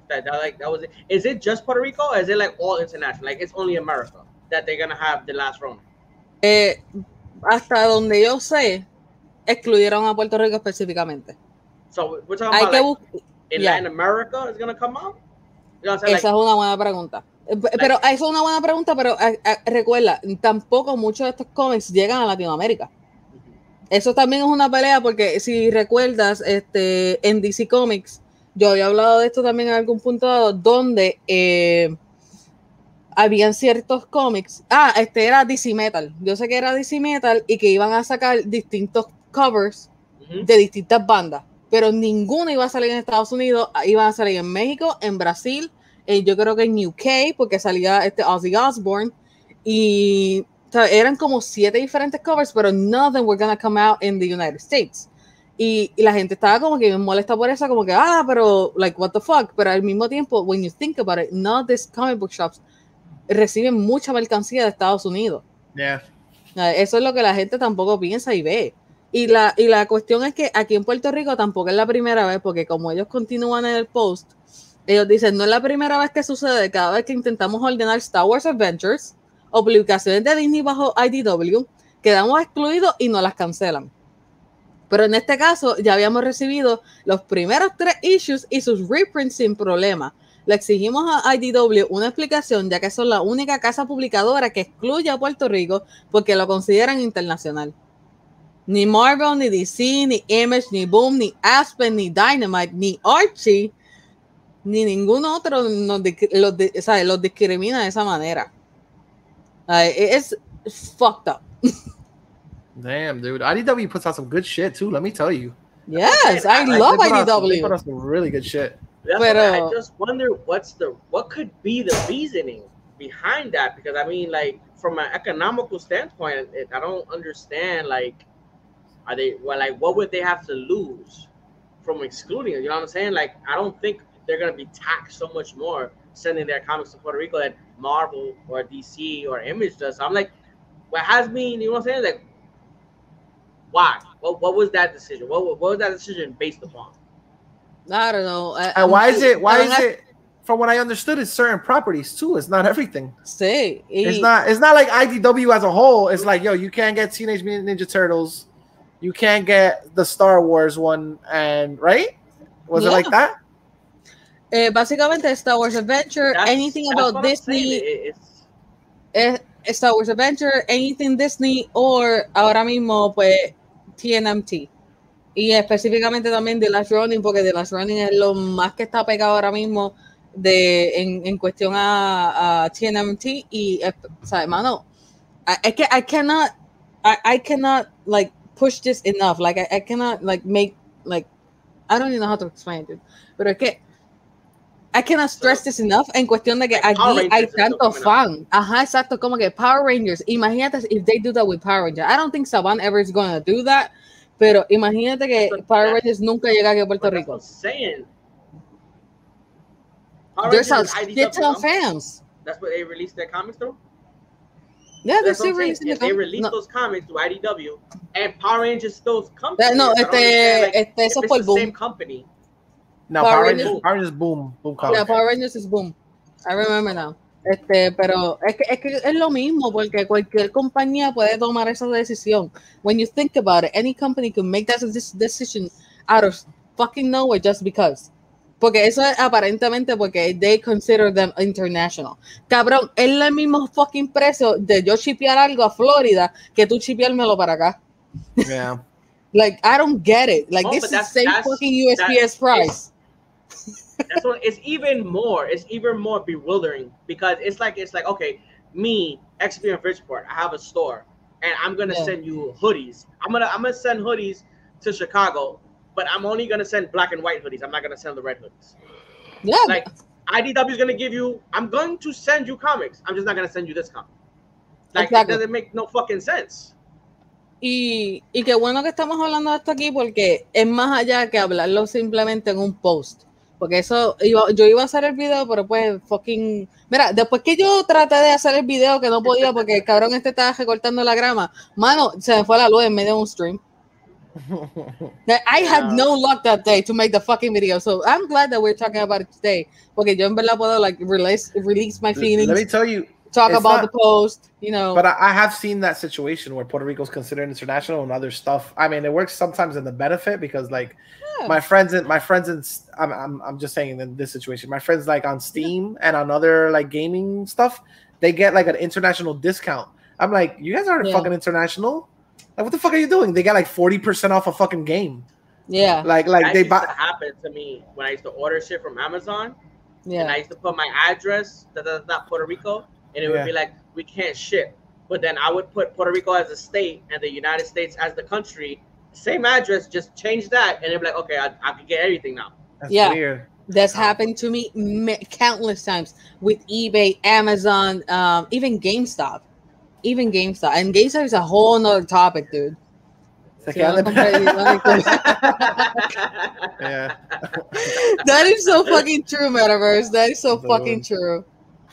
that was it. Is it just Puerto Rico or is it like all international? Like it's only America that they're gonna have the last run? Hasta donde yo sé, excluyeron a Puerto Rico específicamente. So we're talking about in Latin America is gonna come out? You know what I'm saying? Esa es una buena pregunta. Pero eso es una buena pregunta, pero recuerda, tampoco muchos de estos cómics llegan a Latinoamérica. Eso también es una pelea porque si recuerdas, en DC Comics, yo había hablado de esto también en algún punto dado, donde habían ciertos cómics. Era DC Metal. Yo sé que era DC Metal y que iban a sacar distintos covers de distintas bandas, pero ninguno iba a salir en Estados Unidos, iban a salir en México, en Brasil, yo creo que en UK, porque salía Ozzy Osbourne, y o sea, eran como 7 diferentes covers, pero none of them were gonna come out in the United States. Y la gente estaba como que me molesta por eso, como que, pero, like, what the fuck. Pero al mismo tiempo, when you think about it, none of these comic book shops reciben mucha mercancía de Estados Unidos. Yeah. Eso es lo que la gente tampoco piensa y ve. Y la cuestión es que aquí en Puerto Rico tampoco es la primera vez, porque como ellos continúan en el post, ellos dicen, no es la primera vez que sucede, cada vez que intentamos ordenar Star Wars Adventures o publicaciones de Disney bajo IDW, quedamos excluidos y nos las cancelan. Pero en este caso ya habíamos recibido los primeros 3 issues y sus reprints sin problema. Le exigimos a IDW una explicación, ya que son la única casa publicadora que excluye a Puerto Rico porque lo consideran internacional. Ni Marvel, ni DC, ni Image, ni Boom, ni Aspen, ni Dynamite, ni Archie, ni ningún otro los discrimina de esa manera. It's fucked up. Damn, dude. IDW puts out some good shit too. Let me tell you. Yes, I love IDW. They put out some really good shit. I just wonder what could be the reasoning behind that, because I mean, like, from an economical standpoint, I don't understand, like, what would they have to lose from excluding it? You know what I'm saying? Like, I don't think they're gonna be taxed so much more sending their comics to Puerto Rico than Marvel or DC or Image does. So I'm like, what has me, you know what I'm saying? Like, why? What was that decision? What was that decision based upon? I don't know. Why is it? From what I understood, it's certain properties too. It's not everything. It's not like IDW as a whole. It's like, yo, you can't get Teenage Mutant Ninja Turtles, you can't get the Star Wars one, and right? Was it like that? Básicamente, Star Wars Adventure, anything about Disney, Star Wars Adventure, anything Disney, or ahora mismo, pues, TNMT. Y específicamente también The Last Running, porque The Last Running es lo más que está pegado ahora mismo en cuestión a TNMT. Y, o sea, hermano, I cannot, like, push this enough. Like, I cannot, like, make, like, I don't even know how to explain it, pero es que I cannot stress this enough en cuestión de que aquí hay tanto fan. Ajá, exacto, como que Power Rangers. Imagínate if they do that with Power Rangers. I don't think Saban ever is going to do that, pero imagínate que Power Rangers nunca llega aquí a Puerto Rico. There's a shit ton of fans. That's what they released their comics through? Yeah, they're still releasing they released those comics through IDW, and Power Rangers still comes. No, eso fue el Boom. Same company. No, Power Rangers Boom. Yeah, Power Rangers is Boom. I remember now. Pero es que es lo mismo, porque cualquier compañía puede tomar esa decisión. When you think about it, any company can make that decision out of fucking nowhere just because. Porque eso es aparentemente porque they consider them international. Cabrón, es el mismo fucking precio de yo shipear algo a Florida que tú shipeármelo para acá. Yeah. Like, I don't get it. Like, this is the same fucking USPS price. That's what it's even more bewildering, because it's like okay, me, XP in Bridgeport, I have a store and I'm gonna send you hoodies. I'm gonna send hoodies to Chicago, but I'm only gonna send black and white hoodies. I'm not gonna send the red hoodies. Yeah. Like, IDW is gonna give you, I'm going to send you comics. I'm just not gonna send you this comic. Like, exactly. It doesn't make no fucking sense. Y qué bueno que estamos hablando de esto aquí, porque es más allá que hablarlo simplemente en un post. Porque eso, yo iba a hacer el video, pero pues fucking... Mira, después que yo traté de hacer el video, que no podía porque el cabrón estaba recortando la grama, mano, se me fue la luz en medio de un stream. I had no luck that day to make the fucking video, so I'm glad that we're talking about it today. Porque yo en verdad puedo, like, release my feelings. Let me tell you, talk about the post, you know. But I have seen that situation where Puerto Rico is considered international and other stuff. I mean, it works sometimes in the benefit, because, like, my friends in I'm just saying in this situation, my friends, like, on Steam and on other, like, gaming stuff, they get, like, an international discount. I'm like, you guys aren't fucking international. Like, what the fuck are you doing? They got like 40% off a fucking game. Yeah. Like they buy. That happened to me when I used to order shit from Amazon. Yeah. And I used to put my address, not Puerto Rico, and it would be like, we can't ship. But then I would put Puerto Rico as a state and the United States as the country. Same address, just change that, and it'd be like, okay, I can get everything now. That's weird. That's happened to me countless times with eBay, Amazon, even GameStop. And GameStop is a whole nother topic, dude. Yeah. That is so fucking true, Metaverse. That is so fucking true.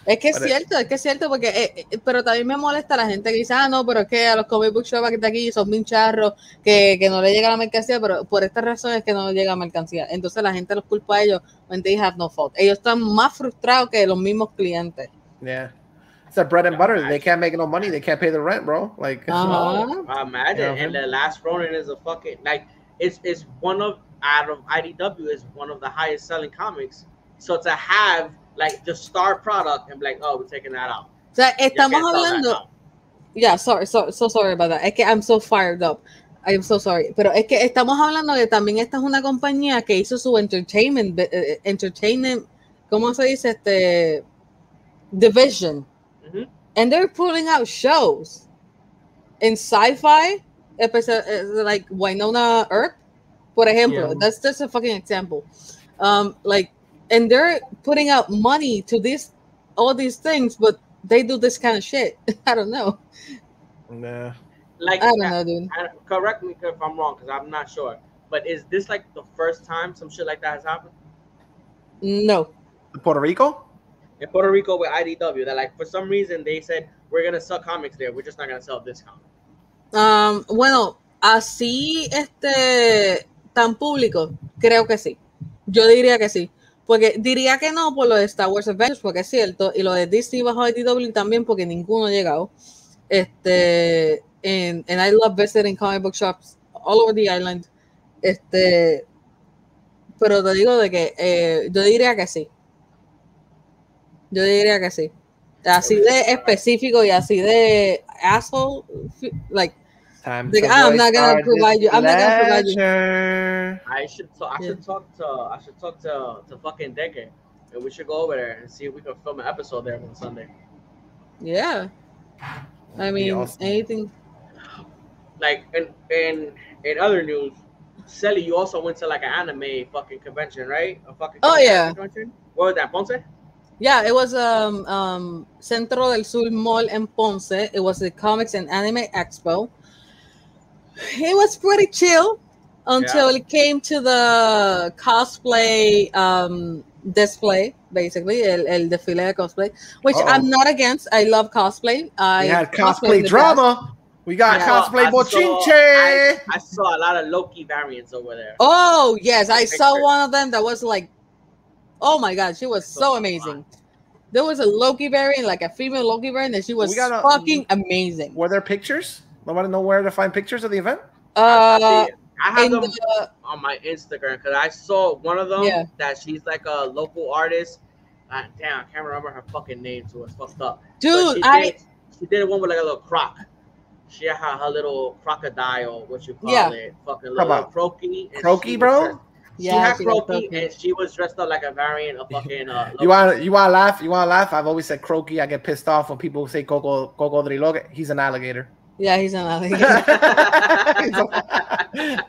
Es que es cierto, porque pero también me molesta la gente que dice, no, pero es que a los comic book shops que están aquí son bien charros, que no le llega la mercancía, pero por esta razón es que no llega mercancía. Entonces la gente los culpa a ellos when they have no fault. Ellos están más frustrados que los mismos clientes. Yeah. It's a bread and butter. They can't make no money. They can't pay the rent, bro. Like, imagine. And the Last Ronin is a fucking, like, it's one of, out of IDW, is one of the highest selling comics. So to have, like, the star product and be like, oh, we're taking that out. O sea, estamos hablando. Yeah, so sorry about that. Es que I'm so fired up. I'm so sorry. Pero es que estamos hablando de también esta es una compañía que hizo su entertainment, ¿cómo se dice? Division. Mm-hmm. And they're pulling out shows in sci-fi, like Winona Earp, por ejemplo. Yeah. That's a fucking example. Like, and they're putting out money to all these things, but they do this kind of shit. I don't know. Nah. Like, I don't know, dude. correct me if I'm wrong, because I'm not sure. But is this like the first time some shit like that has happened? No. Puerto Rico? In Puerto Rico with IDW, that like for some reason they said we're gonna sell comics there, we're just not gonna sell this comic. Bueno, así tan público, creo que sí. Yo diría que sí. Porque diría que no por lo de Star Wars Adventures, porque es cierto, y lo de Disney bajo IDW también, porque ninguno ha llegado. And I love visiting comic book shops all over the island. Pero te digo de que yo diría que sí. Yo diría que sí. Así de específico y así de asshole, like, I'm not gonna provide you. I'm not gonna provide you. I should talk to fucking Decker, and we should go over there and see if we can film an episode there on Sunday. Yeah, I mean, awesome. Anything. Like in other news, Sally, you also went to like an anime fucking convention, right? A fucking convention? What was that, Ponce? Yeah, it was Centro del Sur Mall in Ponce. It was the Comics and Anime Expo. It was pretty chill until it came to the cosplay display, basically, el desfile de cosplay, which I'm not against. I love cosplay. We had cosplay drama. We got cosplay bochinche. I saw a lot of Loki variants over there. Oh, yes. I saw one of them that was like, oh my God, she was so amazing. There was a Loki variant, like a female Loki variant, and she was fucking amazing. Were there pictures? Nobody know where to find pictures of the event? I have them on my Instagram because I saw one of them that she's like a local artist. Damn, I can't remember her fucking name, so it's fucked up. Dude, she did one with like a little croc. She had her little crocodile, what you call it, fucking little croaky. Croaky, bro? She had croaky, and she was dressed up like a variant of fucking. You want to laugh? You want to laugh? I've always said croaky. I get pissed off when people say cocodrilo. He's an alligator. Yeah, he's an alligator.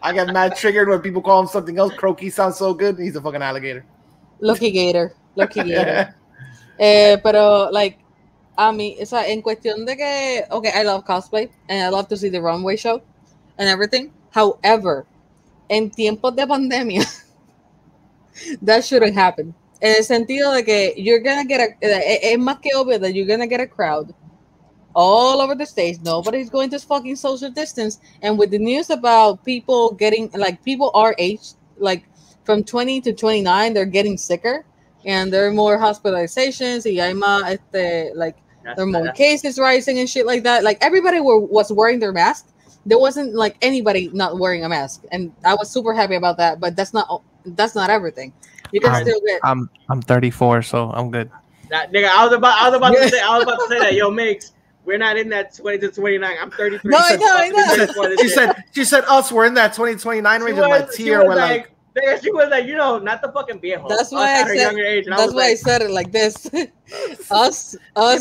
I get mad triggered when people call him something else. Croaky sounds so good. He's a fucking alligator. Lucky gator. Pero like, I mean, o sea, en cuestión de que, okay, I love cosplay and I love to see the runway show and everything. However, en tiempos de pandemia, that shouldn't happen. En el sentido de que you're gonna get es más que obvio that you're gonna get a crowd all over the stage. Nobody's going to fucking social distance. And with the news about people getting, like, people our age, like from 20 to 29, they're getting sicker and there are more hospitalizations. Y hay más, like, there are more cases rising and shit like that. Like, everybody was wearing their mask. There wasn't like anybody not wearing a mask, and I was super happy about that. But that's not everything. You can still get. I'm 34, so I'm good. That nigga, I was about to say that. Yo, Migs, we're not in that 20 to 29. I'm 33. No, I know. She said us. We're in that 2029 range. And my tear were like. She was like, not the fucking viejo. That's why I said. Younger age. That's why I said it like this. us. Us,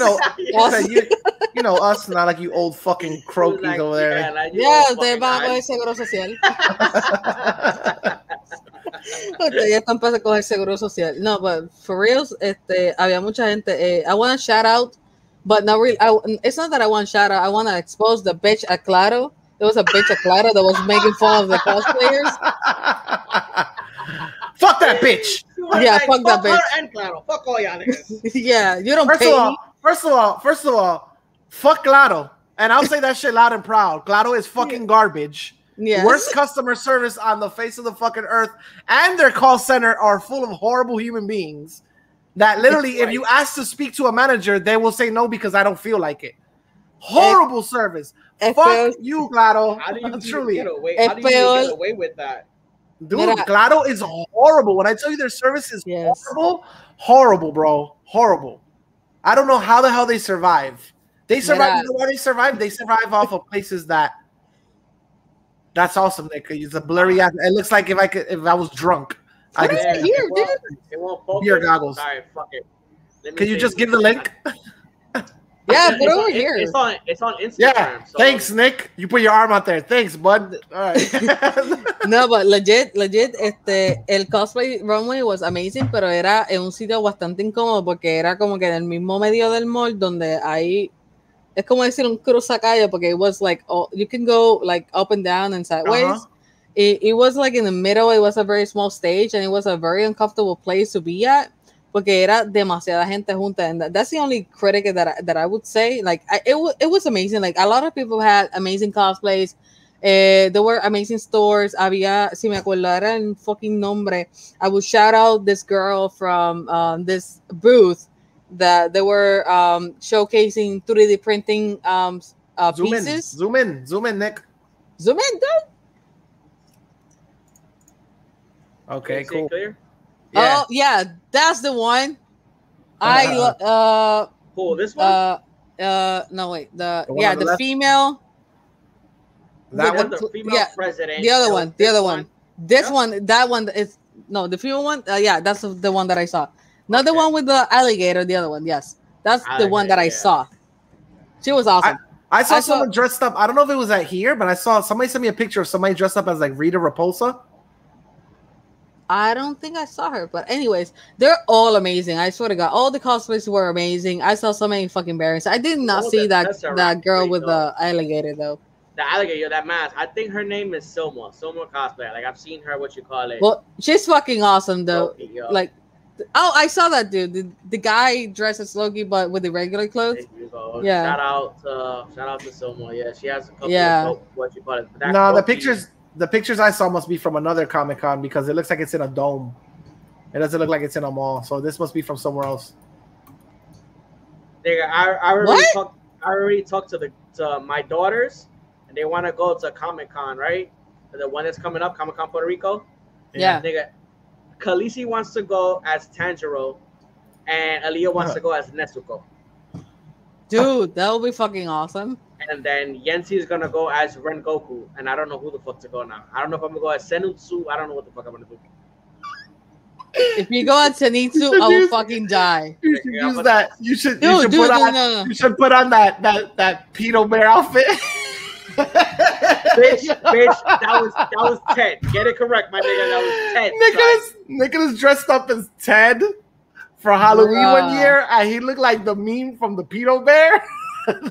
not like you old fucking croakies like, over there. Ustedes van a coger seguro social. Ustedes ya están para coger seguro social. No, but for reals, había mucha gente. I want to shout out, but not really. It's not that I want to shout out. I want to expose the bitch at Claro. There was a bitch at Claro that was making fun of the cosplayers. Fuck that bitch. Yeah, fuck that bitch. And Claro. Fuck all y'all niggas. Yeah, you don't pay me. First of all, fuck Claro. And I'll say that shit loud and proud. Claro is fucking garbage. Yes. Worst customer service on the face of the fucking earth. And their call center are full of horrible human beings that literally, if you ask to speak to a manager, they will say no because I don't feel like it. Horrible service. Fuck you, Claro. How do you get away with that? Dude, Claro is horrible. When I tell you their service is horrible, bro. Horrible. I don't know how the hell they survive. They survive. You know why they survive? They survive off of places that's awesome. It's a blurry ass. It looks like if I was drunk. I could see here, dude. It won't focus. Beer goggles. All right, fuck it. Can you just give the link? Yeah, Yeah, put it over It's here. It's on Instagram. Yeah. So. Thanks, Nick. You put your arm out there. Thanks, bud. All right. No, but legit, el cosplay runway was amazing, pero era en un sitio bastante incómodo porque era como que en el mismo medio del mall donde hay, es como decir un cruzacalle porque it was like, oh, you can go like up and down and sideways. It was like in the middle, it was a very small stage and it was a very uncomfortable place to be at porque era demasiada gente junta, and that's the only critic that I would say. Like, it was amazing. Like, a lot of people had amazing cosplays. There were amazing stores. Había, si me acordara el fucking nombre, I would shout out this girl from this booth that they were showcasing 3D printing pieces. Zoom in, Nick. Zoom in, dude. Okay, cool. Clear? Yeah. Oh yeah, that's the one. Cool. This one. No wait. The the female. That one. The female president. The other one. This one. That one is no. The female one. Yeah, that's the one that I saw. Not the one with the alligator. The other one. Yes, that's the one that I saw. She was awesome. I saw someone dressed up. I don't know if it was at here, but I saw somebody sent me a picture of somebody dressed up as like Rita Repulsa. I don't think I saw her, but anyways, they're all amazing. I swear to God, all the cosplays were amazing. I saw so many fucking bears. I did not see that girl with the alligator though. The alligator, that mask. I think her name is Soma cosplay. Like, I've seen her. What you call it? Well, she's fucking awesome though. Loki, like, oh, I saw that dude. The guy dressed as Loki, but with the regular clothes. There you go. Yeah. Shout out to Soma. Yeah, she has a couple of what you call it. No, the pictures I saw must be from another Comic-Con because it looks like it's in a dome. It doesn't look like it's in a mall, so this must be from somewhere else. Nigga, I already talked to my daughters, and they want to go to Comic-Con, right? The one that's coming up, Comic-Con Puerto Rico. Yeah. Nigga, Khaleesi wants to go as Tanjiro, and Aaliyah wants to go as Nezuko. Dude, that would be fucking awesome. And then Yancy is gonna go as Rengoku, and I don't know who the fuck to go now. I don't know if I'm gonna go as Senutsu. I don't know what the fuck I'm gonna do. If you go at Zenitsu, I will fucking die. You should use that. You should put on that pedo bear outfit. bitch, that was Ted. Get it correct, my nigga. That was Ted. Nicholas dressed up as Ted for Halloween one year, and he looked like the meme from the pedo bear. Let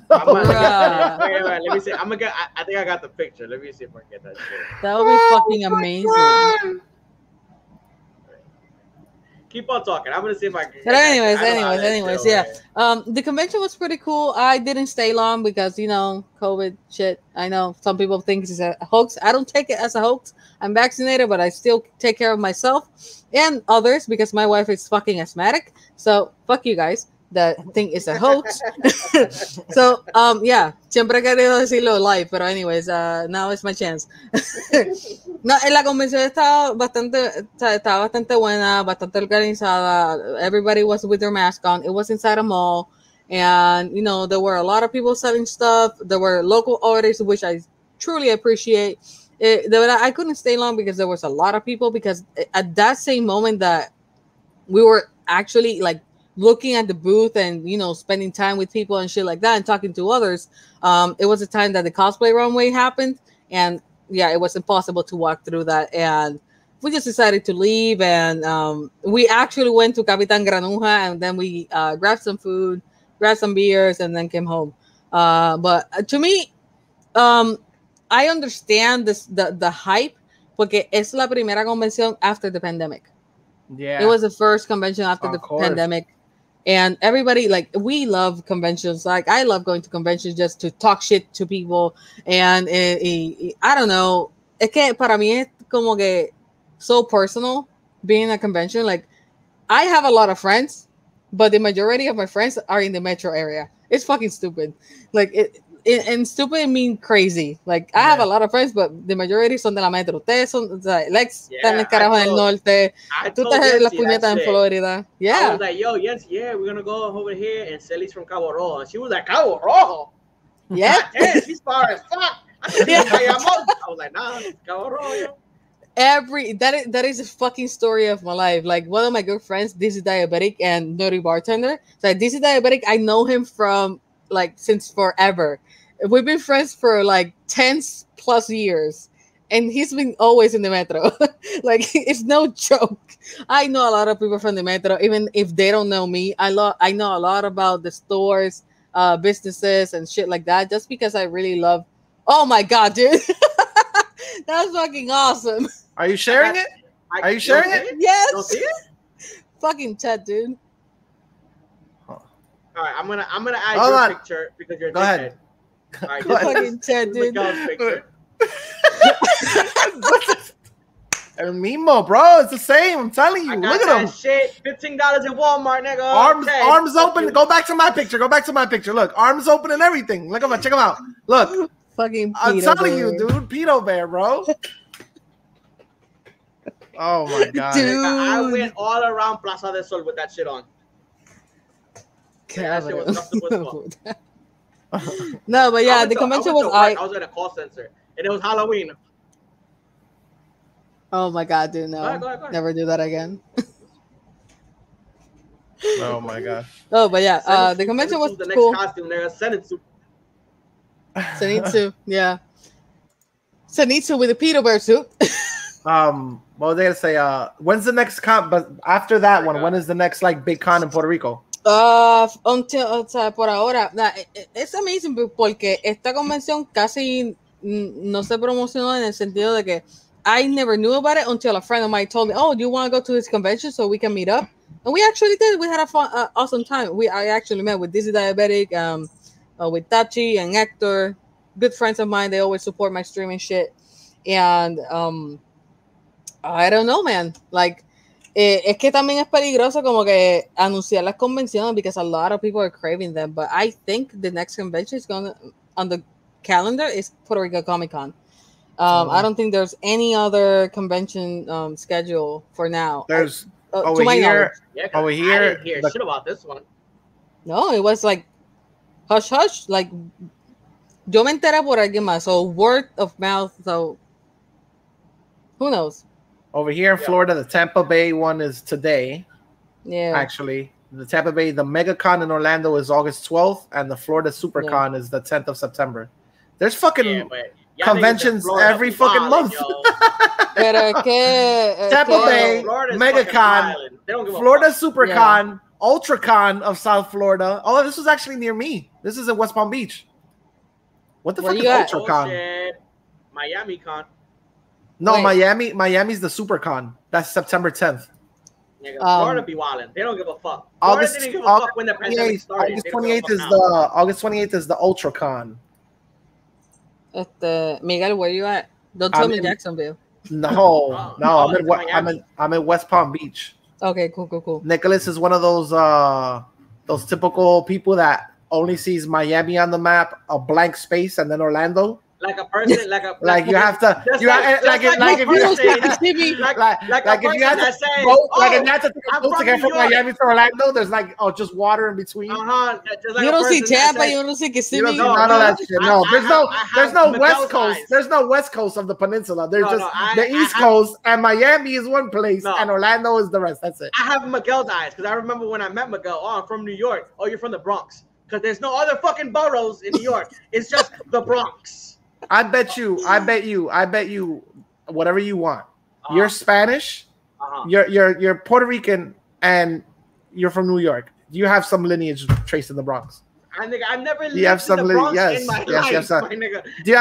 me see. I think I got the picture. Let me see if I can get that shit. That would be fucking amazing. Keep on talking. I'm gonna see if I can. But anyways, yeah. The convention was pretty cool. I didn't stay long because COVID shit. I know some people think it's a hoax. I don't take it as a hoax. I'm vaccinated, but I still take care of myself and others because my wife is fucking asthmatic. So fuck you guys. That thing is a hoax. So yeah, siempre he querido decirlo live, pero anyways, now is my chance. No, la convención estaba bastante buena, bastante organizada. Everybody was with their mask on. It was inside a mall, and there were a lot of people selling stuff. There were local artists, which I truly appreciate. I couldn't stay long because there was a lot of people. Because at that same moment that we were actually like looking at the booth and spending time with people and shit like that and talking to others, it was a time that the cosplay runway happened, and yeah, it was impossible to walk through that, and we just decided to leave, and we actually went to Capitan Granuja, and then we grabbed some food, grabbed some beers, and then came home. But to me, I understand the hype porque es la primera convención after the pandemic. Yeah, it was the first convention after the pandemic. And everybody, like, we love conventions. Like, I love going to conventions just to talk shit to people. And I don't know. Es que para mí es como que so personal being at a convention. Like, I have a lot of friends, but the majority of my friends are in the metro area. It's fucking stupid. Like, and stupid mean crazy. Like, I have a lot of friends, but the majority son de la metro. Ustedes son, Lex está en el carajo del norte. Tú estás en las puñetas en Florida. Yeah. I was like, yo, Yancy, yeah, we're gonna go over here, and Sally's from Cabo Rojo. And she was like, Cabo Rojo? Yeah. Damn, she's far as fuck. I was like, nah, it's Cabo Rojo. That is a fucking story of my life. Like, one of my good friends, this is diabetic and naughty bartender. So this is diabetic. I know him from like since forever. We've been friends for like 10+ years, and he's been always in the metro. Like it's no joke. I know a lot of people from the metro, even if they don't know me. I know a lot about the stores, businesses, and shit like that, just because I really love. Oh my god, dude, that's fucking awesome. Are you sharing it? Are you sharing it? Yes. Don't see it? Fucking Ted, dude. All right, I'm gonna add Hold your on. picture because you're a Go ahead. dickhead. All right, Go ahead. Fucking Ted, this is dude. Miguel's picture. El Mimo, bro, it's the same. I'm telling you. I got Look at that him. shit. $15 in Walmart, nigga. Arms Fuck open. you. Go back to my picture. Go back to my picture. Look, arms open and everything. Look at him. Check him out. Look, Fucking I'm Peter telling Bear. you, dude. Pedo Bear, bro. Oh my god. Dude. I went all around Plaza del Sol with that shit on. That shit was comfortable as fuck. No, but I yeah, went the to- convention I went was to work. I. I was at a call center, and it was Halloween. Oh my god, dude, no, Go ahead. never do that again. Oh my god. Oh, but yeah, Send the it convention to was the next cool. costume, nigga. Send it to. Zenitsu, yeah. Zenitsu with the Peter Bear suit. What was I gonna say? When's the next con? But after that one, when is the next like big con in Puerto Rico? Until, o sea, por ahora, it's amazing porque esta convención casi no se promocionó en el sentido de que I never knew about it until a friend of mine told me, "Oh, do you want to go to this convention so we can meet up?" And we actually did. We had a fun, awesome time. I actually met with Dizzy Diabetic, with Tachi and Hector, good friends of mine. They always support my streaming shit, and I don't know, man. Like, es que también es peligroso como que anunciar las convenciones because a lot of people are craving them. But I think the next convention is going on the calendar is Puerto Rico Comic Con. I don't think there's any other convention schedule for now. There's to my knowledge. Yeah, 'cause over I here. didn't hear shit about this one. No, it was like hush hush. Like yo me enteré por alguien más. So word of mouth. So who knows? Over here in Florida, the Tampa Bay one is today. Yeah. Actually, the Tampa Bay, the MegaCon in Orlando is August 12th, and the Florida SuperCon is the 10th of September. There's fucking conventions every fucking month. Pero es que Tampa Bay, MegaCon, Florida SuperCon, UltraCon of South Florida. Oh, this was actually near me. This is in West Palm Beach. What the fuck is UltraCon? Miami Con. No, Miami's the SuperCon. That's September 10th. Nigga, Florida be wildin'. They don't give a fuck. August, didn't give a fuck when the pandemic started. August 28th is the UltraCon. Miguel, where you at? Don't tell me Jacksonville. No, I'm in West Palm Beach. Okay, cool. Nicholas is one of those typical people that only sees Miami on the map, a blank space, and then Orlando. Like a person, like you have to, if you had to take a boat to get from Miami to Orlando, there's like just water in between. You don't see Tampa, you don't see Kissimmee. No, there's no West Coast. There's no West Coast of the peninsula. There's the East Coast, and Miami is one place, and Orlando is the rest. That's it. I have Miguel's eyes because I remember when I met Miguel. Oh, I'm from New york. Oh, you're from the Bronx. Because there's no other fucking boroughs in New York. It's just the Bronx. I bet you, whatever you want. You're Spanish, you're Puerto Rican, and you're from New York. You have some lineage traced in the Bronx. I've never lived you have some in the Bronx yes, in my yes, life, you have some. my nigga. Do you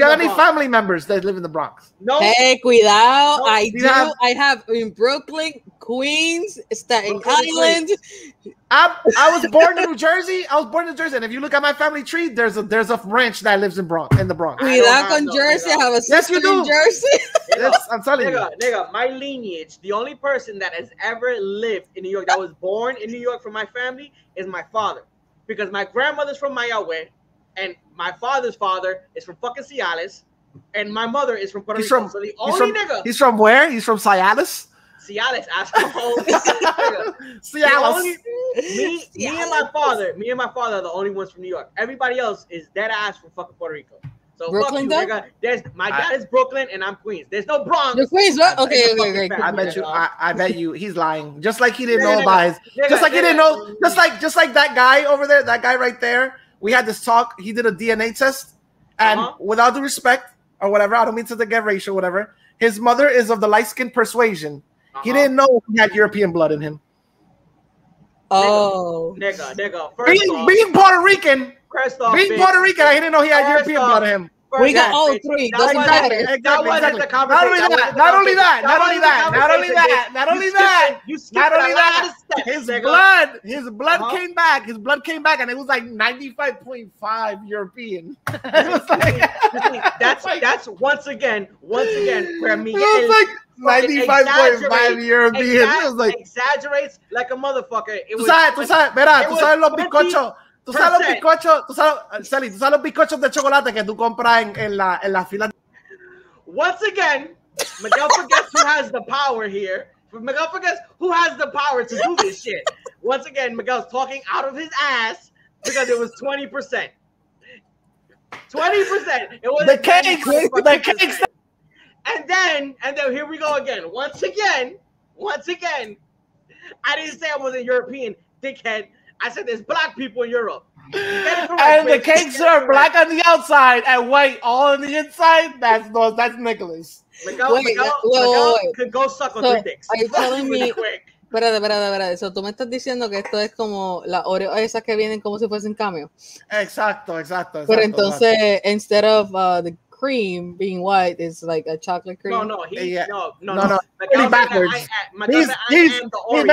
have any family members that live in the Bronx? No. Hey, cuidado. No. I have in Brooklyn, Queens, Staten Island. I was born in New Jersey. And if you look at my family tree, there's a ranch that lives in the Bronx. Cuidado con Jersey. I have a sister in Jersey. I'm telling you. Nigga, my lineage, the only person that has ever lived in New York, that was born in New York from my family, is my father. Because my grandmother's from Mayagüez, and my father's father is from fucking Ciales, and my mother is from Puerto Rico. So the only nigga. He's from where? He's from Ciales? Ciales, asshole. Ciales. Me and my father are the only ones from New York. Everybody else is dead ass from fucking Puerto Rico. So Brooklyn, fuck you, nigga. There's my dad is Brooklyn and I'm Queens. There's no Bronx. You're Queens, what? Okay, great. I bet you he's lying. Just like he didn't know about his. Just like he didn't know. Just like that guy over there. That guy right there. We had this talk. He did a DNA test, and without the respect or whatever, I don't mean to get racial, whatever. His mother is of the light skin persuasion. He didn't know he had European blood in him. Oh, nigga. Being Puerto Rican. First off, being Puerto Rican, I didn't know he had European blood in him. We got all three. Exactly. Not only that. His blood came back. His blood came back, and it was like 95.5 European. That's once again where Miguel it was like 95.5 European. It was like exaggerates like a motherfucker. Tú sabes los bizcochos. Tú sabes los bizcochos de chocolate que tú compras en la fila. Once again, Miguel forgets who has the power here. Miguel forgets who has the power to do this shit. Once again, Miguel's talking out of his ass because it was 20%. 20%. It was the cakes. And then here we go again. Once again, I didn't say I wasn't European, dickhead. I said there's black people in Europe. And the cakes are black on the outside and white all on the inside. That's Nicholas. Miguel could go suck on 3 dicks. Are you telling me? Espérate. Eso tú me estás diciendo que esto es como las Oreo esas que vienen como si fuesen cameo. Exacto. Pero entonces, instead of the cream being white, it's like a chocolate cream. No. Backwards. He's the Oreo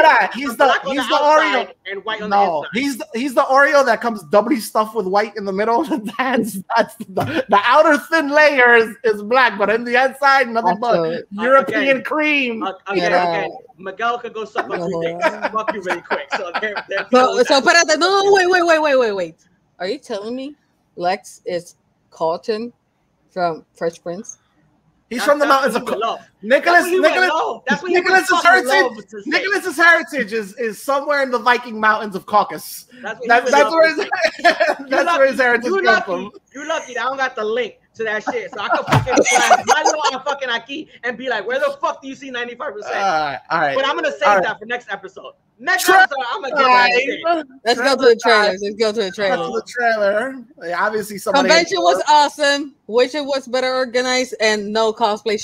and white on the inside. He's the Oreo that comes doubly stuffed with white in the middle. That's the outer thin layer is black, but in the inside nothing but European cream. Again, Miguel could go suck on 3 dicks. Fuck you really quick. So espérate. No, wait. Are you telling me Lex is Carlton from Fresh Prince? He's from the mountains of Nicholas's heritage is somewhere in the Viking mountains of Caucasus. That's where his heritage comes from. You lucky that I don't got the link to that shit, so I can fucking flash my little fucking Aki and be like, where the fuck do you see 95%? All right. But I'm gonna save that for next episode. Episode, I'm gonna get that shit. Let's go to the trailer. Yeah, obviously, somebody. Convention was awesome. Wish it was better organized and no cosplay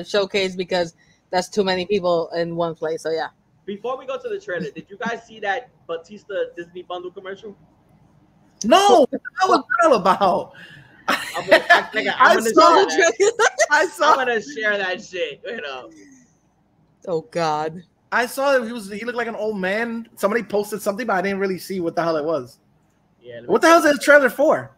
showcase because that's too many people in one place. So yeah. Before we go to the trailer, did you guys see that Batista Disney bundle commercial? No, what was that about? I'm gonna share that shit. You know. Oh God. I saw he looked like an old man. Somebody posted something, but I didn't really see what the hell it was. Yeah. What the hell is this trailer for?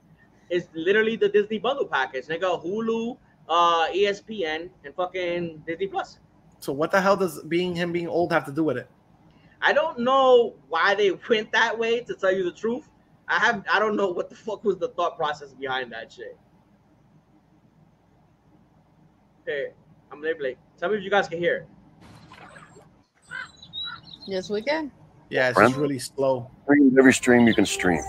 It's literally the Disney bundle package. They got Hulu, ESPN, and fucking Disney Plus. So what the hell does him being old have to do with it? I don't know why they went that way, to tell you the truth. I don't know what the fuck was the thought process behind that shit. Okay, I'm Blake. Tell me if you guys can hear it. Yes, we can. Yeah, it's just really slow. Stream every stream you can stream.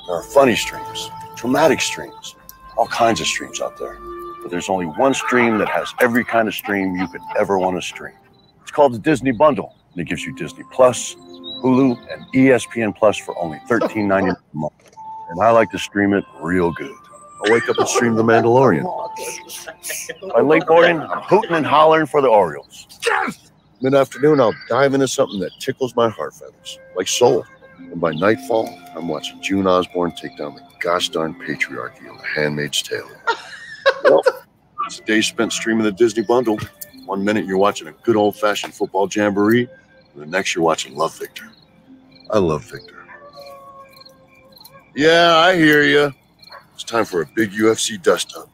There are funny streams, traumatic streams, all kinds of streams out there. But there's only one stream that has every kind of stream you could ever want to stream. It's called the Disney Bundle, and it gives you Disney Plus, Hulu, and ESPN Plus for only $13.99 a month. And I like to stream it real good. I'll wake up and stream The Mandalorian. By late morning, I'm hooting and hollering for the Orioles. Mid-afternoon, I'll dive into something that tickles my heart feathers, like Soul. And by nightfall, I'm watching June Osborne take down the gosh darn patriarchy of The Handmaid's Tale. Well, it's a day spent streaming the Disney Bundle. 1 minute you're watching a good old-fashioned football jamboree, and the next you're watching Love Victor. I love Victor. Yeah, I hear you. It's time for a big UFC dust-up.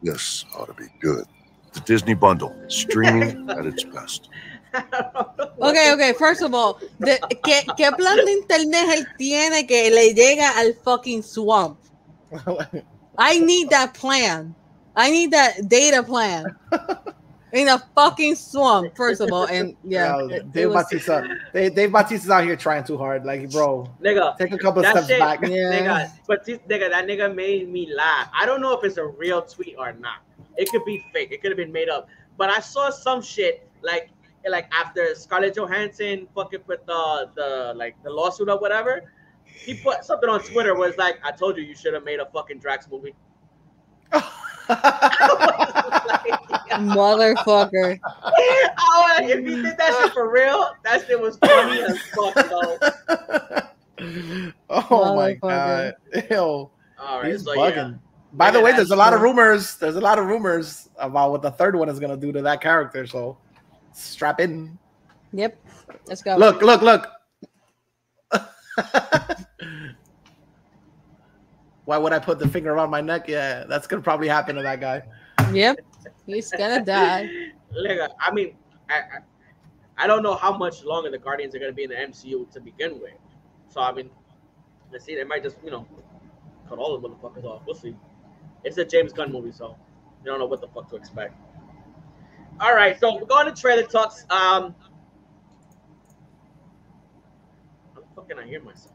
Yes, ought to be good. The Disney Bundle, streaming at its best. Okay. First of all, ¿qué plan de internet él tiene que le llega al fucking swamp? I need that plan. I need that data plan. in a fucking swamp, first of all, and Dave Bautista's out here trying too hard. Like, bro, nigga, take a couple steps back. Nigga, but nigga, that nigga made me laugh. I don't know if it's a real tweet or not. It could be fake. It could have been made up. But I saw some shit like after Scarlett Johansson fucking put the lawsuit or whatever. He put something on Twitter was like, I told you should have made a fucking Drax movie. Motherfucker. If he did that shit for real, that shit was funny as fuck, though. Oh my god. Ew. All right, he's so bugging. yeah. By the way, there's a lot of rumors. There's a lot of rumors about what the third one is gonna do to that character. So strap in. Yep. Let's go. Look. Why would I put the finger around my neck? Yeah, that's gonna probably happen to that guy. Yep. He's gonna die. Look, I mean, I don't know how much longer the Guardians are gonna be in the MCU to begin with. So I mean, let's see. They might just cut all the motherfuckers off. We'll see. It's a James Gunn movie, so you don't know what the fuck to expect. All right, so we're going to trailer talks. How the fuck can I hear myself?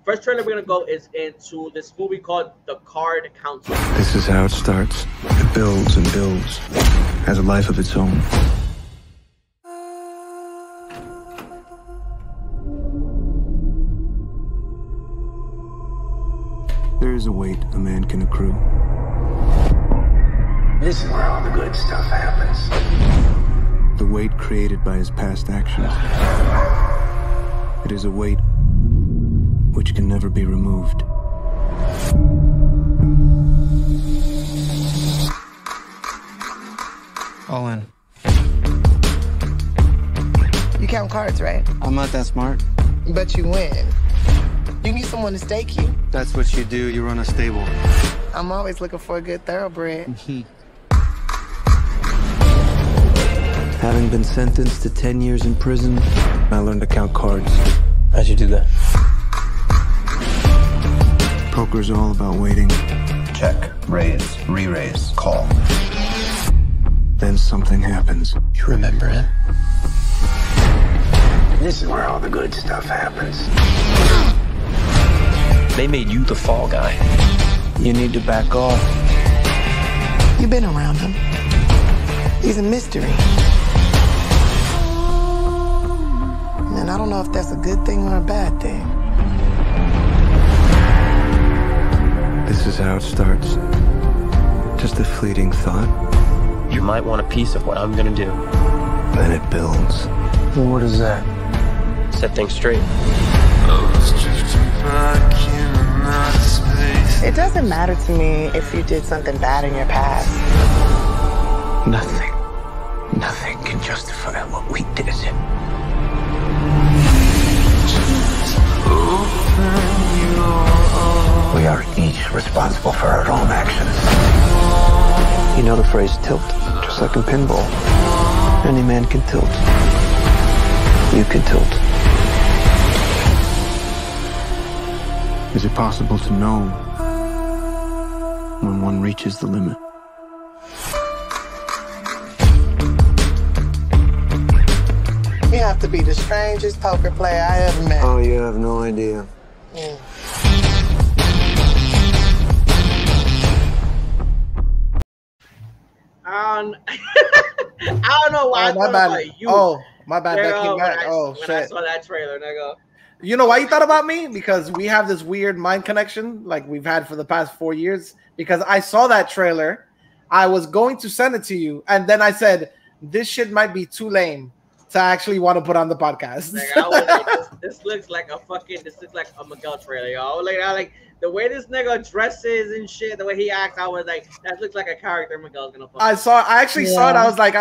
First trailer we're gonna go is into this movie called The Card Counter. This is how it starts. It builds and builds, has a life of its own. There is a weight a man can accrue. This is where all the good stuff happens. The weight created by his past actions. It is a weight which can never be removed. All in. You count cards, right? I'm not that smart. But you win. You need someone to stake you. That's what you do. You run a stable. I'm always looking for a good thoroughbred. Having been sentenced to 10 years in prison, I learned to count cards. How'd you do that? Poker's all about waiting. Check, raise, re-raise, call. Then something happens. You remember it? This is where all the good stuff happens. They made you the fall guy. You need to back off. You've been around him. He's a mystery. And I don't know if that's a good thing or a bad thing. This is how it starts. Just a fleeting thought. You might want a piece of what I'm gonna do. Then it builds. What is that? Set things straight. It doesn't matter to me if you did something bad in your past. Nothing can justify what we did. We are each responsible for our own actions. You know the phrase tilt, just like in pinball. Any man can tilt. You can tilt. Is it possible to know when one reaches the limit? You have to be the strangest poker player I ever met. Oh, you have no idea. I don't know why I thought about you. Oh, my bad. That came back. When I saw that trailer, nigga. You know why you thought about me? Because we have this weird mind connection like we've had for the past 4 years. Because I saw that trailer. I was going to send it to you. And then I said, this shit might be too lame to actually want to put on the podcast. Like, I was like, this looks like a Miguel trailer, y'all. Like the way this nigga dresses and shit, the way he acts, I was like, that looks like a character Miguel's gonna fuck. I actually saw it. I was like,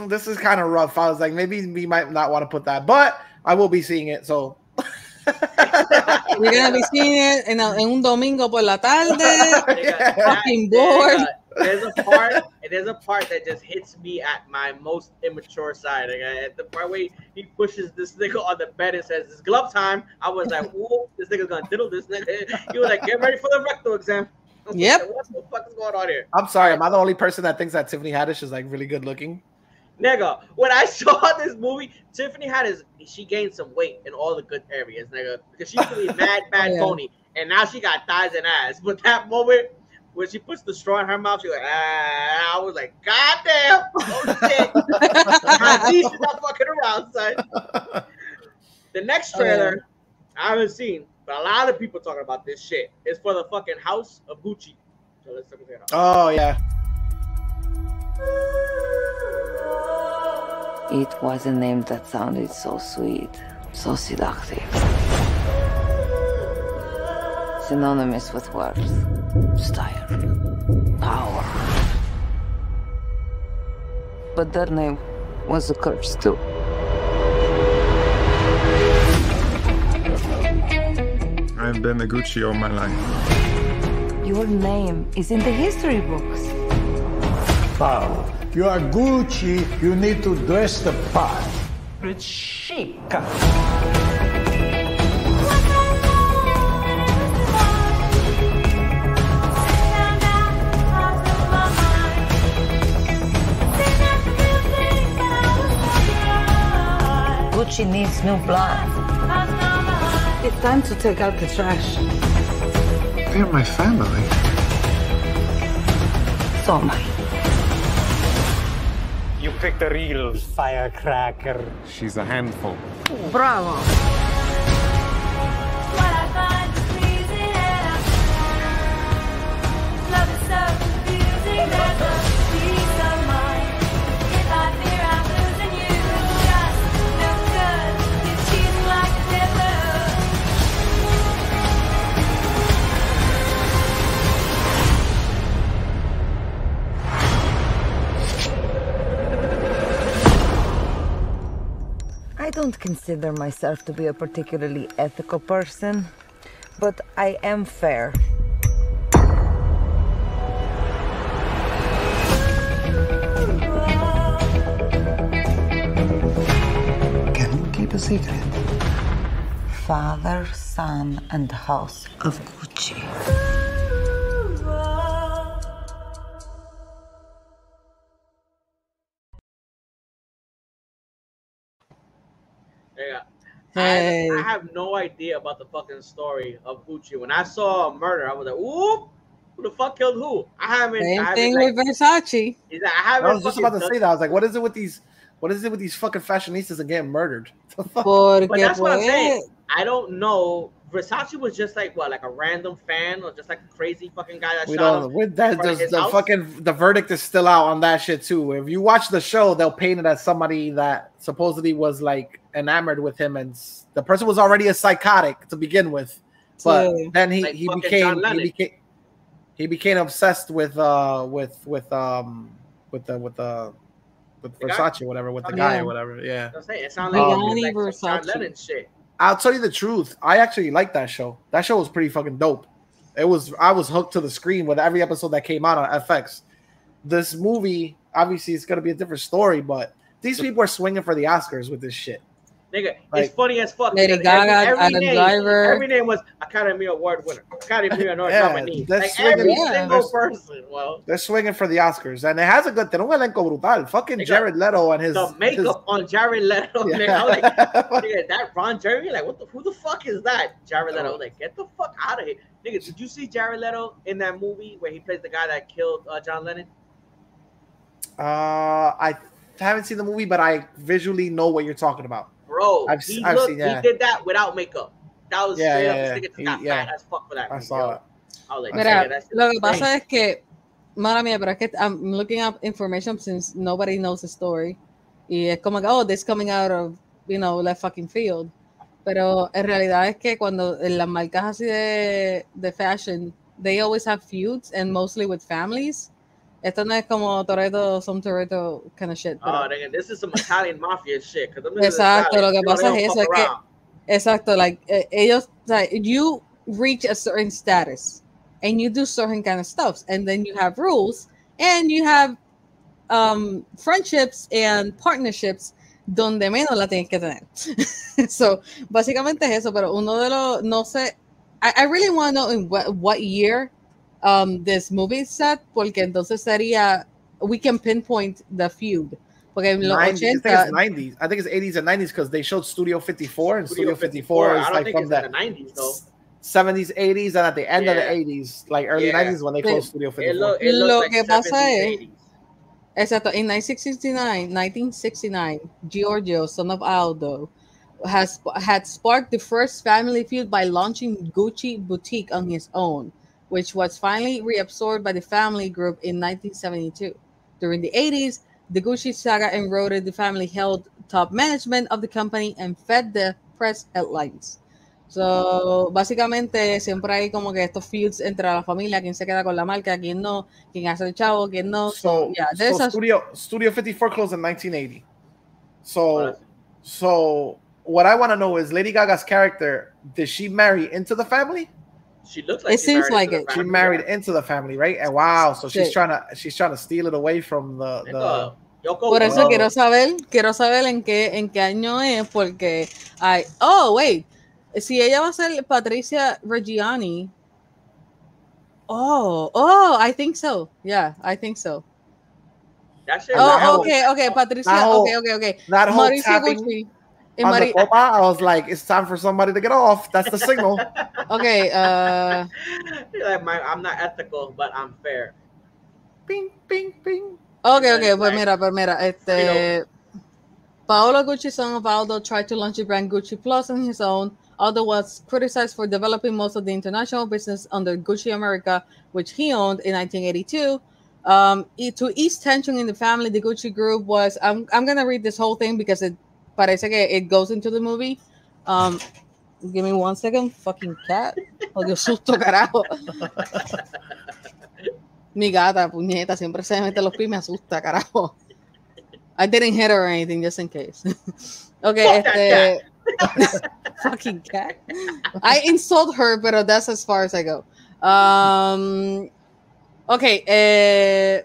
this is kind of rough. I was like, maybe we might not want to put that, but I will be seeing it. So we're gonna be seeing it en un domingo por la tarde. Fucking bored. There's a part that just hits me at my most immature side. Like, at the part where he pushes this nigga on the bed and says, "It's glove time." I was like, "Whoa, this nigga's gonna diddle this nigga." He was like, "Get ready for the rectal exam." Yep. Like, what the fuck is going on here? I'm sorry, am I the only person that thinks that Tiffany Haddish is like really good looking? Nigga, when I saw this movie, Tiffany she gained some weight in all the good areas, nigga. Because she used to be mad pony, and now she got thighs and ass. But that moment when she puts the straw in her mouth, she like, I was like, God damn, oh shit. She's not fucking around, son. The next trailer I haven't seen, but a lot of people talking about this shit. It's for the fucking House of Gucci. So let's check it out. Oh yeah. It was a name that sounded so sweet, so seductive. Synonymous with worth, style, power. But that name was a curse too. I've been a Gucci all my life. Your name is in the history books. Wow. You are Gucci, you need to dress the part. It's chic. Gucci needs new blood. It's time to take out the trash. They're my family. So mine. You picked a real firecracker. She's a handful. Bravo. I don't consider myself to be a particularly ethical person, but I am fair. Can we keep a secret? Father, son, and house of Gucci. Hey. I have no idea about the fucking story of Gucci. When I saw a murder, I was like, "Ooh, who the fuck killed who?" Same thing with Versace. I was just about to say that. I was like, "What is it with these fucking fashionistas and getting murdered?" But that's what I'm saying. I don't know. Versace was just like what, like a random fan, or just like a crazy fucking guy that shot him. With that, the verdict is still out on that shit too. If you watch the show, they'll paint it as somebody that supposedly was like enamored with him, and the person was already a psychotic to begin with, but then he became obsessed with Versace, whatever, with the guy or whatever. Yeah, it sounds like John Lennon shit. I'll tell you the truth. I actually liked that show. That show was pretty fucking dope. I was hooked to the screen with every episode that came out on FX. This movie, obviously, it's gonna be a different story, but these people are swinging for the Oscars with this shit. Nigga, it's funny as fuck. Lady Gaga, Adam Driver. Every name was Academy Award winner, Academy Award nominee. Like every single person. Well, they're swinging for the Oscars, and it has a good. Tiene un elenco brutal. Fucking Jared Leto and the makeup on Jared Leto. Yeah. Nigga, I was like, nigga, that Ron Jeremy. Like, who the fuck is that? Jared Leto. Like, get the fuck out of here, nigga. Did you see Jared Leto in that movie where he plays the guy that killed John Lennon? I haven't seen the movie, but I visually know what you're talking about. Bro, he did that without makeup. That was straight up. This nigga just got fat as fuck for that. I saw it. I was like, mira, lo que pasa es que, mala mía, pero es que I'm looking up information since nobody knows the story. Y es como que, oh, this coming out of, left fucking field. Pero en realidad es que cuando en las marcas así de fashion, they always have feuds and mostly with families. Esto no es como some Toretto kind of shit. Oh, nigga, this is some Italian mafia shit. Exacto, lo que pasa es eso, es que, exacto, like, ellos, like, you reach a certain status and you do certain kind of stuff, and then you have rules, and you have friendships and partnerships donde menos la tienes que tener. So, básicamente es eso, pero uno de los, no sé, I really want to know in what year this movie set, porque entonces sería, we can pinpoint the feud. Porque en los 90s, 80, I think it's 90s. I think it's 80s and 90s because they showed Studio 54, and Studio 54 is I don't like think from it's the in the 90s though. 70s, 80s, and at the end of the Yeah. 80s, like early Yeah. 90s when they closed Studio It 54. looks Lo like que 70s, pasa es, 80s. exacto, in 1969, Giorgio, son of Aldo, had sparked the first family feud by launching Gucci boutique on his own, which was finally reabsorbed by the family group in 1972. During the 80s, the Gucci saga eroded the family held top management of the company and fed the press headlines. So, básicamente siempre hay como que estos feuds entre la familia, quién se queda con la marca, quién no, quién hace el chavo, quién no. So, yeah, there's a Studio 54 closed in 1980. So what I want to know is Lady Gaga's character, did she marry into the family? She looks like it seems like it. She married into the family, right? And wow, so she's trying to steal it away from the Por eso quiero saber en qué año es, porque wait, si ella va a ser Patricia Reggiani. I think so. Yeah, I think so. Okay, Patricia. Okay. That whole Mauricio tapping Gucci. on the copa, I was like, it's time for somebody to get off. That's the signal. Okay. Like I'm not ethical, but I'm fair. Ping, ping, ping. Okay, pues mira, Paolo Gucci, son of Aldo, tried to launch the brand Gucci Plus on his own. Aldo was criticized for developing most of the international business under Gucci America, which he owned in 1982. To ease tension in the family, the Gucci group was. I'm gonna read this whole thing because it parece que it goes into the movie. Give me 1 second, fucking cat. Oh, Dios susto, carajo. Mi gata, puñeta, siempre se mete los pies, me asusta, carajo. I didn't hit her or anything, just in case. Okay, fucking cat. I insult her, but that's as far as I go. Okay, in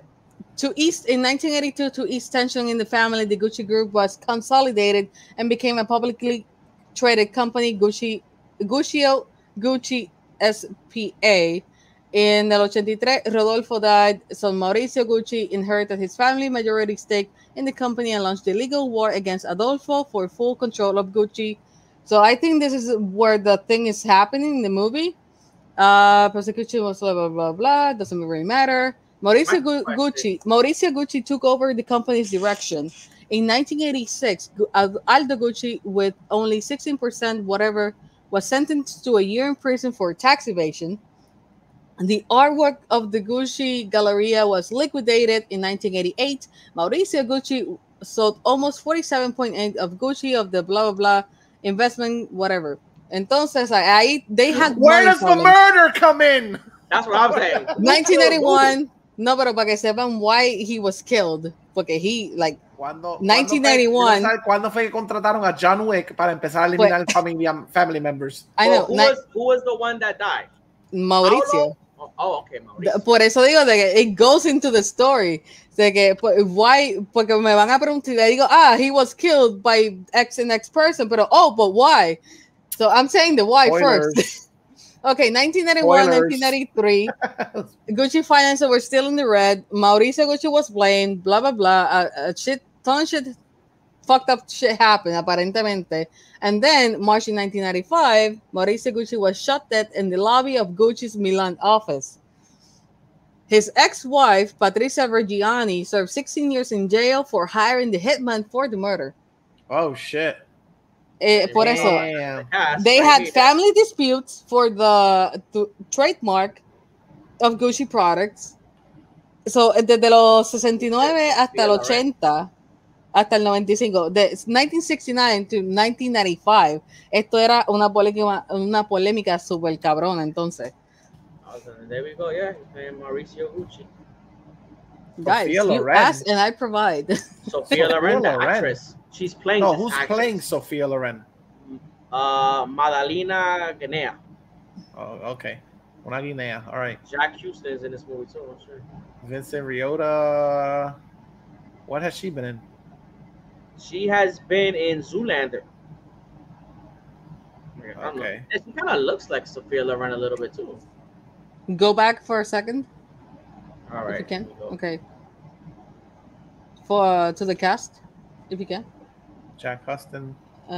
1982, to ease tension in the family, the Gucci group was consolidated and became a publicly traded company, Gucci SPA. In el 83, Rodolfo died, so Mauricio Gucci inherited his family majority stake in the company and launched a legal war against Adolfo for full control of Gucci. So I think this is where the thing is happening in the movie. Persecution was blah, blah, blah, blah. Doesn't really matter. Mauricio Gucci took over the company's direction. In 1986, Aldo Gucci, with only 16% whatever, was sentenced to a year in prison for tax evasion. The artwork of the Gucci Galleria was liquidated in 1988. Mauricio Gucci sold almost 47.8 of Gucci of the blah, blah, blah investment, whatever. Entonces, they had. Where does the murder come in? That's what I'm saying. 1981. No, pero para que sepan why he was killed. Porque he, like, 1991. ¿Cuándo fue que contrataron a John Wick para empezar a eliminar family members? I know. Who was the one that died? Mauricio. Okay, Mauricio. Por eso digo de que it goes into the story. De que, why? Porque me van a preguntar, le digo, he was killed by X and X person, pero but why? So I'm saying the why first. Okay, 1991, 1993. Gucci finances were still in the red. Mauricio Gucci was blamed. Blah blah blah. Ton of shit, fucked up shit happened aparentemente. And then March 1995, Mauricio Gucci was shot dead in the lobby of Gucci's Milan office. His ex-wife Patricia Reggiani served 16 years in jail for hiring the hitman for the murder. Oh shit. Por eso, they had family disputes for the trademark of Gucci products. So, desde los 69 hasta el 80, hasta el 95, de 1969 to 1995, esto era una polémica súper cabrona, entonces. There we go, yeah, Mauricio Gucci. Guys, you ask and I provide. Sophia Loren, the actress. She's playing. No, who's playing Sophia Loren? Madalena Guinea. Oh, okay. Una Guinea. All right. Jack Houston is in this movie too. I'm sure. Vincent Riota. What has she been in? She has been in Zoolander. Okay. She kind of looks like Sophia Loren a little bit too. Go back for a second. All right. If you can. Okay. For to the cast, if you can. Jack Huston. We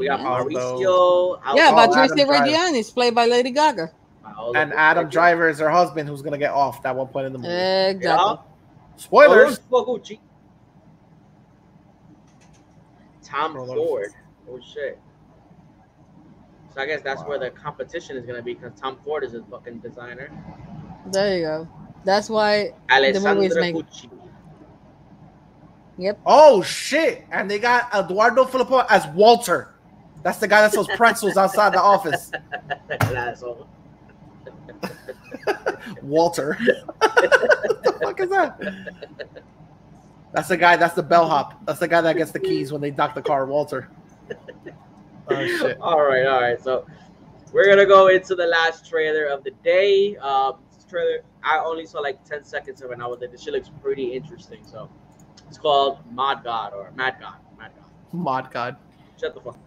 got Yeah. Mauricio. Yeah, Adam Patricia Driver. Reggiani is played by Lady Gaga. And Adam Driver is her husband, who's gonna get off at one point in the movie. Exactly. Spoilers. Tom Ford. Oh shit. So I guess that's where the competition is gonna be because Tom Ford is a fucking designer. There you go. That's why the movie is made. Gucci. Yep. Oh shit! And they got Eduardo Filippo as Walter. That's the guy that sells pretzels outside the office. Asshole. Walter. What the fuck is that? That's the guy. That's the bellhop. That's the guy that gets the keys when they dock the car. Walter. Oh shit! All right. So we're gonna go into the last trailer of the day. This trailer, I only saw like 10 seconds of it, and I was like, this shit looks pretty interesting. So it's called Mod God or Mad God. Mod God. Shut the fuck.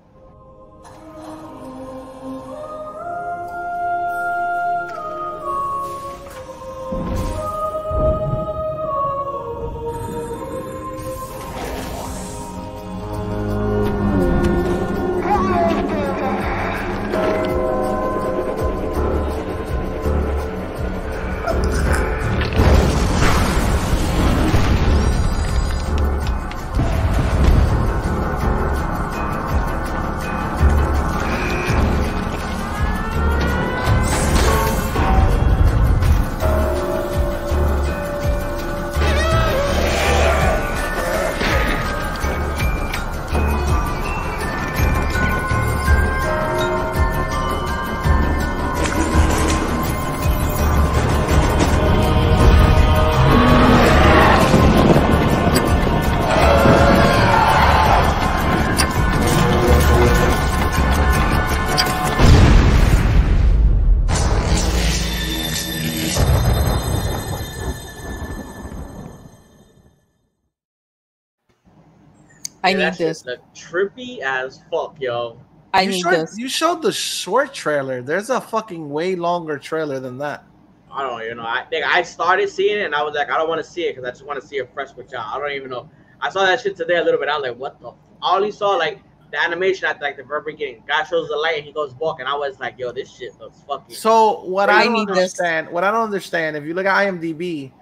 I need this. Look trippy as fuck, yo. I need this. You showed the short trailer. There's a fucking way longer trailer than that. I don't even know. I started seeing it and I was like, I don't want to see it because I just want to see it fresh with y'all. I don't even know. I saw that shit today a little bit. I was like, what the? I only saw like the animation at like the very beginning. Guy shows the light and he goes walking. I was like, yo, this shit looks fucking. So what I don't understand, if you look at IMDb,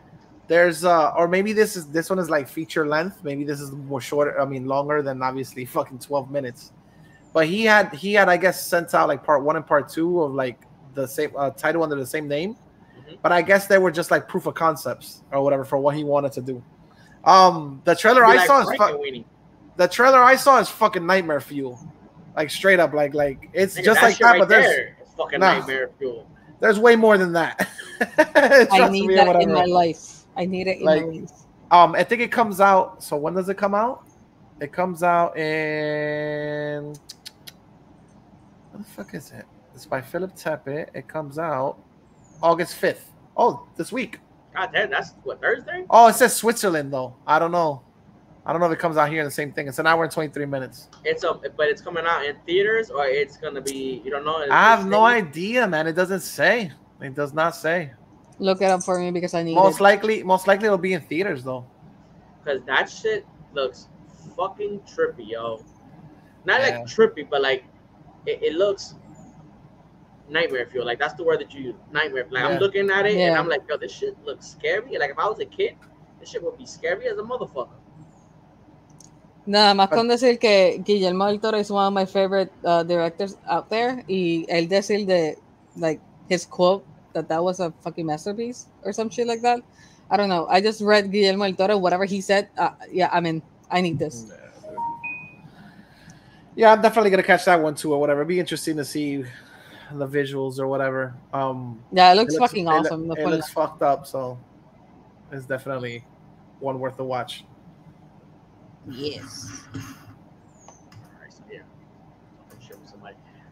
there's or maybe this one is like feature length. Maybe this is more shorter. I mean, longer than obviously fucking 12 minutes. But he had I guess sent out like part 1 and part 2 of like the same title under the same name. Mm-hmm. But I guess they were just like proof of concepts or whatever for what he wanted to do. The trailer I saw is fucking nightmare fuel. Like straight up, like it's just like that, but there's fucking nightmare fuel. There's way more than that. I need that in my life. I need it in my life. I think it comes out. So when does it come out? It comes out in. What the fuck is it? It's by Philip Teppet. It comes out August 5th. Oh, this week. God damn, that's what, Thursday? Oh, it says Switzerland though. I don't know if it comes out here in the same thing. It's an hour and 23 minutes. But it's coming out in theaters or it's gonna be, you don't know. I have no idea, man. It doesn't say. It does not say. Look it up for me because I need most likely it'll be in theaters though. Because that shit looks fucking trippy, yo. Not like trippy, but like it looks nightmare fuel. Like that's the word that you use. Nightmare. Like I'm looking at it and I'm like, yo, this shit looks scary. Like if I was a kid, this shit would be scary as a motherfucker. Nada más con decir que Guillermo del Toro is one of my favorite directors out there. Y él decir de like his quote that was a fucking masterpiece or some shit like that. I don't know. I just read Guillermo del Toro, whatever he said. Yeah, I mean, I need this. Yeah, I'm definitely gonna catch that one too, or whatever. It'd be interesting to see the visuals or whatever. Yeah, it looks fucking awesome. It looks fucked up, so it's definitely one worth the watch. Yes.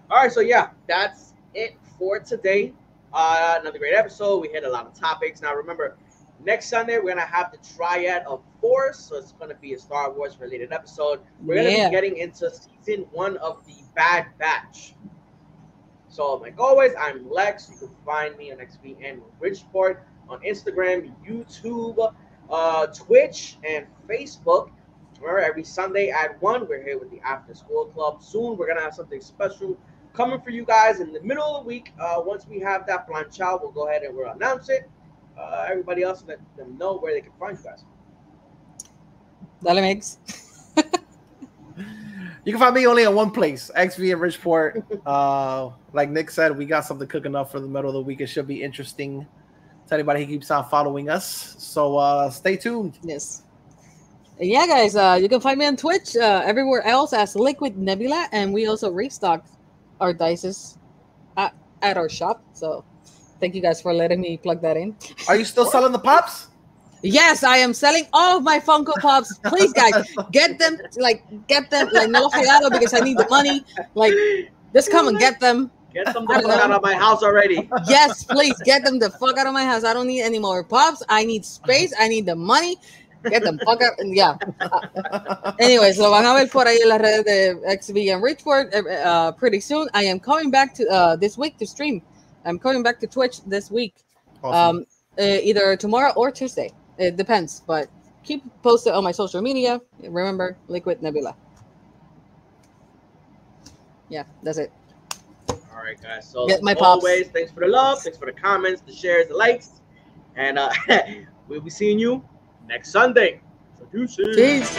All right, so yeah, that's it for today. Another great episode. We hit a lot of topics. Now remember, next Sunday we're gonna have the Triad of Force, so it's gonna be a Star Wars related episode. We're gonna be getting into season 1 of the Bad Batch. So, like always, I'm Lex. You can find me on XVN Bridgeport on Instagram, YouTube, Twitch, and Facebook. Remember, every Sunday at 1, we're here with the After School Club. Soon, we're going to have something special coming for you guys in the middle of the week. Once we have that planchado, we'll go ahead and we'll announce it. Everybody else, let them know where they can find you guys. Dale, Mix. You can find me only at one place, XV in Bridgeport. Like Nick said, we got something cooking up for the middle of the week. It should be interesting to anybody who keeps on following us. So stay tuned. Yes. Yeah, guys, you can find me on Twitch, everywhere else as Liquid Nebula, and we also restocked our dices at our shop. So thank you guys for letting me plug that in. Are you still selling the pops? Yes, I am selling all of my Funko Pops. Please, guys, get them. No fallado, because I need the money. Like, just come and get them. Get them the fuck out of my house already. Yes, please, get them the fuck out of my house. I don't need any more Pops. I need space. I need the money. Get them fuck out. Yeah. Anyways, lo van a ver por ahí en las redes de XV and Richford pretty soon. I am coming back to this week to stream. I'm coming back to Twitch this week. Awesome. Either tomorrow or Tuesday. It depends, but keep posted on my social media. Remember, Liquid Nebula. Yeah, that's it. All right, guys. So, get my as pops. always, thanks for the love. Thanks for the comments, the shares, the likes. And we'll be seeing you next Sunday. So, deuces. Peace.